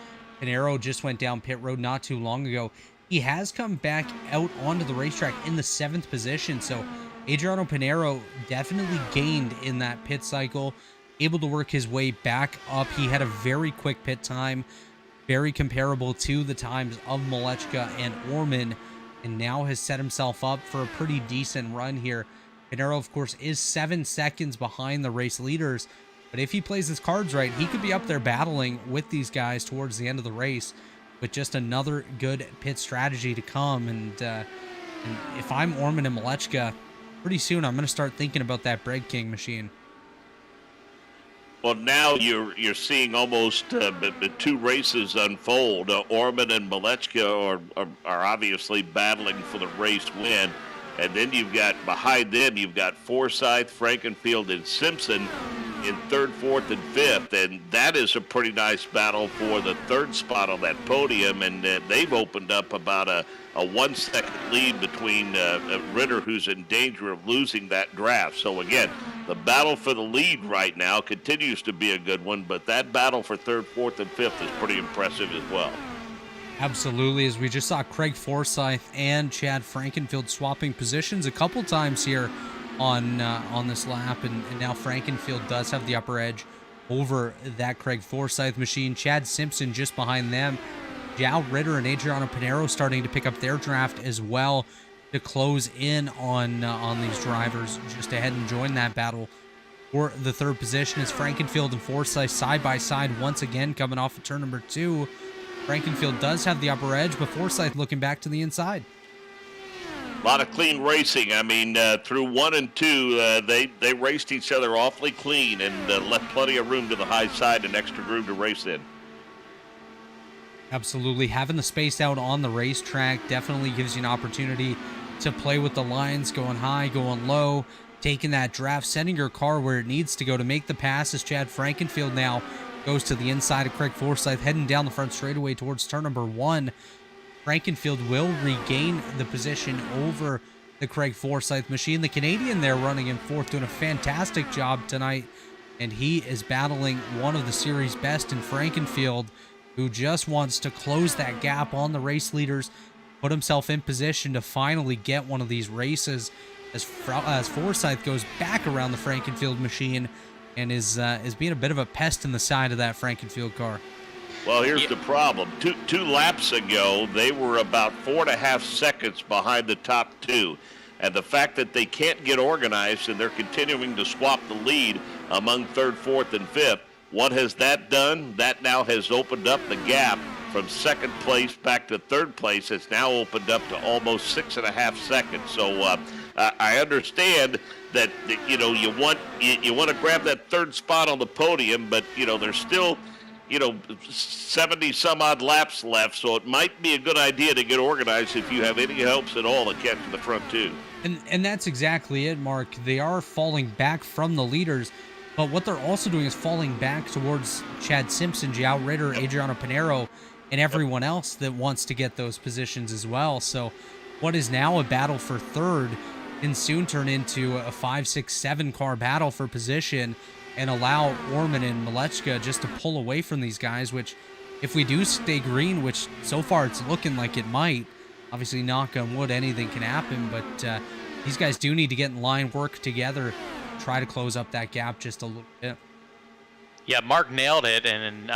Pinheiro just went down pit road not too long ago. He has come back out onto the racetrack in the 7th position, so Adriano Pinheiro definitely gained in that pit cycle, able to work his way back up. He had a very quick pit time, very comparable to the times of Malechka and Orman, and now has set himself up for a pretty decent run here. Pinheiro, of course, is 7 seconds behind the race leaders, but if he plays his cards right, he could be up there battling with these guys towards the end of the race, with just another good pit strategy to come. And if I'm Orman and Malechka, pretty soon I'm going to start thinking about that Bread King machine. Well, now you're seeing almost the 2 races unfold. Orman and Malechka are obviously battling for the race win. And then you've got, behind them, you've got Forsyth, Frankenfield, and Simpson in 3rd, 4th, and 5th. And that is a pretty nice battle for the 3rd spot on that podium. And they've opened up about a 1-second lead between Ritter, who's in danger of losing that draft. So, again, the battle for the lead right now continues to be a good one. But that battle for 3rd, 4th, and 5th is pretty impressive as well. Absolutely, as we just saw Craig Forsyth and Chad Frankenfield swapping positions a couple times here on this lap, and now Frankenfield does have the upper edge over that Craig Forsyth machine. Chad Simpson just behind them. Jao Ritter and Adriano Pinheiro starting to pick up their draft as well to close in on these drivers just ahead and join that battle for the 3rd position, as Frankenfield and Forsyth side by side once again coming off of turn number 2. Frankenfield does have the upper edge, but Forsyth looking back to the inside. A lot of clean racing. I mean, through 1 and 2, they raced each other awfully clean and left plenty of room to the high side and extra room to race in. Absolutely. Having the space out on the racetrack definitely gives you an opportunity to play with the lines, going high, going low, taking that draft, sending your car where it needs to go to make the pass, as Chad Frankenfield now goes to the inside of Craig Forsyth, heading down the front straightaway towards turn number 1. Frankenfield will regain the position over the Craig Forsyth machine. The Canadian there running in 4th, doing a fantastic job tonight, and he is battling one of the series best in Frankenfield, who just wants to close that gap on the race leaders, put himself in position to finally get one of these races, as Forsyth goes back around the Frankenfield machine and is being a bit of a pest in the side of that Frankenfield car. Well, here's the problem. Two laps ago, they were about 4.5 seconds behind the top 2. And the fact that they can't get organized and they're continuing to swap the lead among 3rd, 4th, and 5th, what has that done? That now has opened up the gap from 2nd place back to 3rd place. It's now opened up to almost 6.5 seconds. So I understand that you want to grab that 3rd spot on the podium, but there's still 70 some odd laps left, so it might be a good idea to get organized if you have any hopes at all to catch the front 2. And that's exactly it, Mark. They are falling back from the leaders, but what they're also doing is falling back towards Chad Simpson, Jao Ritter, Adriano Pinheiro, and everyone else that wants to get those positions as well. So what is now a battle for 3rd can soon turn into a 5, 6, 7 car battle for position, and allow Orman and Malechka just to pull away from these guys, which if we do stay green, which so far it's looking like it might, obviously knock on wood, anything can happen, but these guys do need to get in line, work together, try to close up that gap just a little bit. Yeah, Mark nailed it, and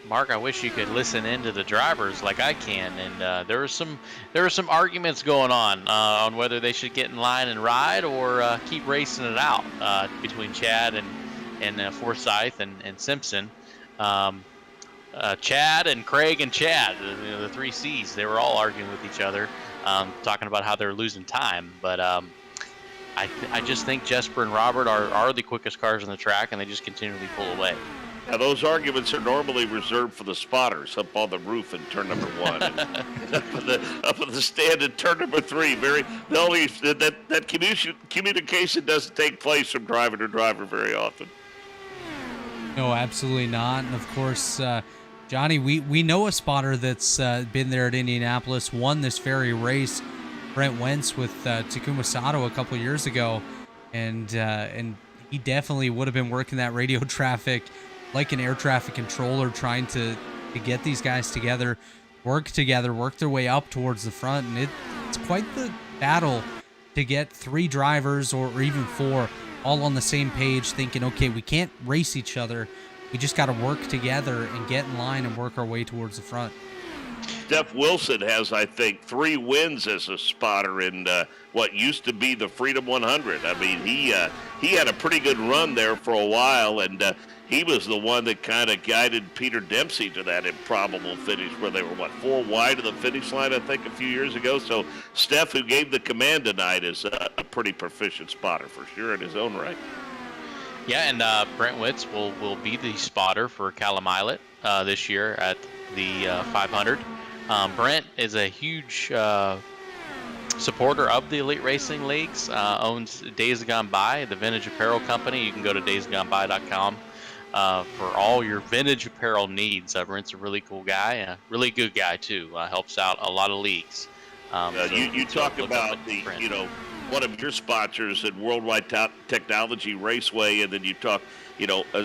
Mark, I wish you could listen into the drivers like I can. And there were some arguments going on whether they should get in line and ride or keep racing it out between Chad and Forsyth and Simpson. Chad and Craig and Chad, the three C's, they were all arguing with each other, talking about how they're losing time. But I just think Jesper and Robert are the quickest cars on the track, and they just continually pull away. Now, those arguments are normally reserved for the spotters up on the roof in turn number 1, and up in the stand in turn number 3. That communication doesn't take place from driver to driver very often. No, absolutely not. And of course, Johnny, we know a spotter that's been there at Indianapolis, won this very race. Brent Wentz with Takuma Sato a couple years ago, and he definitely would have been working that radio traffic like an air traffic controller, trying to get these guys together, work their way up towards the front. And it's quite the battle to get 3 drivers or even 4 all on the same page, thinking, okay, we can't race each other, we just got to work together and get in line and work our way towards the front. Steph Wilson has, I think, 3 wins as a spotter in what used to be the Freedom 100. I mean, he had a pretty good run there for a while, and he was the one that kind of guided Peter Dempsey to that improbable finish where they were, 4 wide of the finish line, I think, a few years ago. So Steph, who gave the command tonight, is a pretty proficient spotter for sure in his own right. Yeah, and Brent Witz will be the spotter for Callum Islet this year at the 500. Brent is a huge supporter of the Elite Racing Leagues, owns Days Gone By, the vintage apparel company. You can go to daysgoneby.com for all your vintage apparel needs. Brent's a really cool guy, a really good guy too. Helps out a lot of leagues. You talk about one of your sponsors at Worldwide Technology Raceway, and then you talk,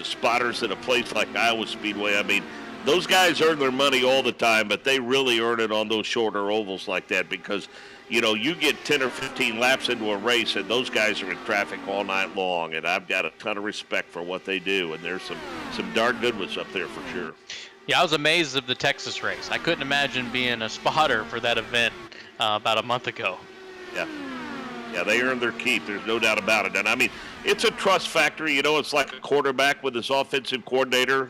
spotters at a place like Iowa Speedway. I mean, those guys earn their money all the time, but they really earn it on those shorter ovals like that because, you get 10 or 15 laps into a race, and those guys are in traffic all night long, and I've got a ton of respect for what they do, and there's some darn good ones up there for sure. Yeah, I was amazed of the Texas race. I couldn't imagine being a spotter for that event about a month ago. Yeah, they earned their keep. There's no doubt about it. And, I mean, it's a trust factor. It's like a quarterback with his offensive coordinator,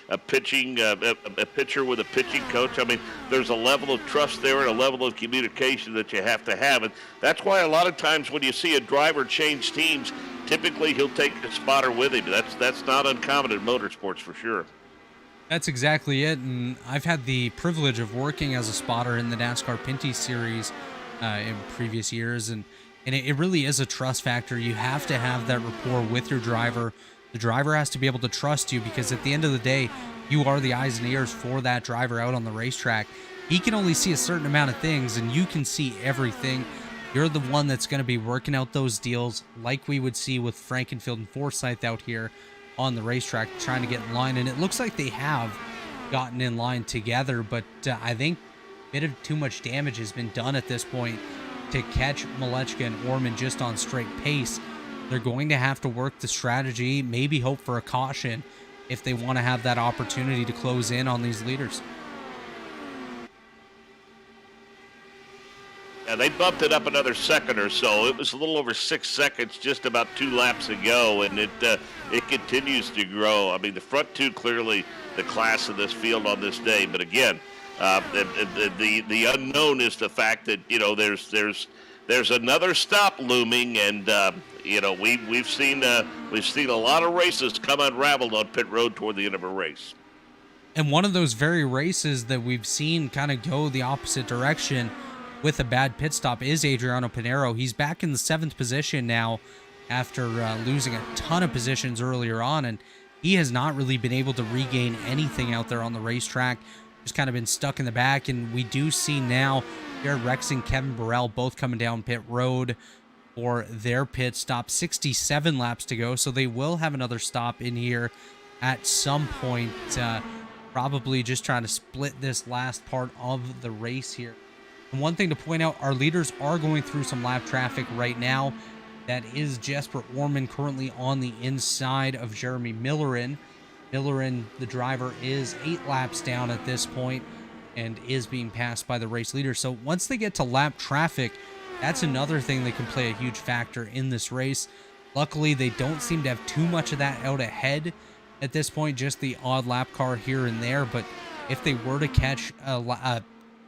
a pitcher with a pitching coach. I mean, there's a level of trust there and a level of communication that you have to have. And that's why a lot of times when you see a driver change teams, typically he'll take the spotter with him. That's not uncommon in motorsports for sure. That's exactly it. And I've had the privilege of working as a spotter in the NASCAR Pinty Series in previous years. And it really is a trust factor. You have to have that rapport with your driver. The driver has to be able to trust you because at the end of the day, you are the eyes and ears for that driver out on the racetrack. He can only see a certain amount of things, and you can see everything. You're the one that's going to be working out those deals like we would see with Frankenfield and Forsyth out here on the racetrack trying to get in line. And it looks like they have gotten in line together, but I think a bit of too much damage has been done at this point to catch Malechka and Orman just on straight pace. They're going to have to work the strategy, maybe hope for a caution if they want to have that opportunity to close in on these leaders. Yeah, they bumped it up another second or so. It was a little over 6 seconds just about 2 laps ago, and it continues to grow. I mean, the front 2 clearly the class of this field on this day, but again, the unknown is the fact that there's another stop looming, and we've seen a lot of races come unraveled on pit road toward the end of a race. And one of those very races that we've seen kind of go the opposite direction with a bad pit stop is Adriano Pinheiro. He's back in the 7th position now after losing a ton of positions earlier on, and he has not really been able to regain anything out there on the racetrack. Just kind of been stuck in the back, and we do see now Jared Rex and Kevin Burrell both coming down pit road for their pit stop. 67 laps to go, so they will have another stop in here at some point, probably just trying to split this last part of the race here. And one thing to point out, our leaders are going through some lap traffic right now. That is Jesper Orman currently on the inside of Jeremy Millerin. Millerin, the driver, is 8 laps down at this point and is being passed by the race leader. So once they get to lap traffic, that's another thing that can play a huge factor in this race. Luckily, they don't seem to have too much of that out ahead at this point, just the odd lap car here and there. But if they were to catch a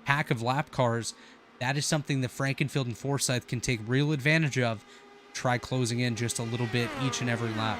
pack of lap cars, that is something that Frankenfield and Forsyth can take real advantage of. Try closing in just a little bit each and every lap.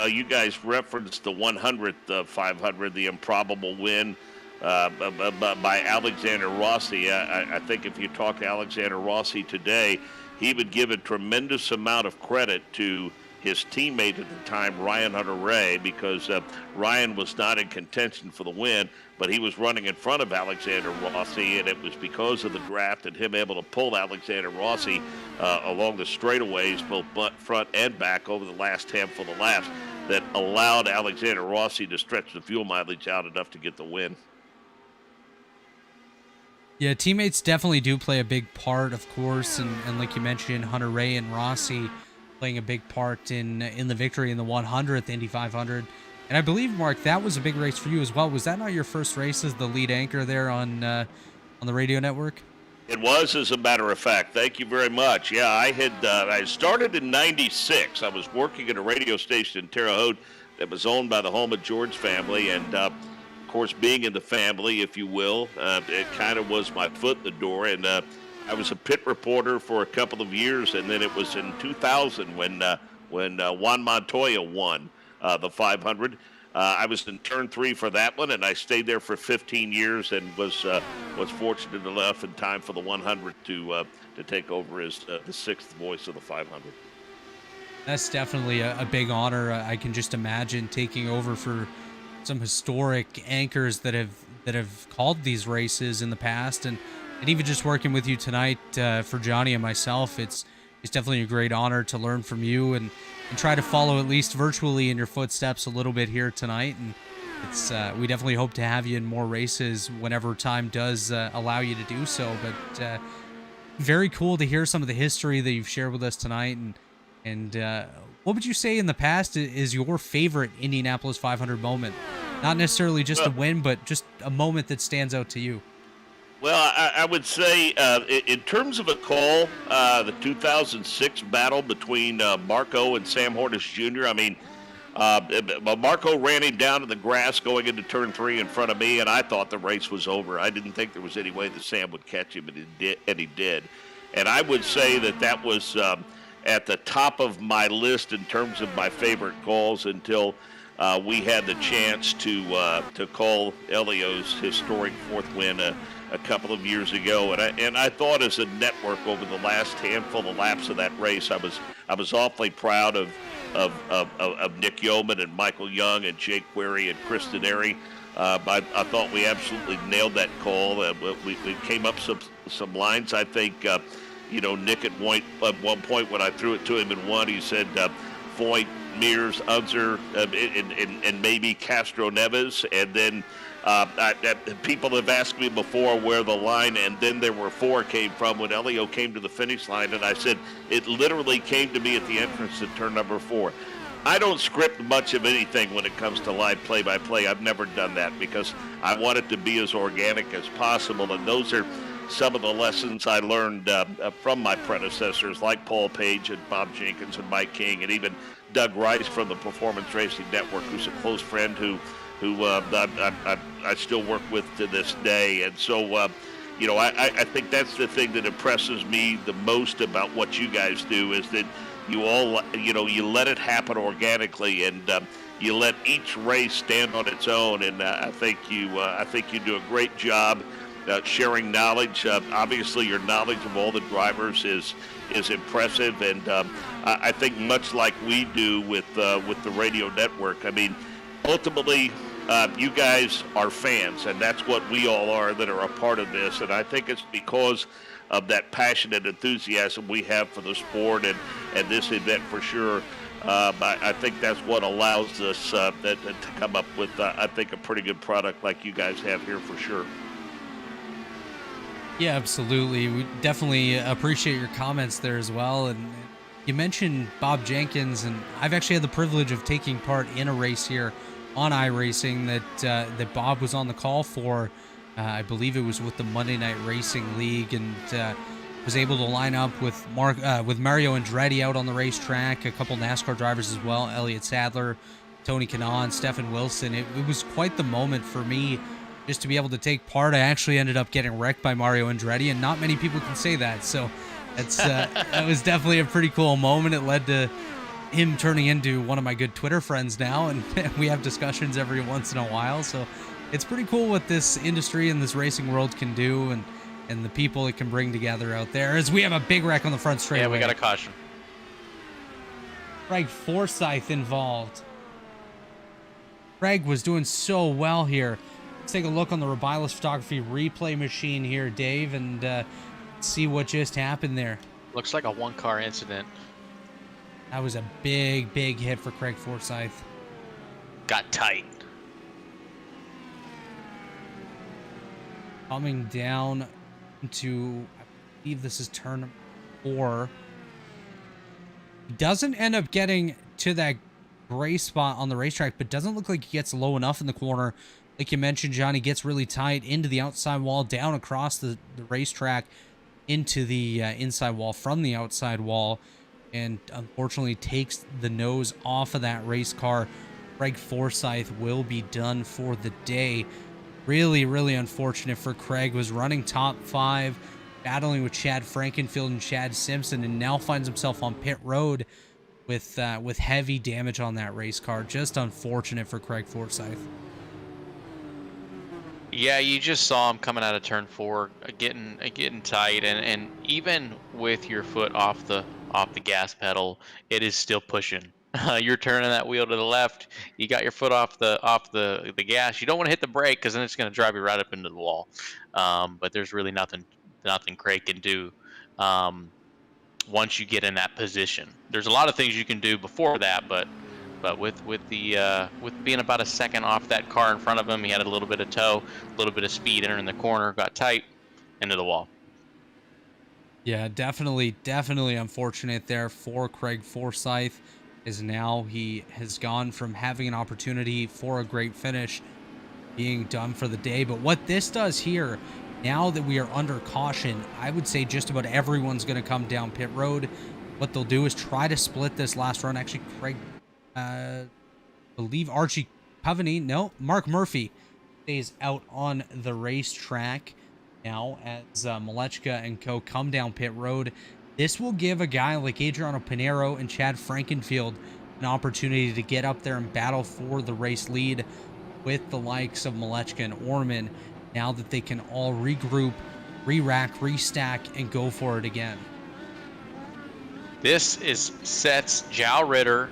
You guys referenced the 100th 500, the improbable win by Alexander Rossi. I think if you talk to Alexander Rossi today, he would give a tremendous amount of credit to his teammate at the time, Ryan Hunter-Reay, because Ryan was not in contention for the win, but he was running in front of Alexander Rossi, and it was because of the draft and him able to pull Alexander Rossi along the straightaways, both front and back, over the last handful of laps that allowed Alexander Rossi to stretch the fuel mileage out enough to get the win. Yeah, teammates definitely do play a big part, of course, and like you mentioned, Hunter-Reay and Rossi playing a big part in the victory in the 100th Indy 500. And I believe, Mark, that was a big race for you as well. Was that not your first race as the lead anchor there on the radio network? It was, as a matter of fact. Thank you very much. Yeah, I started in '96. I was working at a radio station in Terre Haute that was owned by the Homa George family, and of course, being in the family, if you will, it kind of was my foot in the door. And I was a pit reporter for a couple of years, and then it was in 2000 when Juan Montoya won the 500. I was in turn 3 for that one, and I stayed there for 15 years and was fortunate enough in time for the 100 to take over as the 6th voice of the 500. That's definitely a big honor. I can just imagine taking over for some historic anchors that have called these races in the past, and even just working with you tonight for Johnny and myself, it's definitely a great honor to learn from you and try to follow, at least virtually, in your footsteps a little bit here tonight. And it's we definitely hope to have you in more races whenever time does allow you to do so. But very cool to hear some of the history that you've shared with us tonight. And what would you say in the past is your favorite Indianapolis 500 moment? Not necessarily just a win, but just a moment that stands out to you. Well, I would say in terms of a call, the 2006 battle between Marco and Sam Hornish Jr., I mean, Marco ran him down to the grass going into turn 3 in front of me, and I thought the race was over. I didn't think there was any way that Sam would catch him, and he did. And I would say that was at the top of my list in terms of my favorite calls until we had the chance to call Elio's historic 4th win a couple of years ago, and I thought as a network over the last handful of laps of that race, I was awfully proud of Nick Yeoman and Michael Young and Jake Query and Kristen Airy. I thought we absolutely nailed that call. We came up some lines. I think Nick at one point when I threw it to him in one, he said Foyt, Mears, Unser, and maybe Castro Neves, and then. People have asked me before where the line and then there were 4 came from when Elio came to the finish line, and I said it literally came to me at the entrance to turn number 4. I don't script much of anything when it comes to live play-by-play. I've never done that because I want it to be as organic as possible, and those are some of the lessons I learned from my predecessors like Paul Page and Bob Jenkins and Mike King and even Doug Rice from the Performance Racing Network, who's a close friend who I still work with to this day. And so, I think that's the thing that impresses me the most about what you guys do is that you all, you let it happen organically and you let each race stand on its own. And I think you do a great job sharing knowledge. Obviously, your knowledge of all the drivers is impressive. And I think much like we do with the radio network, I mean, ultimately, you guys are fans, and that's what we all are that are a part of this. And I think it's because of that passion and enthusiasm we have for the sport and this event for sure. I think that's what allows us to come up with, I think, a pretty good product like you guys have here for sure. Yeah, absolutely. We definitely appreciate your comments there as well. And you mentioned Bob Jenkins, and I've actually had the privilege of taking part in a race here on iRacing that Bob was on the call for. I believe it was with the Monday Night Racing League, and was able to line up with Mario Andretti out on the racetrack, a couple NASCAR drivers as well, Elliott Sadler, Tony Kanaan, Stephen Wilson. It was quite the moment for me just to be able to take part. I actually ended up getting wrecked by Mario Andretti, and not many people can say that. So that's that was definitely a pretty cool moment. It led to him turning into one of my good Twitter friends now, and we have discussions every once in a while. So it's pretty cool what this industry and this racing world can do, and the people it can bring together out there. As we have a big wreck on the front straightaway. Yeah, we got a caution. Craig Forsyth involved. Craig was doing so well here. Let's take a look on the Rebilas photography replay machine here, Dave, and see what just happened there. Looks like a one-car incident. That was a big, big hit for Craig Forsyth. Got tight. Coming down to, I believe this is turn 4. He doesn't end up getting to that gray spot on the racetrack, but doesn't look like he gets low enough in the corner. Like you mentioned, John, he gets really tight into the outside wall, down across the racetrack, into the inside wall from the outside wall, and unfortunately takes the nose off of that race car. Craig Forsyth will be done for the day. Really, really unfortunate for Craig. Was running top 5, battling with Chad Frankenfield and Chad Simpson, and now finds himself on pit road with heavy damage on that race car. Just unfortunate for Craig Forsyth. Yeah, you just saw him coming out of turn 4, getting tight, and even with your foot off the gas pedal, it is still pushing. You're turning that wheel to the left. You got your foot off the gas. You don't want to hit the brake because then it's going to drive you right up into the wall. But there's really nothing Craig can do once you get in that position. There's a lot of things you can do before that, but with being about a second off that car in front of him, he had a little bit of toe, a little bit of speed entering the corner, got tight into the wall. Yeah, definitely unfortunate there for Craig Forsyth, as now he has gone from having an opportunity for a great finish being done for the day. But what this does here, now that we are under caution, I would say just about everyone's going to come down pit road. What they'll do is try to split this last run. Actually, Craig, believe Archie Coveney, no, Mark Murphy stays out on the racetrack now as Malechka and co come down pit road. This will give a guy like Adriano Pinero and Chad Frankenfield an opportunity to get up there and battle for the race lead with the likes of Malechka and Orman, now that they can all regroup, re-rack, restack, and go for it again. This sets Jao Ritter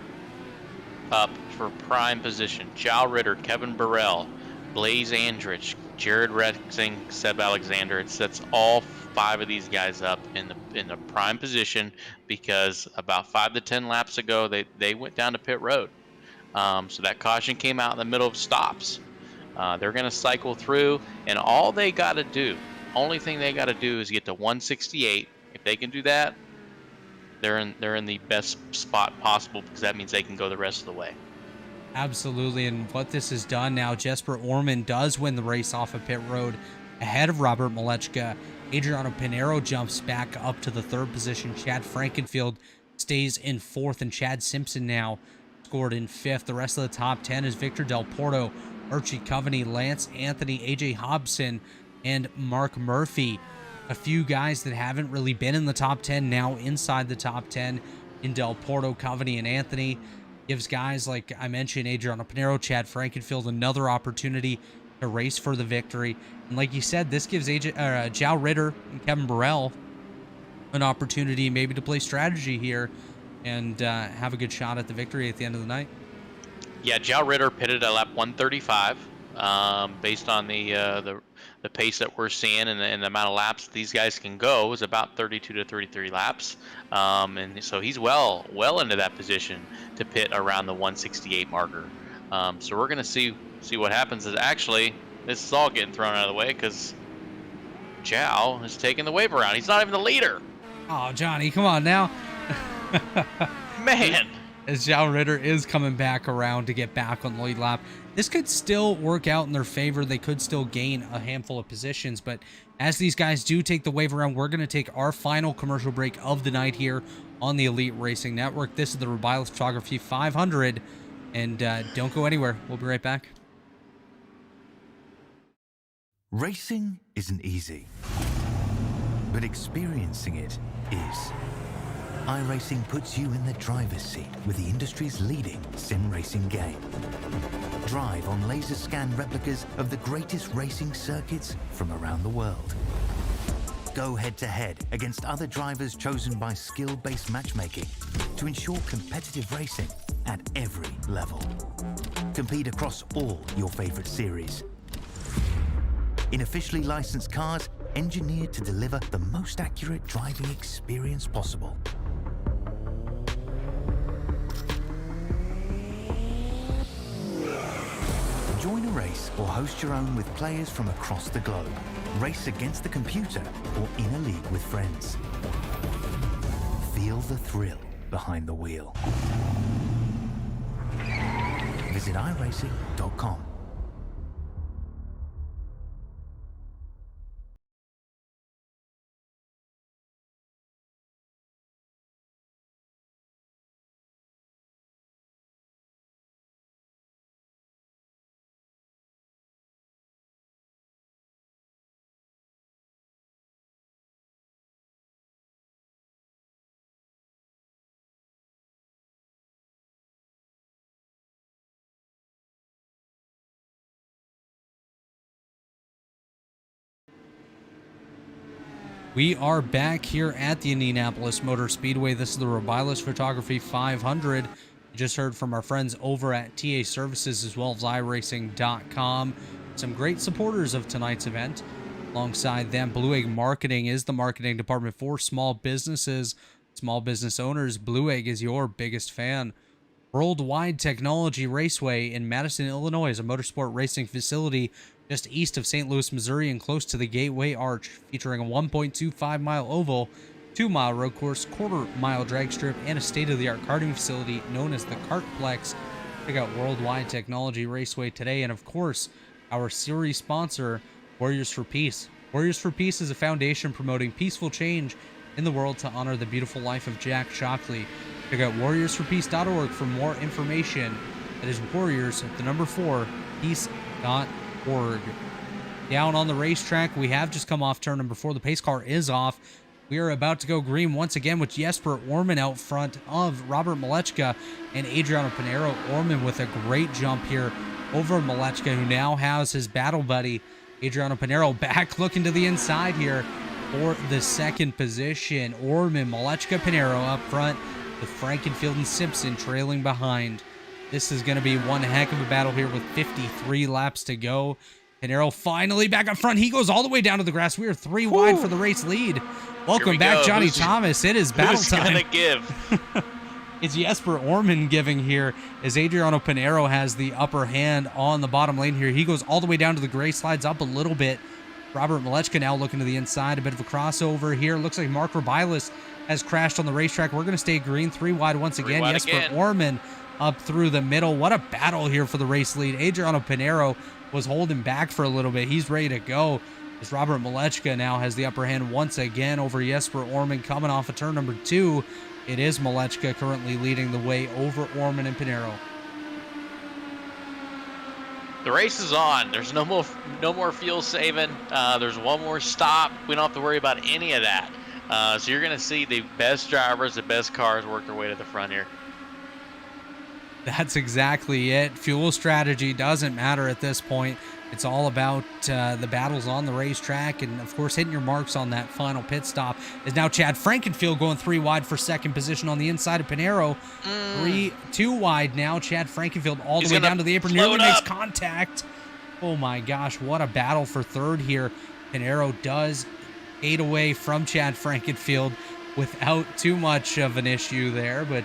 up for prime position. Jao Ritter, Kevin Burrell, Blaze Andrich, Jared Rexing, Seb Alexander. It sets all 5 of these guys up in the prime position, because about 5 to 10 laps ago they went down to pit road. So that caution came out in the middle of stops. They're going to cycle through, and all they got to do, only thing they got to do is get to 168. If they can do that, they're in the best spot possible, because that means they can go the rest of the way. Absolutely, and what this has done now, Jesper Orman does win the race off of pit road ahead of Robert Malechka. Adriano Pinero jumps back up to the 3rd position. Chad Frankenfield stays in 4th, and Chad Simpson now scored in 5th. The rest of the top 10 is Victor Del Porto, Archie Coveney, Lance Anthony, AJ Hobson, and Mark Murphy. A few guys that haven't really been in the top 10 now inside the top 10 in Del Porto, Coveney, and Anthony. Gives guys like I mentioned, Adriano Pinero, Chad Frankenfield, another opportunity to race for the victory. And like you said, this gives Jao Ritter and Kevin Burrell an opportunity maybe to play strategy here and have a good shot at the victory at the end of the night. Yeah, Jao Ritter pitted at lap 135, based on the pace that we're seeing and the amount of laps these guys can go is about 32 to 33 laps. And so he's well into that position to pit around the 168 marker. So we're going to see what happens. Is actually, this is all getting thrown out of the way because Jao is taking the wave around. He's not even the leader. Oh, Johnny, come on now. Man. as John Ritter is coming back around to get back on the lead lap. This could still work out in their favor. They could still gain a handful of positions, but as these guys do take the wave around, we're going to take our final commercial break of the night here on the Elite Racing Network. This is the Rebilas Photography 500, and don't go anywhere. We'll be right back. Racing isn't easy, but experiencing it is. iRacing puts you in the driver's seat with the industry's leading sim racing game. Drive on laser scan replicas of the greatest racing circuits from around the world. Go head-to-head against other drivers chosen by skill-based matchmaking to ensure competitive racing at every level. Compete across all your favorite series. In officially licensed cars, engineered to deliver the most accurate driving experience possible. Join a race or host your own with players from across the globe. Race against the computer or in a league with friends. Feel the thrill behind the wheel. Visit iRacing.com. We are back here at the Indianapolis Motor Speedway. This is the Rebilas Photography 500. You just heard from our friends over at TA Services as well as iRacing.com. Some great supporters of tonight's event. Alongside them, Blue Egg Marketing is the marketing department for small businesses, small business owners. Blue Egg is your biggest fan. Worldwide Technology Raceway in Madison, Illinois is a motorsport racing facility just east of St. Louis, Missouri, and close to the Gateway Arch, featuring a 1.25-mile oval, 2-mile road course, quarter-mile drag strip, and a state-of-the-art karting facility known as the Kartplex. Check out Worldwide Technology Raceway today, and of course, our series sponsor, Warriors for Peace. Warriors for Peace is a foundation promoting peaceful change in the world to honor the beautiful life of Jack Shockley. Check out warriorsforpeace.org for more information. That is Warriors, the number 4, peace.org. Down on the racetrack, we have just come off turn number 4. The pace car is off. We are about to go green once again with Jesper Orman out front of Robert Malechka and Adriano Pinero. Orman with a great jump here over Malechka, who now has his battle buddy Adriano Pinero back looking to the inside here for the second position. Orman, Malechka, Pinero up front with Frankenfield and Simpson trailing behind. This is going to be one heck of a battle here with 53 laps to go. Pinero finally back up front. He goes all the way down to the grass. We are 3 wide for the race lead. Welcome back, Johnny Thomas. It is battle time. Who's gonna give? It's Jesper Orman giving here as Adriano Pinero has the upper hand on the bottom lane here. He goes all the way down to the gray, slides up a little bit. Robert Malechka now looking to the inside. A bit of a crossover here. Looks like Mark Rebilas has crashed on the racetrack. We're going to stay green. 3 wide once again. Jesper Orman up through the middle. What a battle here for the race lead. Adriano Pinero was holding back for a little bit. He's ready to go as Robert Malechka now has the upper hand once again over Jesper Orman coming off of turn number 2. It is Malechka currently leading the way over Orman and Pinero. The race is on. There's no more fuel saving. There's one more stop. We don't have to worry about any of that. So you're going to see the best drivers, the best cars work their way to the front here. That's exactly it. Fuel strategy doesn't matter at this point. It's all about the battles on the racetrack and, of course, hitting your marks on that final pit stop. Is now Chad Frankenfield going 3 wide for second position on the inside of Pinero. 2 wide now. Chad Frankenfield all the way down to the apron. Nearly makes contact. Oh, my gosh. What a battle for third here. Pinero does 8 away from Chad Frankenfield without too much of an issue there, but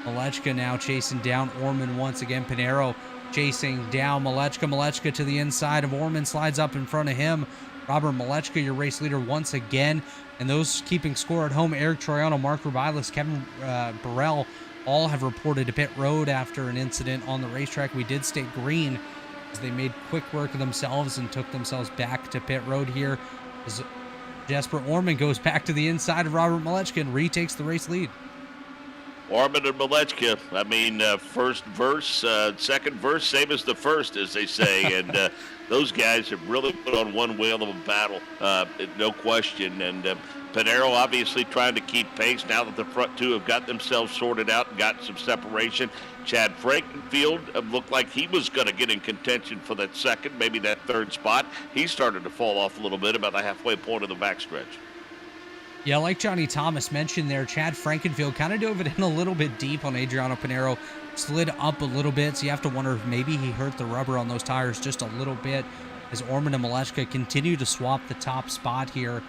Malechka now chasing down Orman once again. Pinero chasing down Malechka. Malechka to the inside of Orman, slides up in front of him. Robert Malechka, your race leader once again. And those keeping score at home, Eric Troiano, Mark Rebilas, Kevin Burrell, all have reported to pit road after an incident on the racetrack. We did stay green as they made quick work of themselves and took themselves back to pit road here as Jesper Orman goes back to the inside of Robert Malechka and retakes the race lead. Orman and Malechka, I mean, first verse, second verse, same as the first, as they say. And those guys have really put on one whale of a battle, no question. And Pinheiro obviously trying to keep pace now that the front two have got themselves sorted out and got some separation. Chad Frankenfield looked like he was going to get in contention for that second, maybe that third spot. He started to fall off a little bit about the halfway point of the backstretch. Yeah, like Johnny Thomas mentioned there, Chad Frankenfield kind of dove it in a little bit deep on Adriano Pinheiro, slid up a little bit, so you have to wonder if maybe he hurt the rubber on those tires just a little bit as Orman and Malechka continue to swap the top spot here.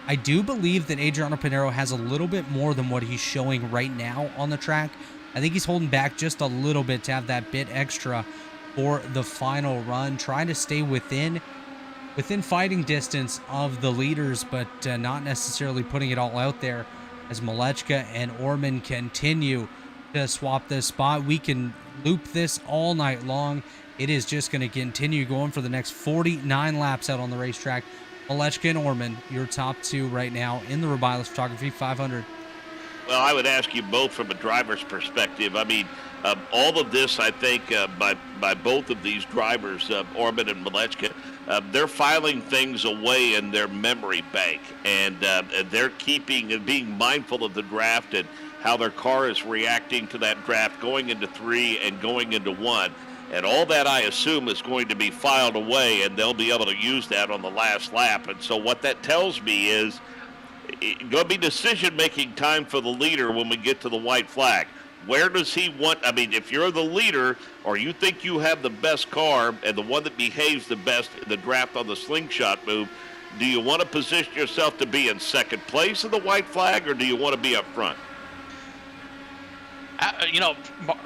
I do believe that Adriano Pinheiro has a little bit more than what he's showing right now on the track. I think he's holding back just a little bit to have that bit extra for the final run, trying to stay within fighting distance of the leaders, but not necessarily putting it all out there as Malechka and Orman continue to swap this spot. We can loop this all night long. It is just going to continue going for the next 49 laps out on the racetrack. Malechka and Orman, your top two right now in the Rebilas Photography 500. Well, I would ask you both from a driver's perspective. I mean, all of this, I think, by both of these drivers, Orman and Malechka, they're filing things away in their memory bank, and they're keeping and being mindful of the draft and how their car is reacting to that draft going into 3 and going into 1. And all that, I assume, is going to be filed away, and they'll be able to use that on the last lap. And so what that tells me is it's going to be decision-making time for the leader when we get to the white flag. Where does he want? I mean, if you're the leader or you think you have the best car and the one that behaves the best in the draft on the slingshot move, do you want to position yourself to be in second place in the white flag, or do you want to be up front?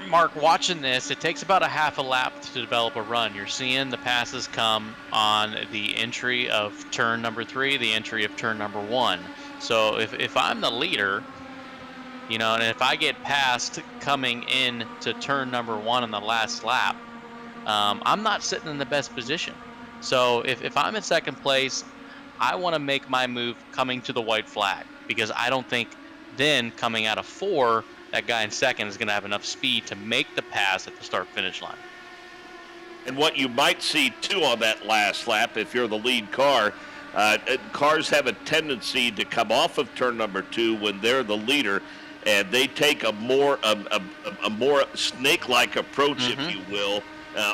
Mark, watching this, it takes about a half a lap to develop a run. You're seeing the passes come on the entry of turn number 3, the entry of turn number 1. So if I'm the leader, and if I get passed coming in to turn number 1 in the last lap, I'm not sitting in the best position. So if I'm in second place, I want to make my move coming to the white flag, because I don't think then coming out of 4, that guy in second is going to have enough speed to make the pass at the start-finish line. And what you might see, too, on that last lap, if you're the lead car, cars have a tendency to come off of turn number 2 when they're the leader, and they take a more snake-like approach, if you will,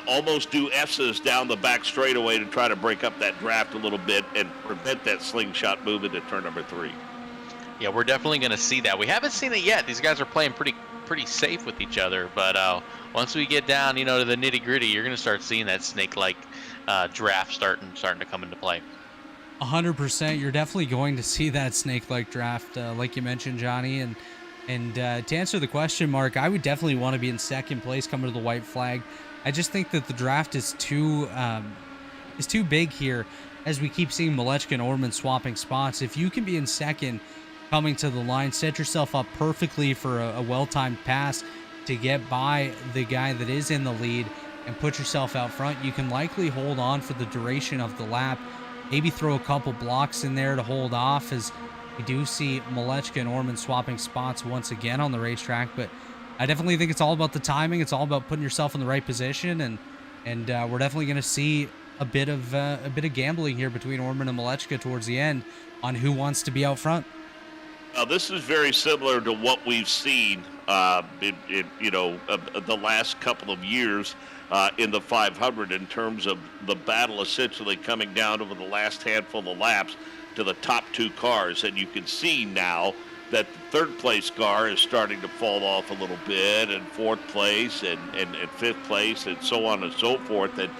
almost do S's down the back straightaway to try to break up that draft a little bit and prevent that slingshot move into turn number 3. Yeah, we're definitely going to see that. We haven't seen it yet. These guys are playing pretty safe with each other, but once we get down, to the nitty-gritty, you're going to start seeing that snake-like draft starting to come into play. 100%. You're definitely going to see that snake-like draft, like you mentioned, Johnny. And to answer the question, Mark, I would definitely want to be in second place coming to the white flag. I just think that the draft is too big here, as we keep seeing Malechka and Orman swapping spots. If you can be in second coming to the line, set yourself up perfectly for a well-timed pass to get by the guy that is in the lead and put yourself out front. You can likely hold on for the duration of the lap, maybe throw a couple blocks in there to hold off, as we do see Malechka and Orman swapping spots once again on the racetrack. But I definitely think it's all about the timing. It's all about putting yourself in the right position, and we're definitely going to see a bit of gambling here between Orman and Malechka towards the end on who wants to be out front. Now, this is very similar to what we've seen the last couple of years in the 500 in terms of the battle essentially coming down over the last handful of laps to the top 2 cars. And you can see now that the third place car is starting to fall off a little bit, and fourth place and fifth place and so on and so forth. And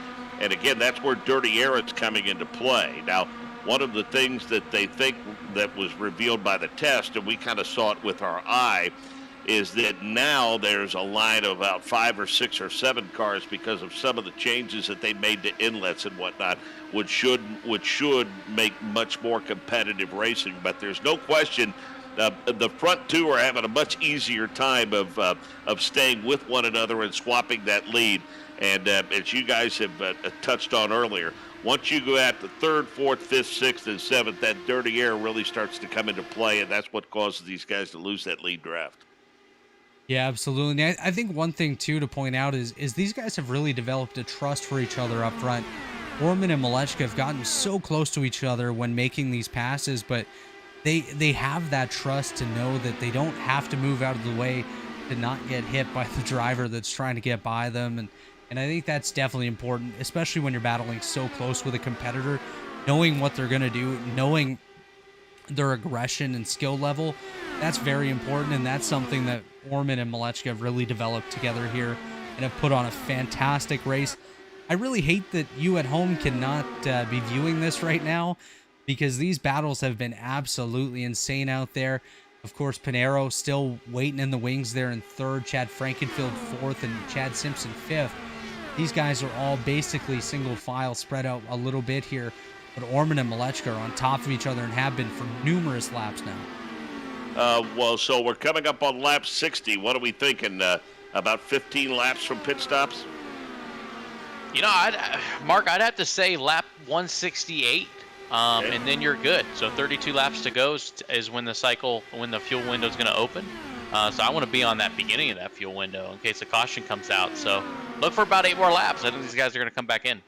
again, that's where Dirty Aaron's coming into play. Now, one of the things that they think that was revealed by the test, and we kind of saw it with our eye, is that now there's a line of about 5 or 6 or 7 cars because of some of the changes that they made to inlets and whatnot, which should make much more competitive racing. But there's no question The front two are having a much easier time of staying with one another and swapping that lead. And as you guys have touched on earlier, once you go at the third, fourth, fifth, sixth, and seventh, that dirty air really starts to come into play, and that's what causes these guys to lose that lead draft. Yeah, absolutely. I think one thing too to point out is these guys have really developed a trust for each other up front. Orman and Malechka have gotten so close to each other when making these passes, but they have that trust to know that they don't have to move out of the way to not get hit by the driver that's trying to get by them. And I think that's definitely important, especially when you're battling so close with a competitor. Knowing what they're going to do, knowing their aggression and skill level, that's very important, and that's something that Orman and Malechka have really developed together here and have put on a fantastic race. I really hate that you at home cannot be viewing this right now, because these battles have been absolutely insane out there. Of course, Pinheiro still waiting in the wings there in third, Chad Frankenfield fourth, and Chad Simpson fifth. These guys are all basically single file, spread out a little bit here, but Orman and Malechka are on top of each other and have been for numerous laps now. Well, so we're coming up on lap 60. What are we thinking? About 15 laps from pit stops? You know, Mark, I'd have to say lap 168, Okay. and then you're good. So 32 laps to go is when the fuel window is going to open. So I want to be on that beginning of that fuel window in case a caution comes out. So look for about 8 more laps. I think these guys are going to come back in.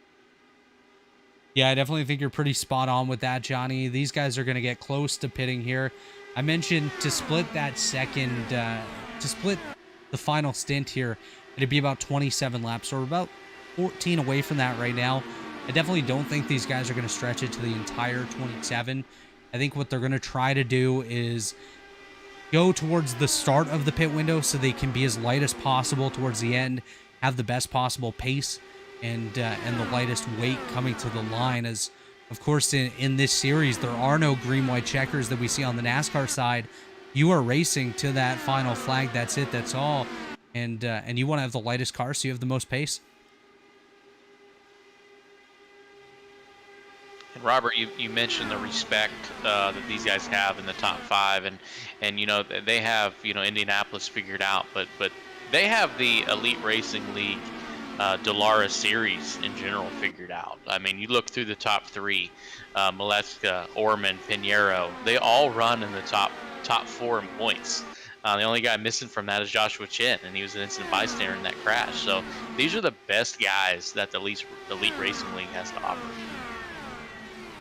Yeah, I definitely think you're pretty spot on with that, Johnny. These guys are going to get close to pitting here. I mentioned to split that second, to split the final stint here, it'd be about 27 laps, so we're about 14 away from that right now. I definitely don't think these guys are going to stretch it to the entire 27. I think what they're going to try to do is go towards the start of the pit window so they can be as light as possible towards the end, have the best possible pace and the lightest weight coming to the line. As of course in this series there are no green white checkers that we see on the NASCAR side. You are racing to that final flag. That's it. That's all. And you want to have the lightest car so you have the most pace. And Robert, you mentioned the respect that these guys have in the top 5, and you know they have Indianapolis figured out, but they have the Elite Racing League Dallara series in general figured out. I mean, you look through the top 3, Malechka, Orman, Pinheiro, they all run in the top 4 in points. The only guy missing from that is Joshua Chin, and he was an instant bystander in that crash. So these are the best guys that the Elite Racing League has to offer.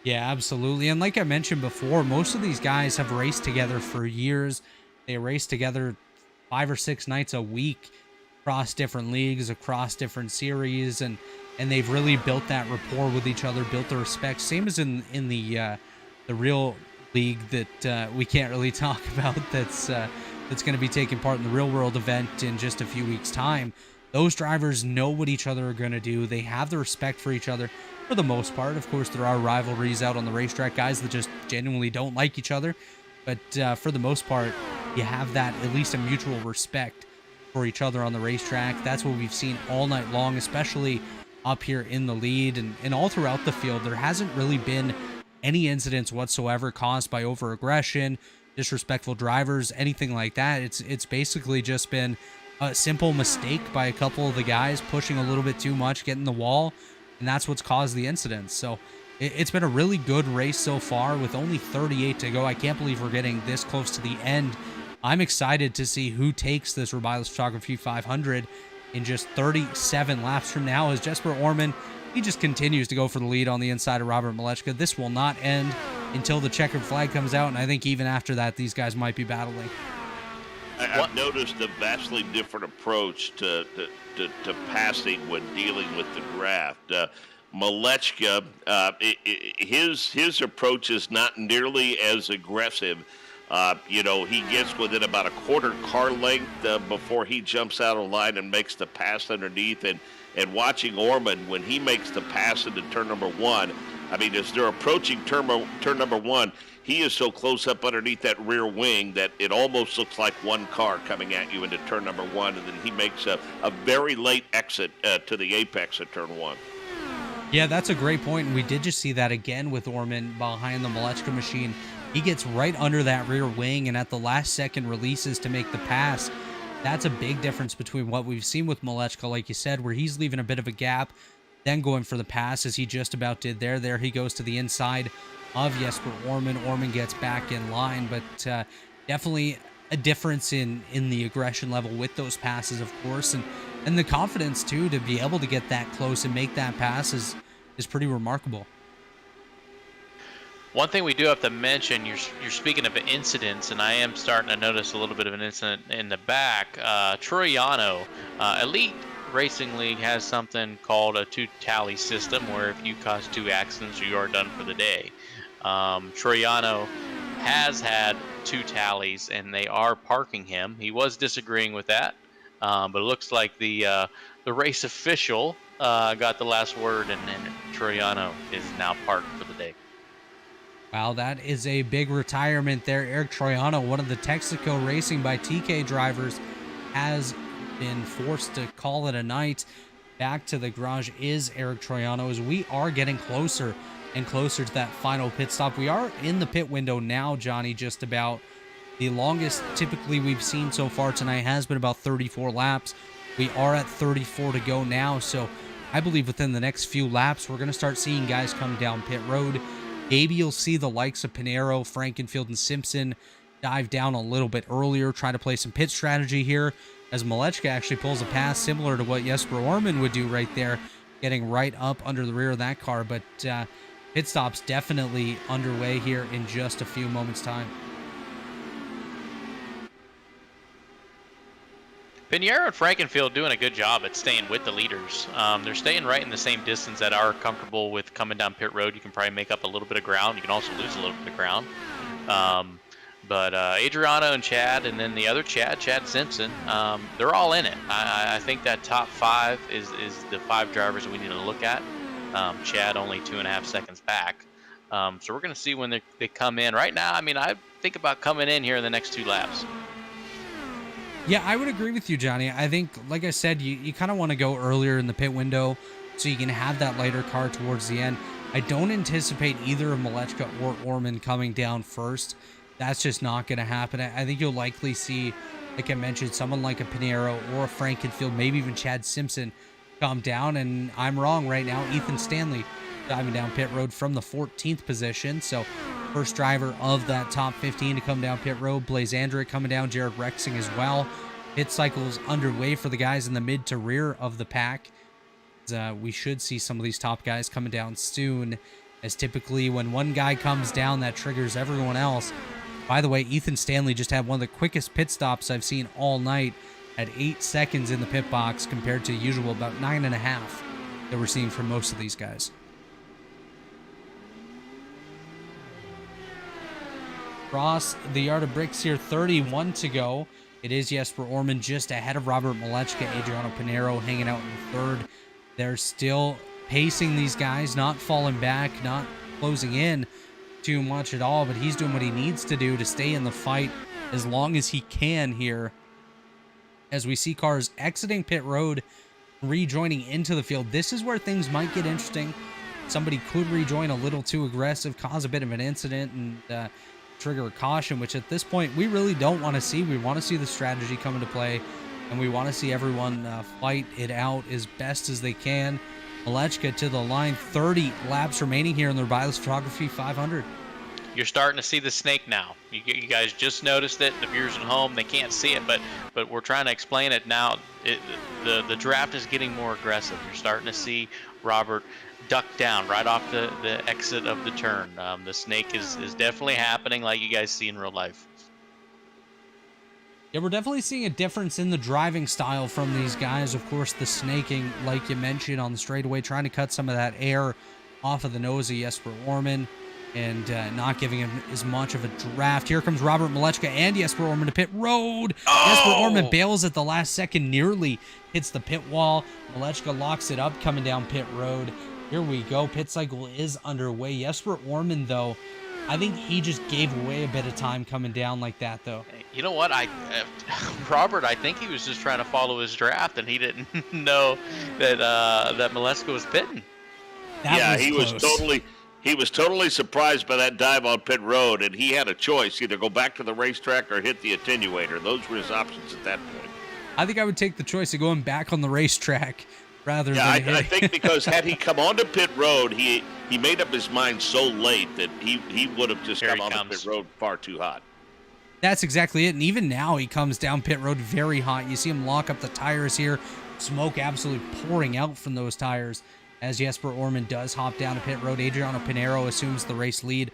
Yeah, absolutely. And like I mentioned before, most of these guys have raced together for years. They race together 5 or 6 nights a week across different leagues, across different series, and they've really built that rapport with each other, built the respect. Same as in the real league that we can't really talk about. That's going to be taking part in the real world event in just a few weeks' time. Those drivers know what each other are going to do. They have the respect for each other for the most part. Of course, there are rivalries out on the racetrack, guys that just genuinely don't like each other. But for the most part, you have that, at least a mutual respect for each other on the racetrack. That's what we've seen all night long, especially up here in the lead and all throughout the field. There hasn't really been any incidents whatsoever caused by over-aggression, disrespectful drivers, anything like that. It's basically just been a simple mistake by a couple of the guys pushing a little bit too much, getting the wall, and that's what's caused the incidents. So it's been a really good race so far with only 38 to go. I can't believe we're getting this close to the end. I'm excited to see who takes this Rebilas Photography 500 in just 37 laps from now, as Jesper Orman, he just continues to go for the lead on the inside of Robert Malechka. This will not end until the checkered flag comes out, and I think even after that, these guys might be battling. I've noticed a vastly different approach to passing when dealing with the draft. Malechka, his approach is not nearly as aggressive. He gets within about a quarter car length before he jumps out of line and makes the pass underneath. And watching Orman, when he makes the pass into turn number 1, I mean, as they're approaching turn number 1, he is so close up underneath that rear wing that it almost looks like one car coming at you into turn number 1, and then he makes a very late exit to the apex at turn 1. Yeah, that's a great point, and we did just see that again with Orman behind the Malechka machine. He gets right under that rear wing and at the last second releases to make the pass. That's a big difference between what we've seen with Malechka, like you said, where he's leaving a bit of a gap, then going for the pass as he just about did there. There he goes to the inside of Jesper Orman. Orman gets back in line, but definitely a difference in the aggression level with those passes, of course, and the confidence too to be able to get that close and make that pass is pretty remarkable. One thing we do have to mention, you're speaking of incidents, and I am starting to notice a little bit of an incident in the back. Troiano, Elite Racing League has something called a 2-tally system, where if you cause 2 accidents, you are done for the day. Troiano has had 2 tallies, and they are parking him. He was disagreeing with that, but it looks like the race official got the last word, and Troiano is now parked for the day. Wow, that is a big retirement there. Eric Troiano, one of the Texaco Racing by TK drivers, has been forced to call it a night. Back to the garage is Eric Troiano as we are getting closer and closer to that final pit stop. We are in the pit window now, Johnny, just about. The longest typically we've seen so far tonight has been about 34 laps. We are at 34 to go now, so I believe within the next few laps, we're going to start seeing guys come down pit road. Maybe you'll see the likes of Pinheiro, Frankenfield, and Simpson dive down a little bit earlier, try to play some pit strategy here, as Malechka actually pulls a pass similar to what Jesper Orman would do right there, getting right up under the rear of that car. But pit stop's definitely underway here in just a few moments' time. Pinheiro and Frankenfield doing a good job at staying with the leaders. They're staying right in the same distance that are comfortable with coming down pit road. You can probably make up a little bit of ground. You can also lose a little bit of ground. But Adriano and Chad, and then the other Chad Simpson, they're all in it. I think that top 5 is the 5 drivers that we need to look at. Chad only 2.5 seconds back. So we're going to see when they come in. Right now, I mean, I think about coming in here in the next 2 laps. Yeah, I would agree with you, Johnny. I think, like I said, you kind of want to go earlier in the pit window so you can have that lighter car towards the end. I don't anticipate either of Malechka or Orman coming down first. That's just not going to happen. I think you'll likely see, like I mentioned, someone like a Pinheiro or a Frankenfield, maybe even Chad Simpson come down. And I'm wrong right now. Ethan Stanley diving down pit road from the 14th position. So first driver of that top 15 to come down pit road. Blaze Andrick coming down, Jared Rexing as well. Pit cycle's underway for the guys in the mid to rear of the pack. We should see some of these top guys coming down soon, as typically when one guy comes down, that triggers everyone else. By the way, Ethan Stanley just had one of the quickest pit stops I've seen all night at 8 seconds in the pit box compared to usual about 9.5 that we're seeing from most of these guys. Across the yard of bricks here, 31 to go. It is Jesper Orman just ahead of Robert Malechka. Adriano Pinheiro hanging out in third. They're still pacing these guys, not falling back, not closing in too much at all, but he's doing what he needs to do to stay in the fight as long as he can here. As we see cars exiting pit road, rejoining into the field, this is where things might get interesting. Somebody could rejoin a little too aggressive, cause a bit of an incident, and trigger a caution, which at this point we really don't want to see. We want to see the strategy come into play, and we want to see everyone fight it out as best as they can. Malechka to the line, 30 laps remaining here in the Rebilas Photography 500. You're starting to see the snake now. You guys just noticed it. The viewers at home, they can't see it, but we're trying to explain it now. The draft is getting more aggressive. You're starting to see Robert duck down right off the exit of the turn. The snake is definitely happening like you guys see in real life. Yeah, we're definitely seeing a difference in the driving style from these guys. Of course, the snaking, like you mentioned, on the straightaway, trying to cut some of that air off of the nose of Jesper Orman and not giving him as much of a draft. Here comes Robert Malechka and Jesper Orman to pit road. Oh! Jesper Orman bails at the last second, nearly hits the pit wall. Malechka locks it up coming down pit road. Here we go. Pit cycle is underway. Jesper Orman, though, I think he just gave away a bit of time coming down like that, though. You know what? Robert, I think he was just trying to follow his draft, and he didn't know that Malechka was pitting. He was He was totally surprised by that dive on pit road, and he had a choice: either go back to the racetrack or hit the attenuator. Those were his options at that point. I think I would take the choice of going back on the racetrack rather than I think because had he come onto pit road, he made up his mind so late that he would have just come onto pit road far too hot. That's exactly it. And even now he comes down pit road very hot. You see him lock up the tires here. Smoke absolutely pouring out from those tires as Jesper Orman does hop down to pit road. Adriano Pinheiro assumes the race lead.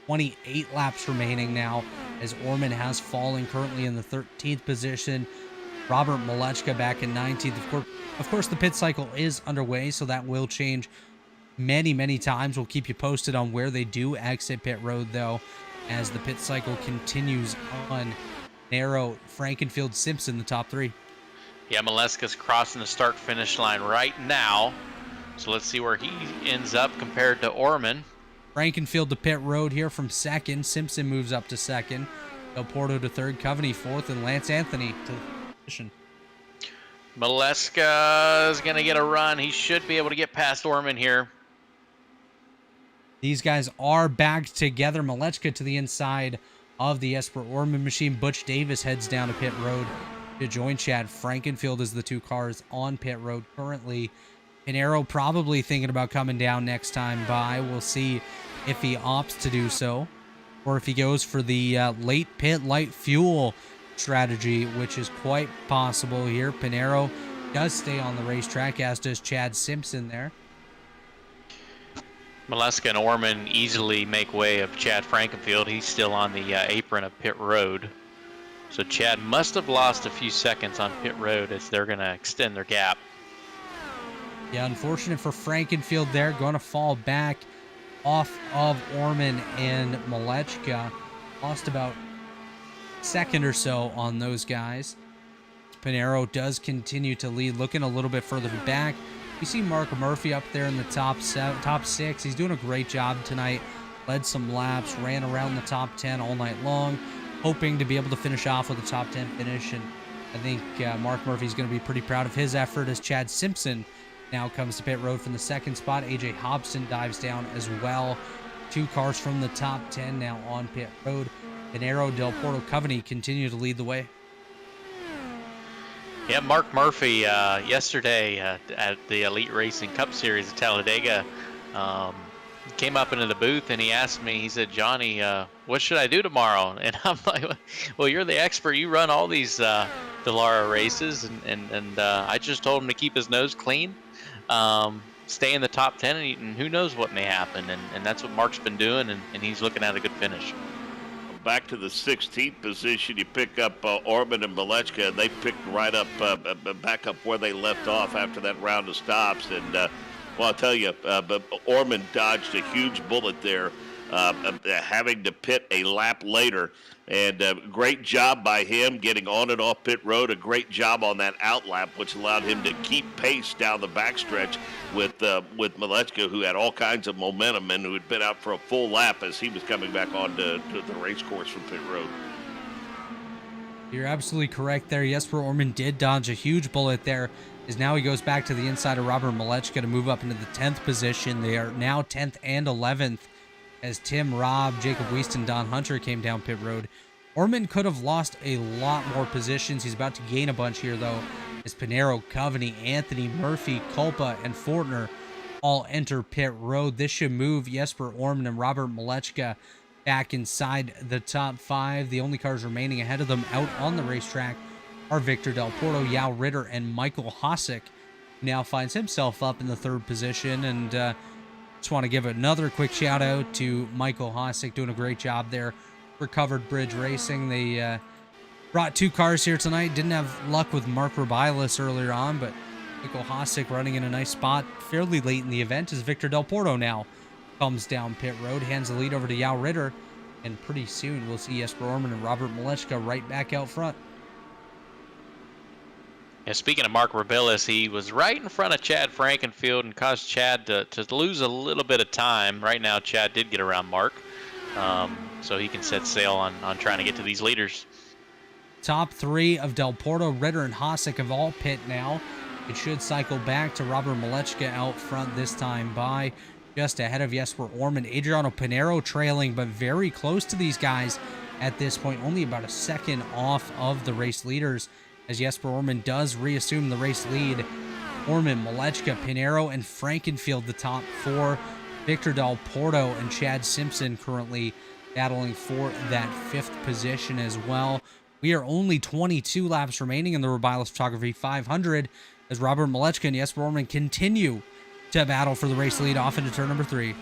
28 laps remaining now as Orman has fallen currently in the 13th position. Robert Malechka back in 19th. Of course, the pit cycle is underway, so that will change many times. We'll keep you posted on where they do exit pit road, though, as the pit cycle continues on. Narrow, Frankenfield, Simpson, the top three. Yeah, Malechka's crossing the start-finish line right now. So let's see where he ends up compared to Orman. Frankenfield to pit road here from second. Simpson moves up to second. Del Porto to third. Coveney fourth. And Lance Anthony to the position. Malechka is going to get a run. He should be able to get past Orman here. These guys are back together. Malechka to the inside of the Jesper Orman machine. Butch Davis heads down to pit road to join Chad Frankenfield as the two cars on pit road currently. Pinheiro probably thinking about coming down next time by. We'll see if he opts to do so, or if he goes for the late pit, light fuel strategy, which is quite possible here. Pinheiro does stay on the racetrack, as does Chad Simpson there. Malechka and Orman easily make way of Chad Frankenfield. He's still on the apron of pit road. So Chad must have lost a few seconds on pit road as they're going to extend their gap. Yeah, unfortunate for Frankenfield there. Going to fall back off of Orman and Malechka. Lost about a second or so on those guys. Pinheiro does continue to lead, looking a little bit further back. You see Mark Murphy up there in the top six. He's doing a great job tonight. Led some laps, ran around the top 10 all night long, hoping to be able to finish off with a top 10 finish. And I think Mark Murphy's going to be pretty proud of his effort as Chad Simpson now comes to pit road from the second spot. AJ Hobson dives down as well. Two cars from the top 10 now on pit road. Pinheiro, Del Porto, Coveney continue to lead the way. Yeah, Mark Murphy yesterday at the Elite Racing Cup Series at Talladega came up into the booth and he asked me, he said, "Johnny, what should I do tomorrow?" And I'm like, "Well, you're the expert. You run all these Dallara races." And I just told him to keep his nose clean, stay in the top 10, and who knows what may happen. And that's what Mark's been doing, and he's looking at a good finish. Back to the 16th position, you pick up Orman and Malechka, and they picked right up, back up where they left off after that round of stops. And, well, I'll tell you, Orman dodged a huge bullet there, having to pit a lap later. And great job by him getting on and off pit road. A great job on that out lap, which allowed him to keep pace down the backstretch with Malechka, who had all kinds of momentum and who had been out for a full lap as he was coming back onto the race course from pit road. You're absolutely correct there. Jesper Orman did dodge a huge bullet there, as now he goes back to the inside of Robert Malechka to move up into the 10th position. They are now 10th and 11th. As Tim Robb, Jacob Wieston, Don Hunter came down pit road. Orman could have lost a lot more positions. He's about to gain a bunch here, though, as Pinheiro, Coveney, Anthony, Murphy, Culpa, and Fortner all enter pit road. This should move Jesper Orman and Robert Malechka back inside the top 5. The only cars remaining ahead of them out on the racetrack are Victor Del Porto, Yao Ritter, and Michael Hosick, who now finds himself up in the 3rd position. And just want to give another quick shout out to Michael Hosick, doing a great job there for Covered Bridge Racing. They brought 2 cars here tonight. Didn't have luck with Mark Rebilas earlier on, but Michael Hosick running in a nice spot fairly late in the event as Victor Del Porto now comes down pit road, hands the lead over to Yao Ritter, and pretty soon we'll see Jesper Orman and Robert Malechka right back out front. Yeah, speaking of Mark Rebilas, he was right in front of Chad Frankenfield and caused Chad to lose a little bit of time. Right now, Chad did get around Mark, so he can set sail on trying to get to these leaders. Top 3 of Del Porto, Ritter, and Hosick have all pit now. It should cycle back to Robert Malechka out front this time by. just ahead of Jesper Orman. Adriano Pinero trailing, but very close to these guys at this point, only about a second off of the race leaders, as Jesper Orman does reassume the race lead. Orman, Malechka, Pinero, and Frankenfield the top four. Victor Del Porto and Chad Simpson currently battling for that 5th position as well. We are only 22 laps remaining in the Rebilas Photography 500 as Robert Malechka and Jesper Orman continue to battle for the race lead off into turn number 3.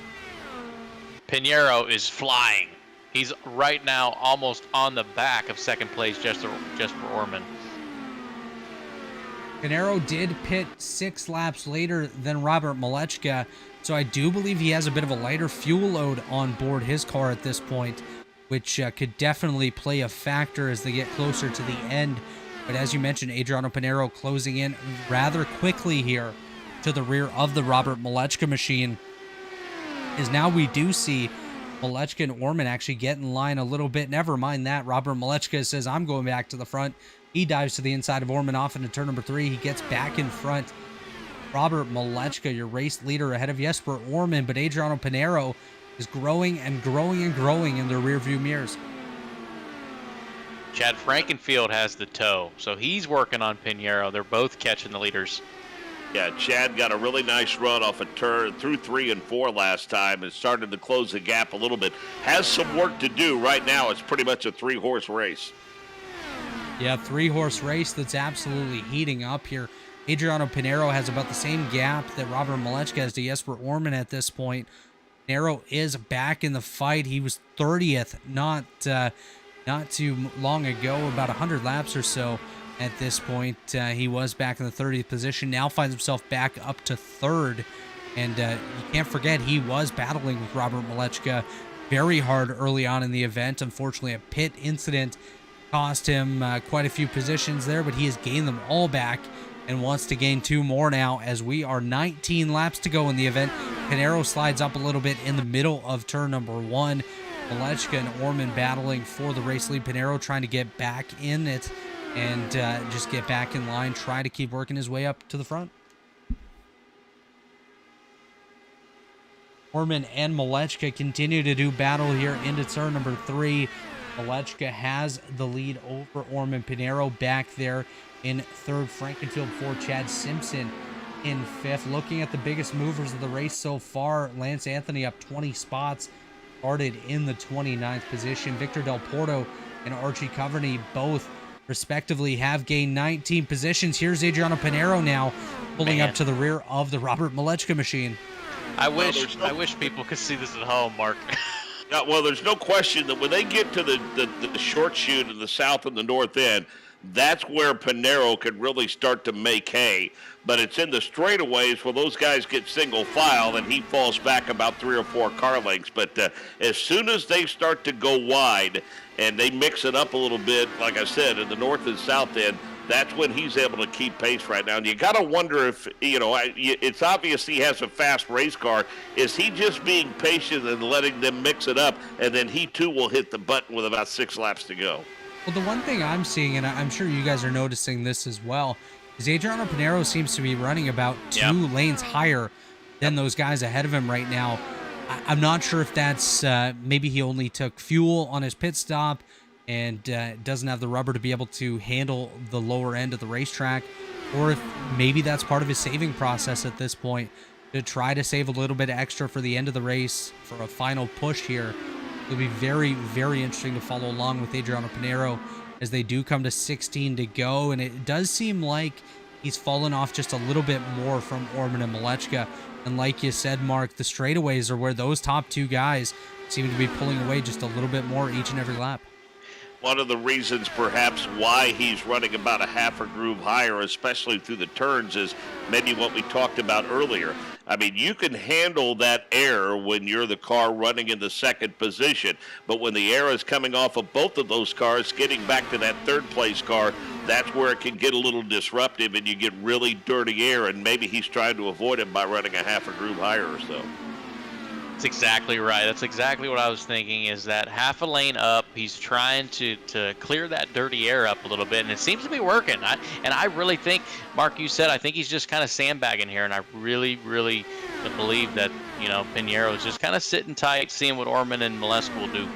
Pinero is flying. He's right now almost on the back of second place Jesper Orman. Pinero did pit 6 laps later than Robert Malechka, so I do believe he has a bit of a lighter fuel load on board his car at this point, which could definitely play a factor as they get closer to the end. But as you mentioned, Adriano Pinero closing in rather quickly here to the rear of the Robert Malechka machine, is now we do see Malechka and Orman actually get in line a little bit. Never mind that. Robert Malechka says, I'm going back to the front. He dives to the inside of Orman off into turn number 3. He gets back in front. Robert Malechka, your race leader, ahead of Jesper Orman, but Adriano Pinero is growing and growing and growing in their rearview mirrors. Chad Frankenfield has the tow, so he's working on Pinero. They're both catching the leaders. Yeah, Chad got a really nice run off a turn through 3 and 4 last time and started to close the gap a little bit. Has some work to do. Right now, it's pretty much a 3-horse race. Yeah, 3-horse race that's absolutely heating up here. Adriano Pinero has about the same gap that Robert Malechka has to Jesper Orman at this point. Pinero is back in the fight. He was 30th not too long ago, about 100 laps or so at this point. He was back in the 30th position, now finds himself back up to 3rd. And you can't forget, he was battling with Robert Malechka very hard early on in the event. Unfortunately, a pit incident cost him quite a few positions there, but he has gained them all back and wants to gain 2 more now as we are 19 laps to go in the event. Pinero slides up a little bit in the middle of turn number 1. Malechka and Orman battling for the race lead. Pinero trying to get back in it and just get back in line, try to keep working his way up to the front. Orman and Malechka continue to do battle here into turn number 3. Malechka has the lead over Orman. Pinero back there in 3rd. Frankenfield 4. Chad Simpson in 5th. Looking at the biggest movers of the race so far, Lance Anthony up 20 spots, started in the 29th position. Victor Del Porto and Archie Coveney both respectively have gained 19 positions. Here's Adriano Pinero now pulling up to the rear of the Robert Malechka machine. I wish people could see this at home, Mark. Well, there's no question that when they get to the short chute in the south and the north end, that's where Pinero can really start to make hay. But it's in the straightaways where those guys get single file and he falls back about 3 or 4 car lengths. But as soon as they start to go wide and they mix it up a little bit, like I said, in the north and south end, that's when he's able to keep pace right now. And you got to wonder if, it's obvious he has a fast race car. Is he just being patient and letting them mix it up, and then he too will hit the button with about 6 laps to go? Well, the one thing I'm seeing, and I'm sure you guys are noticing this as well, is Adriano Pinero seems to be running about 2 lanes higher than those guys ahead of him right now. I'm not sure if that's maybe he only took fuel on his pit stop and doesn't have the rubber to be able to handle the lower end of the racetrack, or if maybe that's part of his saving process at this point to try to save a little bit extra for the end of the race for a final push here. It'll be very, very interesting to follow along with Adriano Pinero as they do come to 16 to go, and it does seem like he's fallen off just a little bit more from Orman and Malechka. And like you said, Mark, the straightaways are where those top 2 guys seem to be pulling away just a little bit more each and every lap. One of the reasons perhaps why he's running about a half a groove higher, especially through the turns, is maybe what we talked about earlier. I mean, you can handle that air when you're the car running in the 2nd position, but when the air is coming off of both of those cars, getting back to that 3rd place car, that's where it can get a little disruptive and you get really dirty air, and maybe he's trying to avoid it by running a half a groove higher or so. That's exactly right. That's exactly what I was thinking, is that half a lane up, he's trying to clear that dirty air up a little bit, and it seems to be working. I really think, Mark, you said, I think he's just kind of sandbagging here, and I really, really believe that you know, Pinero's just kind of sitting tight, seeing what Orman and Molesky will do.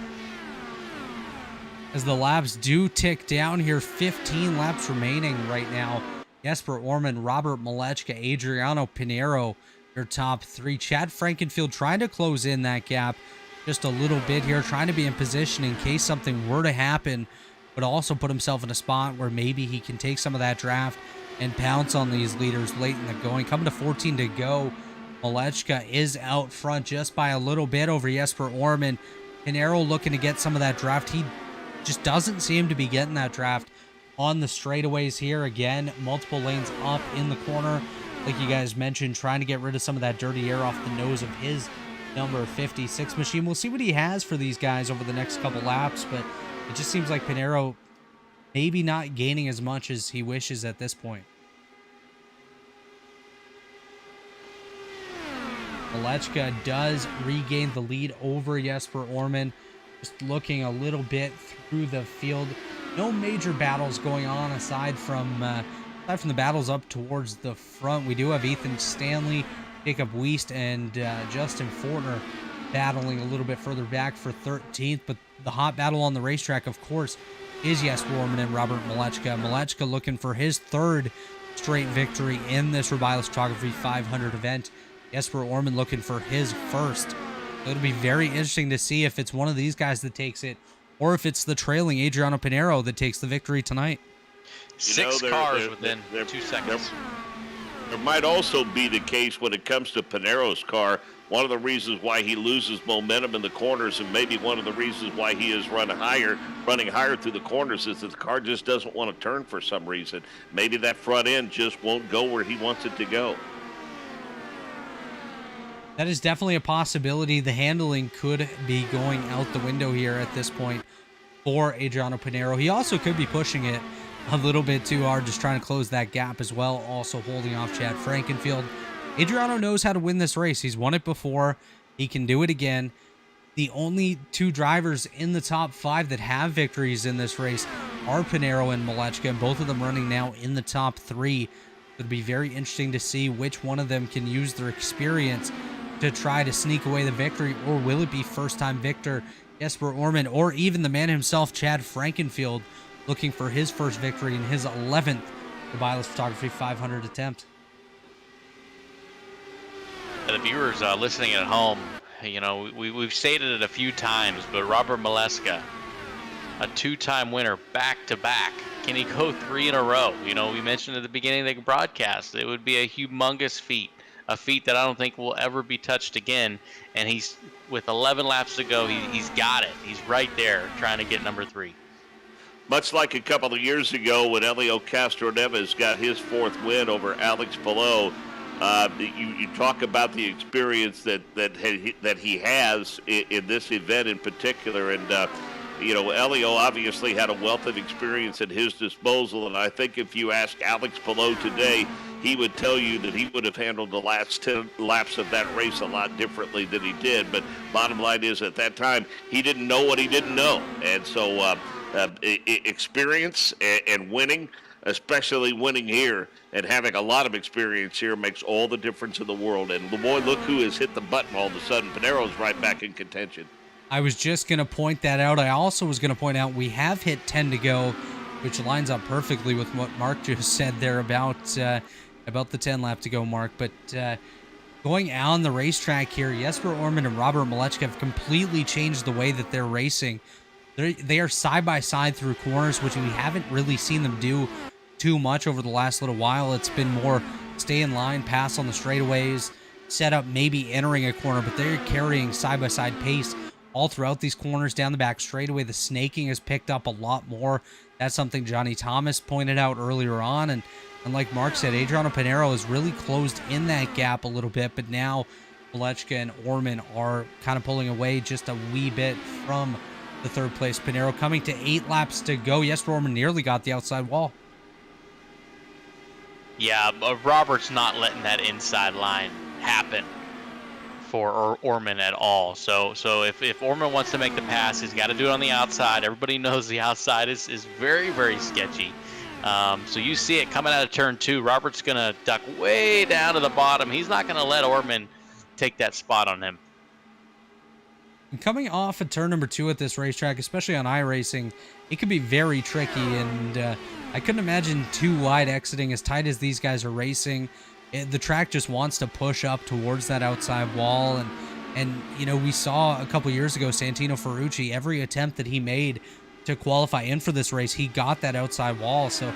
As the laps do tick down here, 15 laps remaining right now. Jesper Orman, Robert Molechka, Adriano Pinero, your top three. Chad Frankenfield trying to close in that gap just a little bit here, trying to be in position in case something were to happen, but also put himself in a spot where maybe he can take some of that draft and pounce on these leaders late in the going. Coming to 14 to go, Molechka is out front just by a little bit over Jesper Orman. Pinero looking to get some of that draft. He just doesn't seem to be getting that draft on the straightaways here. Again, multiple lanes up in the corner. Like you guys mentioned, trying to get rid of some of that dirty air off the nose of his number 56 machine. We'll see what he has for these guys over the next couple laps, but it just seems like Pinero maybe not gaining as much as he wishes at this point. Molechka does regain the lead over Jesper Orman. Just looking a little bit through the field. No major battles going on aside from the battles up towards the front. We do have Ethan Stanley, Jacob Wiest, and Justin Fortner battling a little bit further back for 13th. But the hot battle on the racetrack, of course, is Jesper Orman and Robert Molechka. Molechka looking for his third straight victory in this Rebilas Photography 500 event. Jesper Orman looking for his first. It'll be very interesting to see if it's one of these guys that takes it, or if it's the trailing Adriano Pinero that takes the victory tonight. Six cars within 2 seconds. There might also be the case when it comes to Pinero's car. One of the reasons why he loses momentum in the corners, and maybe one of the reasons why he is running higher through the corners, is that the car just doesn't want to turn for some reason. Maybe that front end just won't go where he wants it to go. That is definitely a possibility. The handling could be going out the window here at this point for Adriano Pinero. He also could be pushing it a little bit too hard, just trying to close that gap as well, also holding off Chad Frankenfield. Adriano knows how to win this race. He's won it before. He can do it again. The only two drivers in the top five that have victories in this race are Pinero and Molechka, and both of them running now in the top three. It'll be very interesting to see which one of them can use their experience to try to sneak away the victory, or will it be first-time victor Jesper Orman, or even the man himself, Chad Frankenfield, looking for his first victory in his 11th Rebilas Photography 500 attempt. The viewers listening at home, you know, we've stated it a few times, but Robert Molechka, a two-time winner back-to-back. Can he go three in a row? You know, we mentioned at the beginning of the broadcast, it would be a humongous feat. A feat that I don't think will ever be touched again. And he's, with 11 laps to go, he's got it. He's right there trying to get number 3. Much like a couple of years ago when Elio Castroneves got his fourth win over Alex Palou, you talk about the experience that he has in this event in particular. And, you know, Elio obviously had a wealth of experience at his disposal. And I think if you ask Alex Palou today, he would tell you that he would have handled the last 10 laps of that race a lot differently than he did. But bottom line is, at that time, he didn't know what he didn't know. And so experience and winning, especially winning here and having a lot of experience here, makes all the difference in the world. And boy, look who has hit the button all of a sudden. Pinero's right back in contention. I was just going to point that out. I also was going to point out we have hit 10 to go, which lines up perfectly with what Mark just said there about the 10 lap to go mark. But going on the racetrack here, Jesper Orman and Robert Molechka have completely changed the way that they're racing. They are side by side through corners, which we haven't really seen them do too much over the last little while. It's been more stay in line, pass on the straightaways, set up maybe entering a corner, but they're carrying side by side pace all throughout these corners. Down the back straightaway, the snaking has picked up a lot more. That's something Johnny Thomas pointed out earlier on. And like Mark said, Adriano Pinero has really closed in that gap a little bit, but now Molechka and Orman are kind of pulling away just a wee bit from the third place Pinero. Coming to 8 laps to go. Jesper Orman nearly got the outside wall. Yeah, Robert's not letting that inside line happen for Orman at all. So if Orman wants to make the pass, he's got to do it on the outside. Everybody knows the outside is very, very sketchy. So you see it coming out of turn 2. Robert's going to duck way down to the bottom. He's not going to let Orman take that spot on him. And coming off of turn number 2 at this racetrack, especially on iRacing, it could be very tricky, and I couldn't imagine too wide exiting as tight as these guys are racing. The track just wants to push up towards that outside wall, and you know, we saw a couple years ago Santino Ferrucci, every attempt that he made to qualify in for this race, he got that outside wall. So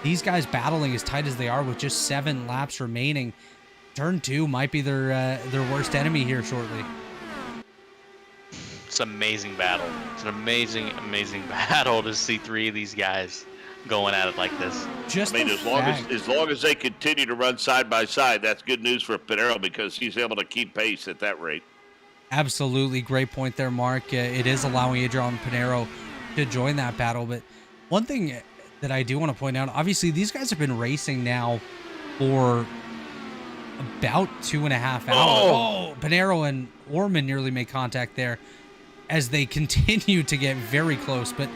these guys battling as tight as they are with just 7 laps remaining, turn 2 might be their worst enemy here shortly. It's an amazing battle. It's an amazing, amazing battle to see 3 of these guys going at it like this. Just I mean, as long as they continue to run side by side, that's good news for Pinero because he's able to keep pace at that rate. Absolutely, great point there, Mark. It is allowing Adrian Pinero to join that battle. But one thing that I do want to point out, obviously these guys have been racing now for about 2.5 hours. Oh, Pinero and Orman nearly made contact there as they continue to get very close. But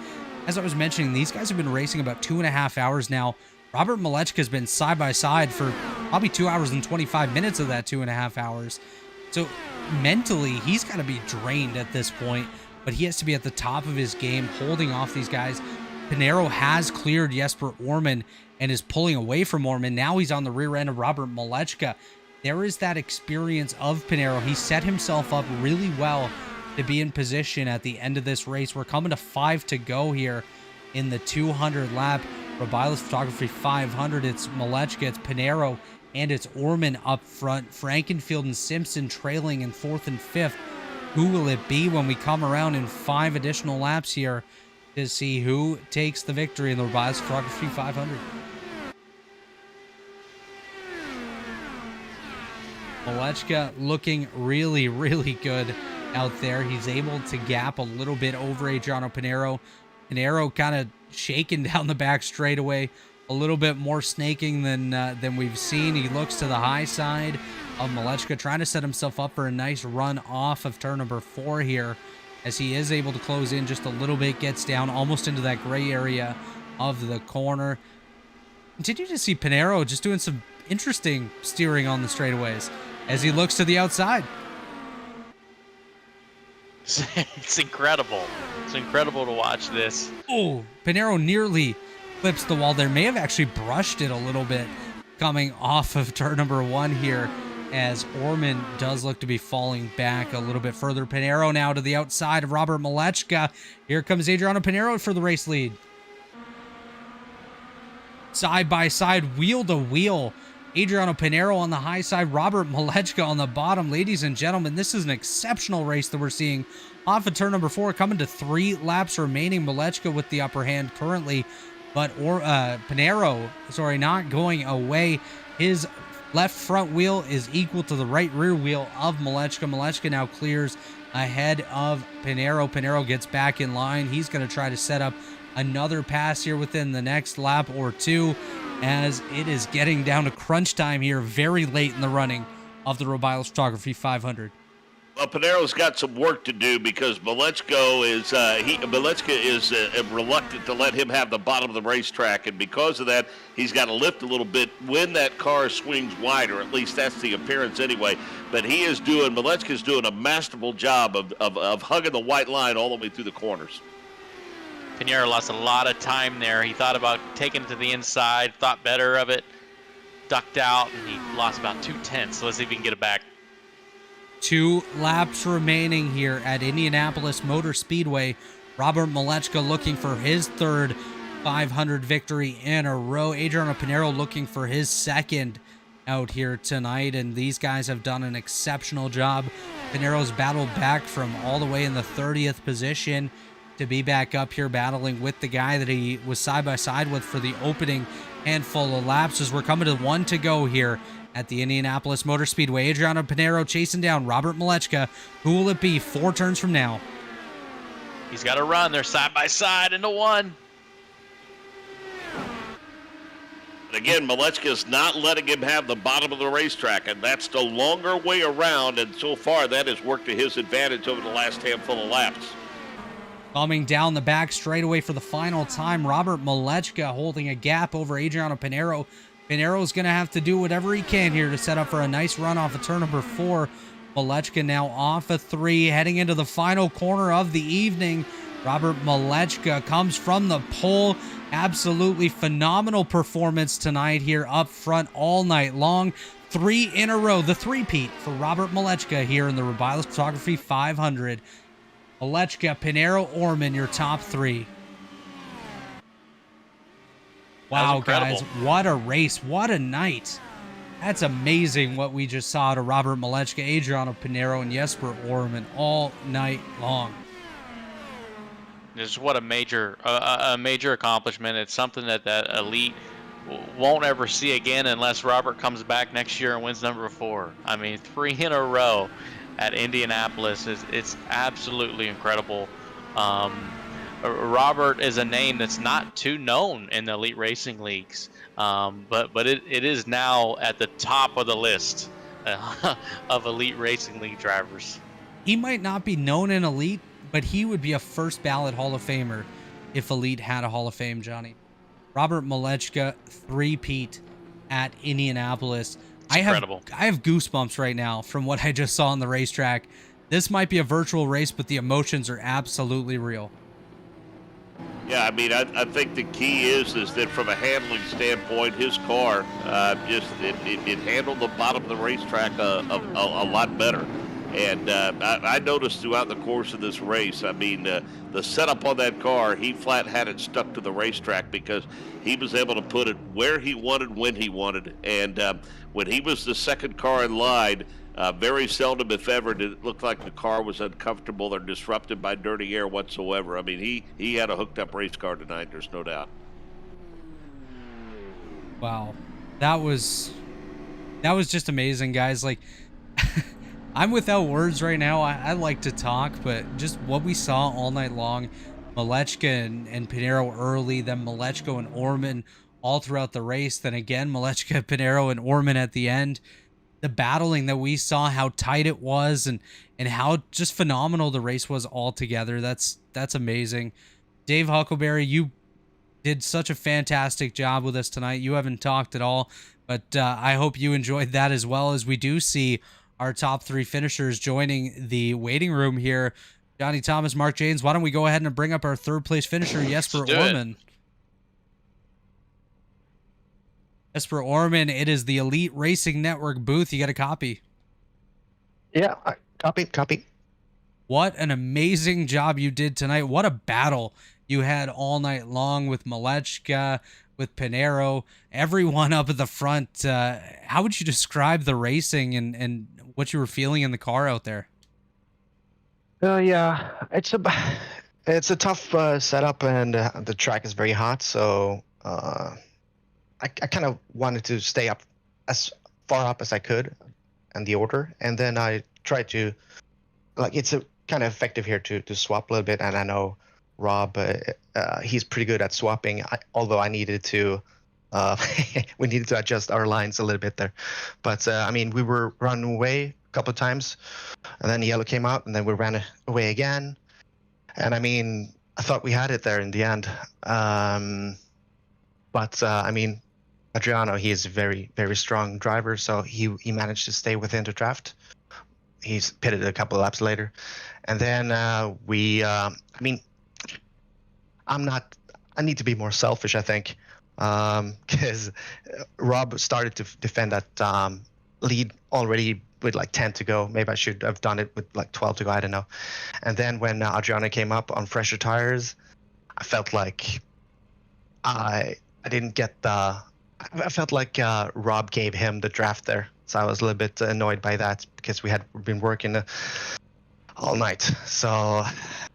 as I was mentioning, these guys have been racing about 2.5 hours now. Robert Malechka has been side by side for probably 2 hours and 25 minutes of that 2.5 hours. So mentally, he's got to be drained at this point, but he has to be at the top of his game, holding off these guys. Pinero has cleared Jesper Orman and is pulling away from Orman. Now he's on the rear end of Robert Malechka. There is that experience of Pinero. He set himself up really well to be in position at the end of this race. We're coming to 5 to go here in the 200 lap Rebilas Photography 500. It's Malechka, it's Pinero, and it's Orman up front. Frankenfield and Simpson trailing in 4th and 5th. Who will it be when we come around in 5 additional laps here to see who takes the victory in the Rebilas Photography 500? Malechka looking really, really good out there. He's able to gap a little bit over Adriano Pinero. Pinero kind of shaking down the back straightaway, a little bit more snaking than we've seen. He looks to the high side of Malechka, trying to set himself up for a nice run off of turn number 4 here, as he is able to close in just a little bit, gets down almost into that gray area of the corner. Continue to see Pinero just doing some interesting steering on the straightaways as he looks to the outside. It's incredible. It's incredible to watch this. Oh, Pinero nearly flips the wall there. May have actually brushed it a little bit coming off of turn number 1 here, as Orman does look to be falling back a little bit further. Pinero now to the outside of Robert Malechka. Here comes Adriano Pinero for the race lead. Side by side, wheel to wheel. Adriano Pinero on the high side, Robert Malechka on the bottom. Ladies and gentlemen, this is an exceptional race that we're seeing off of turn number 4, coming to 3 laps remaining. Malechka with the upper hand currently, but Pinero, not going away. His left front wheel is equal to the right rear wheel of Malechka. Malechka now clears ahead of Pinero. Pinero gets back in line. He's going to try to set up another pass here within the next lap or 2, as it is getting down to crunch time here very late in the running of the Rebilas Photography 500. Well, Pinero's got some work to do because Malechka is reluctant to let him have the bottom of the racetrack, and because of that, he's got to lift a little bit when that car swings wide, or at least that's the appearance anyway. But Malechka's doing a masterful job of hugging the white line all the way through the corners. Pinero lost a lot of time there. He thought about taking it to the inside, thought better of it, ducked out, and he lost about 2/10. So let's see if he can get it back. 2 laps remaining here at Indianapolis Motor Speedway. Robert Malechka looking for his 3rd 500 victory in a row. Adriano Pinero looking for his 2nd out here tonight, and these guys have done an exceptional job. Pinero's battled back from all the way in the 30th position to be back up here battling with the guy that he was side by side with for the opening handful of laps, as we're coming to 1 to go here at the Indianapolis Motor Speedway. Adriano Pinero chasing down Robert Malechka. Who will it be 4 turns from now? He's got to run. They're side by side into 1. And again, Malechka's not letting him have the bottom of the racetrack, and that's the longer way around, and so far that has worked to his advantage over the last handful of laps. Coming down the back straightaway for the final time, Robert Malechka holding a gap over Adriano Pinero. Pinero's going to have to do whatever he can here to set up for a nice run off of turn number 4. Malechka now off a 3, heading into the final corner of the evening. Robert Malechka comes from the pole. Absolutely phenomenal performance tonight here up front all night long. 3 in a row, the three-peat for Robert Malechka here in the Rebilas Photography 500. Malechka, Pinero, Orman, your top 3. Wow, guys, what a race. What a night. That's amazing what we just saw to Robert Malechka, Adriano Pinero, and Jesper Orman all night long. This is what a major accomplishment. It's something that elite won't ever see again unless Robert comes back next year and wins number 4. I mean, 3 in a row at Indianapolis it's absolutely incredible. Robert is a name that's not too known in the elite racing leagues, but it is now at the top of the list of elite racing league drivers. He might not be known in elite, but he would be a first ballot Hall of Famer if elite had a Hall of Fame, Johnny. Robert Malechka, three-peat at Indianapolis. Incredible. I have goosebumps right now from what I just saw on the racetrack. This might be a virtual race, but the emotions are absolutely real. Yeah, I mean, I think the key is that from a handling standpoint, his car it handled the bottom of the racetrack a lot better. And I noticed throughout the course of this race, I mean, the setup on that car, he flat had it stuck to the racetrack because he was able to put it where he wanted, when he wanted. And when he was the second car in line, very seldom, if ever, did it look like the car was uncomfortable or disrupted by dirty air whatsoever. I mean, he had a hooked-up race car tonight, there's no doubt. Wow. That was just amazing, guys. Like, I'm without words right now. I like to talk, but just what we saw all night long, Malechka and Pinero early, then Malechka and Orman all throughout the race, then again Malechka, Pinero, and Orman at the end. The battling that we saw, how tight it was, and how just phenomenal the race was altogether. That's amazing. Dave Huckleberry, you did such a fantastic job with us tonight. You haven't talked at all, but I hope you enjoyed that as well, as we do see our top 3 finishers joining the waiting room here. Johnny Thomas, Mark Jaynes, why don't we go ahead and bring up our 3rd place finisher, Jesper Orman. Jesper Orman, it is the Elite Racing Network booth. You got a copy? Yeah, copy. What an amazing job you did tonight. What a battle you had all night long with Malechka, with Pinero, everyone up at the front. How would you describe the racing and what you were feeling in the car out there? Yeah, it's a tough setup, and the track is very hot, so I kind of wanted to stay up as far up as I could in the order, and then I tried to, like, it's a kind of effective here to swap a little bit, and I know Rob, he's pretty good at swapping, although I needed to we needed to adjust our lines a little bit there. But I mean, we were running away a couple of times, and then yellow came out, and then we ran away again. And I mean, I thought we had it there in the end. But I mean, Adriano, he is a very, very strong driver, so he managed to stay within the draft. He's pitted a couple of laps later. And then I mean, I need to be more selfish, I think, because Rob started to defend that lead already with like 10 to go. Maybe I should have done it with like 12 to go. I don't know. And then when Adriano came up on fresher tires, I felt like I didn't get the. I felt like Rob gave him the draft there, so I was a little bit annoyed by that because we had been working all night. So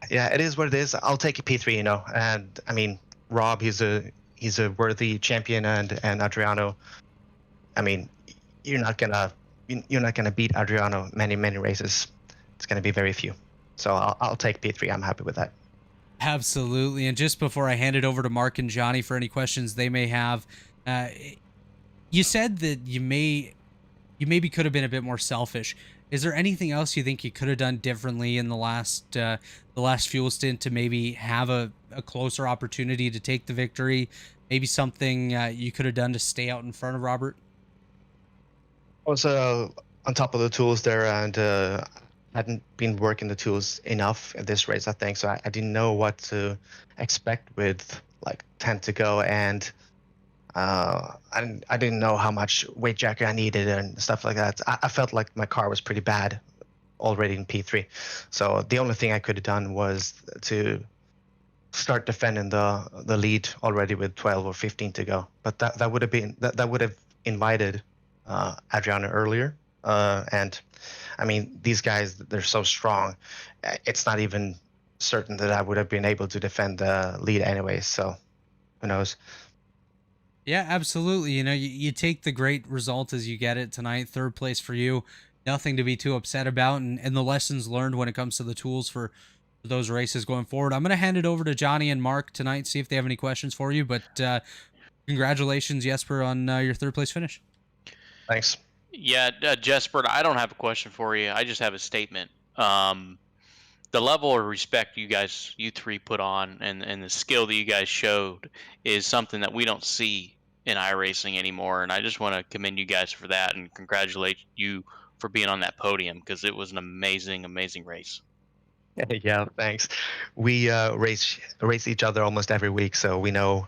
yeah, it is what it is. I'll take a P3, you know. And I mean, Rob, he's a worthy champion, and Adriano, I mean, you're not gonna beat Adriano many races. It's gonna be very few. So I'll take P3. I'm happy with that. Absolutely. And just before I hand it over to Mark and Johnny for any questions they may have, you said that you maybe could have been a bit more selfish. Is there anything else you think you could have done differently in the last fuel stint to maybe have a closer opportunity to take the victory? Maybe something you could have done to stay out in front of Robert? Also, on top of the tools there, and hadn't been working the tools enough in this race, I think. So I didn't know what to expect with like 10 to go, and I didn't know how much weight jacket I needed and stuff like that. I felt like my car was pretty bad already in P3, so the only thing I could have done was to start defending the lead already with 12 or 15 to go. But that would have been that would have invited Adriano earlier, and I mean, these guys, they're so strong. It's not even certain that I would have been able to defend the lead anyway. So who knows? Yeah, absolutely. You know, you take the great result as you get it tonight. Third place for you. Nothing to be too upset about. And the lessons learned when it comes to the tools for those races going forward. I'm going to hand it over to Johnny and Mark tonight, see if they have any questions for you. But congratulations, Jesper, on your third place finish. Thanks. Yeah, Jesper, I don't have a question for you. I just have a statement. The level of respect you three put on, and the skill that you guys showed is something that we don't see in iRacing anymore. And I just want to commend you guys for that and congratulate you for being on that podium, because it was an amazing, amazing race. Yeah, thanks. We race each other almost every week, so we know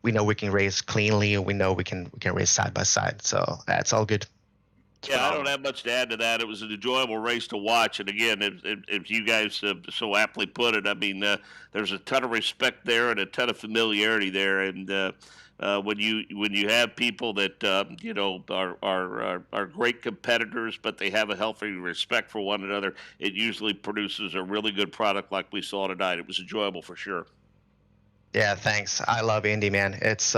we can race cleanly, and we know we can race side by side. So that's all good. Yeah, I don't have much to add to that. It was an enjoyable race to watch, and again, if you guys so aptly put it, I mean, there's a ton of respect there and a ton of familiarity there, and when you have people that you know are great competitors, but they have a healthy respect for one another, it usually produces a really good product like we saw tonight. It was enjoyable for sure. Yeah, thanks. I love Indy, man. It's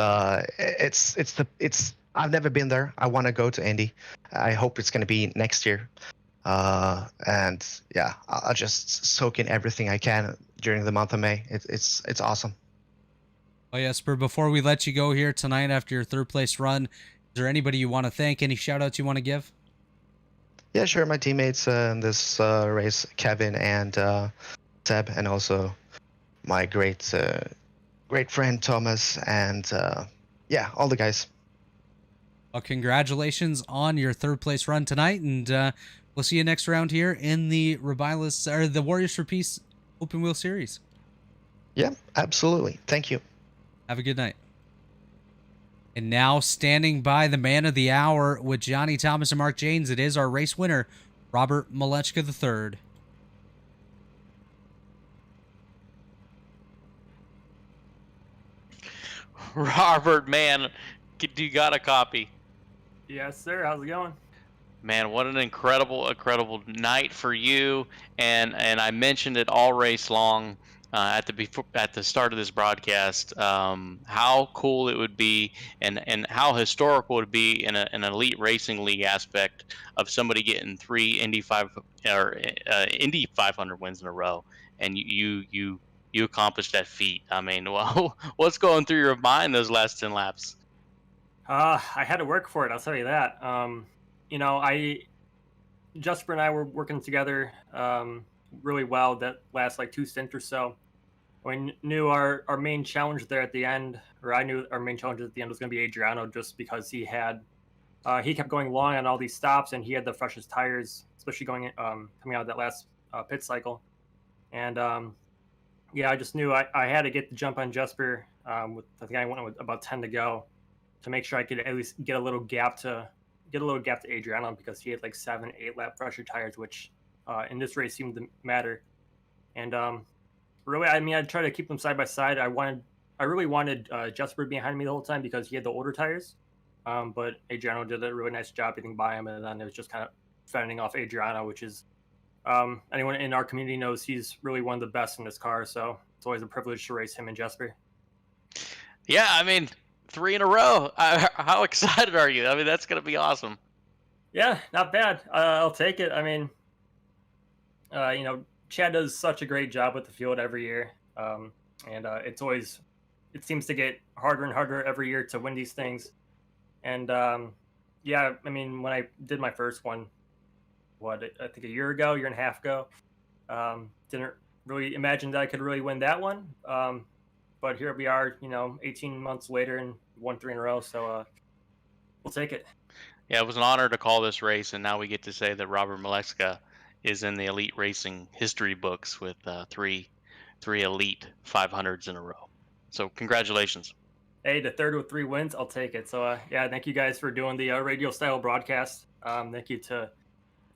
I've never been there. I want to go to Indy. I hope it's going to be next year. And yeah, I'll just soak in everything I can during the month of May. It's awesome. Oh, Jesper, before we let you go here tonight after your third place run, is there anybody you want to thank? Any shout outs you want to give? Yeah, sure. My teammates in this race, Kevin and Seb, and also my great friend Thomas, and yeah, all the guys. Well, congratulations on your third place run tonight, and we'll see you next round here in the Rebilas or the Warriors for Peace Open Wheel Series. Yeah, absolutely. Thank you. Have a good night. And now, standing by the man of the hour with Johnny Thomas and Mark Jaynes, it is our race winner, Robert Malechka III. Robert, man, do you got a copy? Yes, sir. How's it going? Man, what an incredible night for you. And I mentioned it all race long at the start of this broadcast, how cool it would be and how historical it would be in an elite racing league aspect of somebody getting 3 Indy 500 wins in a row, and you accomplished that feat. I mean, well, what's going through your mind those last 10 laps? I had to work for it, I'll tell you that. You know, Jesper and I were working together really well that last like 2 stints or so. We knew our main challenge there at the end, or I knew our main challenge at the end was going to be Adriano, just because he kept going long on all these stops, and he had the freshest tires, especially coming out of that last pit cycle. And yeah, I just knew I had to get the jump on Jesper. I think I went with about 10 to go to make sure I could at least get a little gap to Adriano, because he had like 7-8 lap pressure tires, which in this race seemed to matter. And really, I mean, I tried to keep them side by side. I really wanted Jesper behind me the whole time because he had the older tires. But Adriano did a really nice job getting by him, and then it was just kind of fending off Adriano, which is anyone in our community knows he's really one of the best in this car. So it's always a privilege to race him and Jesper. Yeah, I mean, 3 in a row. How excited are you? I mean, that's going to be awesome. Yeah, not bad. I'll take it. I mean, you know, Chad does such a great job with the field every year. And it seems to get harder and harder every year to win these things. And yeah, I mean, when I did my first one, I think a year and a half ago, didn't really imagine that I could really win that one. But here we are, you know, 18 months later and won 3 in a row. So we'll take it. Yeah, it was an honor to call this race, and now we get to say that Robert Malexka is in the elite racing history books with three elite 500s in a row. So congratulations. Hey, the third with 3 wins, I'll take it. So yeah, thank you guys for doing the radio style broadcast. Thank you to,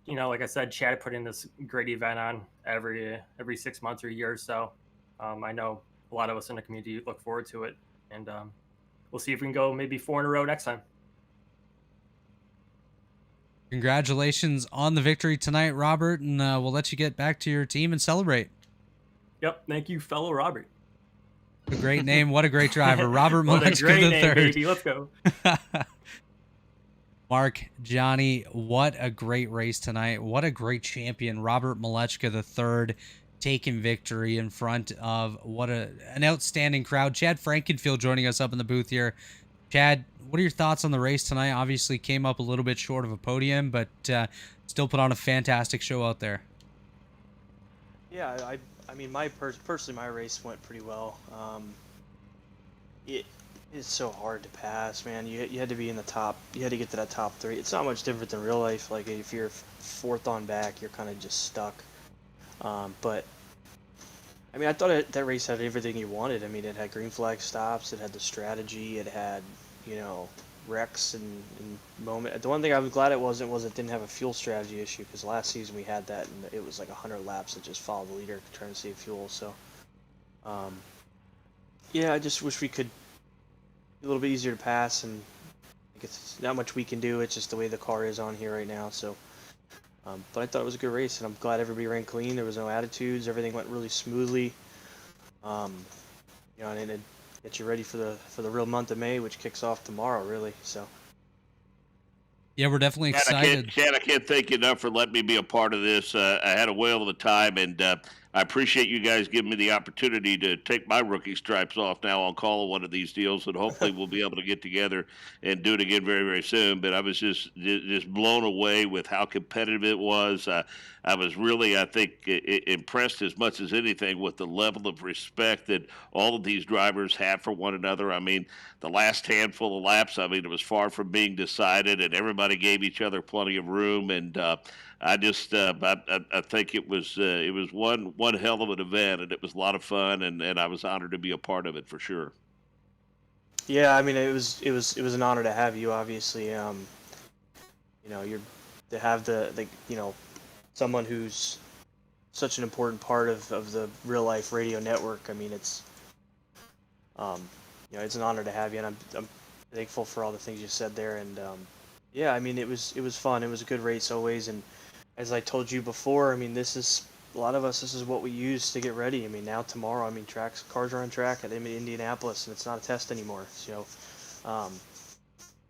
like I said, Chad putting this great event on every 6 months or a year or so. I know a lot of us in the community look forward to it, and we'll see if we can go maybe 4 in a row next time. Congratulations on the victory tonight, Robert, and we'll let you get back to your team and celebrate. Yep, thank you, fellow Robert. A great name. What a great driver. Robert Malexka the third. Name, baby. Let's go. Mark, Johnny, what a great race tonight. What a great champion. Robert Malexka the third taking victory in front of an outstanding crowd. Chad Frankenfield joining us up in the booth here. Chad, what are your thoughts on the race tonight? Obviously came up a little bit short of a podium, but still put on a fantastic show out there. Yeah, I mean, personally, my race went pretty well. It is so hard to pass, man. You had to be in the top. You had to get to that top 3. It's not much different than real life. Like if you're 4th on back, you're kind of just stuck. But I mean, I thought that race had everything you wanted. I mean, it had green flag stops. It had the strategy. It had, wrecks and moment. The one thing I'm glad it wasn't was it didn't have a fuel strategy issue, because last season we had that, and it was like 100 laps that just followed the leader trying to save fuel. So, yeah, I just wish we could be a little bit easier to pass, and I guess not much we can do. It's just the way the car is on here right now. So, but I thought it was a good race, and I'm glad everybody ran clean. There was no attitudes. Everything went really smoothly. And it gets you ready for the real month of May, which kicks off tomorrow, really. So. Yeah, we're definitely excited. Chad, I can't thank you enough for letting me be a part of this. I had a whale of a time, and I appreciate you guys giving me the opportunity to take my rookie stripes off now on call of one of these deals, and hopefully we'll be able to get together and do it again very, very soon. But I was just blown away with how competitive it was. I was really, I think, impressed as much as anything with the level of respect that all of these drivers have for one another. I mean, the last handful of laps, I mean, it was far from being decided, and everybody gave each other plenty of room. And I just, I think it was one hell of an event, and it was a lot of fun, and I was honored to be a part of it for sure. Yeah, I mean, it was an honor to have you. Obviously, you're to have the someone who's such an important part of the real life radio network. I mean, it's it's an honor to have you, and I'm thankful for all the things you said there. And yeah, I mean, it was fun. It was a good race always, and as I told you before, I mean, this is what we use to get ready. I mean, now tomorrow, I mean, cars are on track at Indianapolis, and it's not a test anymore. So,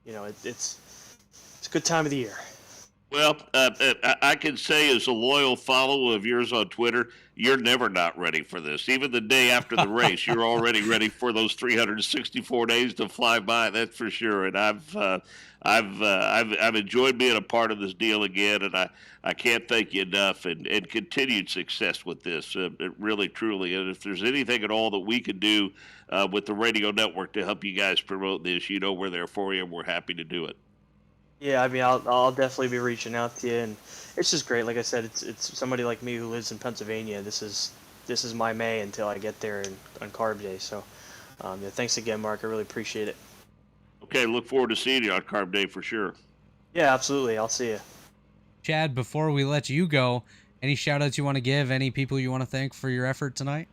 it's a good time of the year. Well, I can say as a loyal follower of yours on Twitter, you're never not ready for this. Even the day after the race, you're already ready for those 364 days to fly by. That's for sure. And I've enjoyed being a part of this deal again, and I can't thank you enough. And continued success with this, really, truly. And if there's anything at all that we can do with the radio network to help you guys promote this, we're there for you, and we're happy to do it. Yeah, I mean, I'll definitely be reaching out to you, and it's just great. Like I said, it's somebody like me who lives in Pennsylvania. This is my May until I get there on Carb Day. So, yeah, thanks again, Mark. I really appreciate it. Okay, look forward to seeing you on Carb Day for sure. Yeah, absolutely. I'll see you. Chad, before we let you go, any shout-outs you want to give? Any people you want to thank for your effort tonight?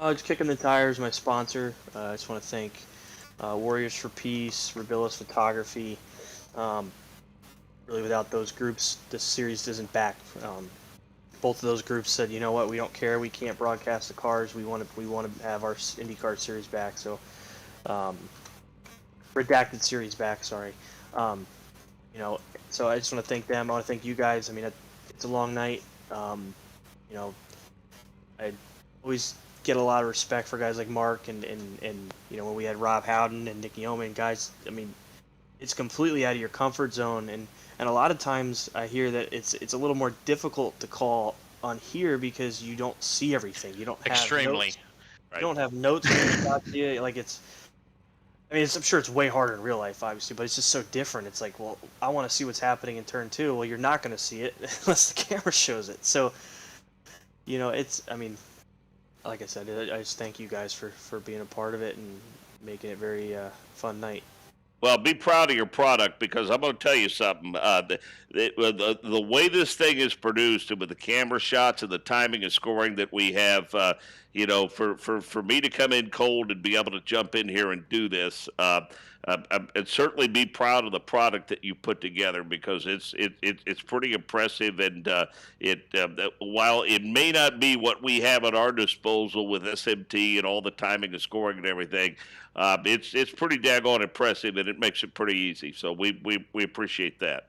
Just Kicking the Tires, my sponsor. I just want to thank Warriors for Peace, Rebilas Photography. Really, without those groups, this series isn't back. Both of those groups said, you know what, we don't care. We can't broadcast the cars. We want to have our IndyCar series back. So, redacted series back. Sorry. So I just want to thank them. I want to thank you guys. I mean, it's a long night. I always get a lot of respect for guys like Mark and when we had Rob Howden and Nick Yeoman, guys. I mean, it's completely out of your comfort zone, and a lot of times I hear that it's a little more difficult to call on here because you don't see everything. You don't have extremely notes. Right. You don't have notes about you. Like it's I mean, I'm sure it's way harder in real life, obviously, but it's just so different. It's like, well, I want to see what's happening in turn 2. Well, you're not going to see it unless the camera shows it. So, I mean, like I said, I just thank you guys for being a part of it and making it very fun night. Well, be proud of your product, because I'm going to tell you something. The way this thing is produced, and with the camera shots and the timing and scoring that we have, for me to come in cold and be able to jump in here and do this, and certainly be proud of the product that you put together, because it's pretty impressive. And while it may not be what we have at our disposal with SMT and all the timing and scoring and everything, it's pretty daggone impressive, and it makes it pretty easy. So we appreciate that.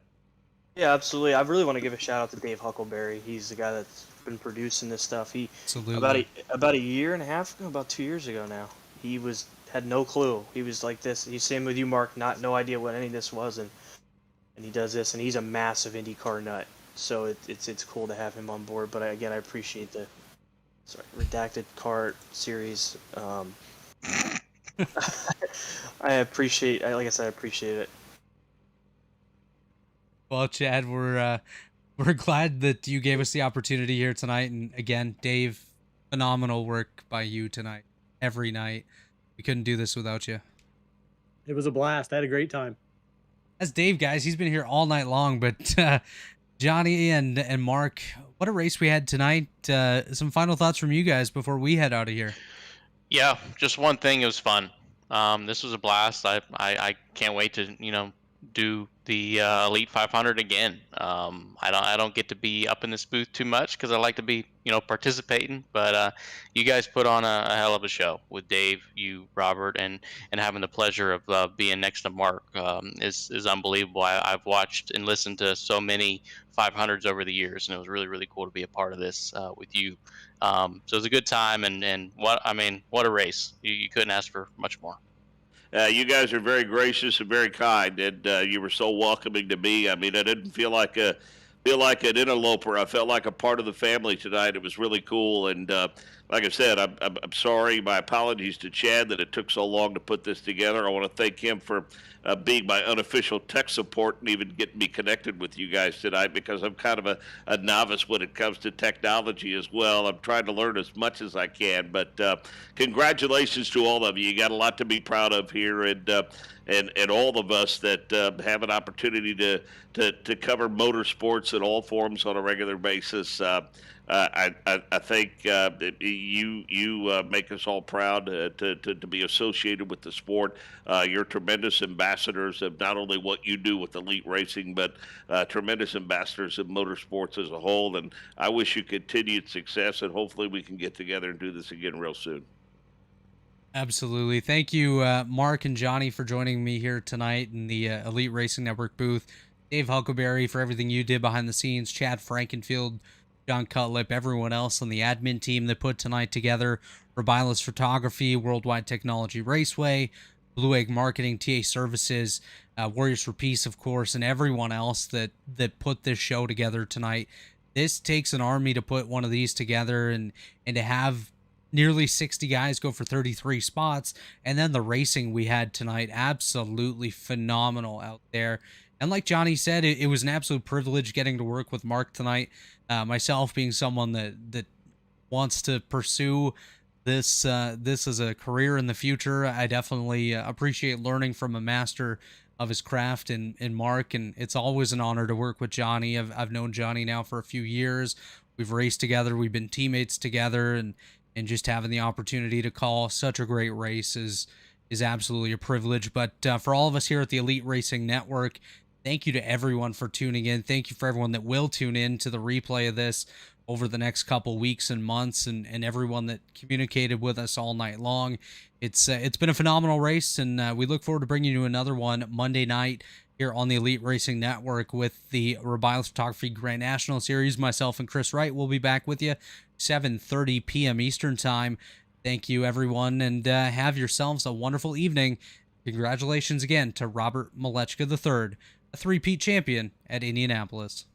Yeah, absolutely. I really want to give a shout out to Dave Huckleberry. He's the guy that's been producing this stuff. Absolutely. About a year and a half ago, about 2 years ago now, he had no clue. He was like this. He's same with you, Mark. No idea what any of this was, and he does this, and he's a massive IndyCar nut. So it's cool to have him on board. But again, I appreciate the redacted kart series. I appreciate it. Well, Chad, we're glad that you gave us the opportunity here tonight. And again, Dave, phenomenal work by you tonight. Every night, we couldn't do this without you. It was a blast. I had a great time. That's Dave, guys. He's been here all night long. But Johnny and Mark, what a race we had tonight. Some final thoughts from you guys before we head out of here. Yeah, just one thing. It was fun. This was a blast. I can't wait to do the Elite 500 again. I don't get to be up in this booth too much because I like to be participating. But you guys put on a hell of a show with Dave, you, Robert, and having the pleasure of being next to Mark is unbelievable. I've watched and listened to so many 500s over the years, and it was really, really cool to be a part of this with you. So it was a good time, and what a race. You couldn't ask for much more. You guys are very gracious and very kind, and you were so welcoming to me. I mean, I didn't feel like an interloper. I felt like a part of the family tonight. It was really cool, and like I said, I'm sorry. My apologies to Chad that it took so long to put this together. I want to thank him for being my unofficial tech support and even getting me connected with you guys tonight, because I'm kind of a novice when it comes to technology as well. I'm trying to learn as much as I can, but congratulations to all of you. You got a lot to be proud of here, and all of us that have an opportunity to cover motorsports in all forms on a regular basis. I think you make us all proud to be associated with the sport. You're tremendous ambassadors of not only what you do with elite racing, but tremendous ambassadors of motorsports as a whole. And I wish you continued success, and hopefully we can get together and do this again real soon. Absolutely. Thank you, Mark and Johnny, for joining me here tonight in the Elite Racing Network booth. Dave Huckleberry for everything you did behind the scenes. Chad Frankenfield, John Cutlip, everyone else on the admin team that put tonight together. Rebilas Photography, Worldwide Technology Raceway, Blue Egg Marketing, TA Services, Warriors for Peace, of course, and everyone else that put this show together tonight. This takes an army to put one of these together, and to have nearly 60 guys go for 33 spots. And then the racing we had tonight, absolutely phenomenal out there. And like Johnny said, it was an absolute privilege getting to work with Mark tonight. Myself being someone that wants to pursue this as a career in the future, I definitely appreciate learning from a master of his craft in Mark. And it's always an honor to work with Johnny. I've known Johnny now for a few years. We've raced together. We've been teammates together, and just having the opportunity to call such a great race is absolutely a privilege. But for all of us here at the Elite Racing Network, thank you to everyone for tuning in. Thank you for everyone that will tune in to the replay of this over the next couple weeks and months, and everyone that communicated with us all night long. It's been a phenomenal race, and we look forward to bringing you another one Monday night here on the Elite Racing Network with the Rebilas Photography Grand National Series. Myself and Chris Wright will be back with you 7:30 p.m. Eastern Time. Thank you, everyone, and have yourselves a wonderful evening. Congratulations again to Robert Malechka III, a three-peat champion at Indianapolis.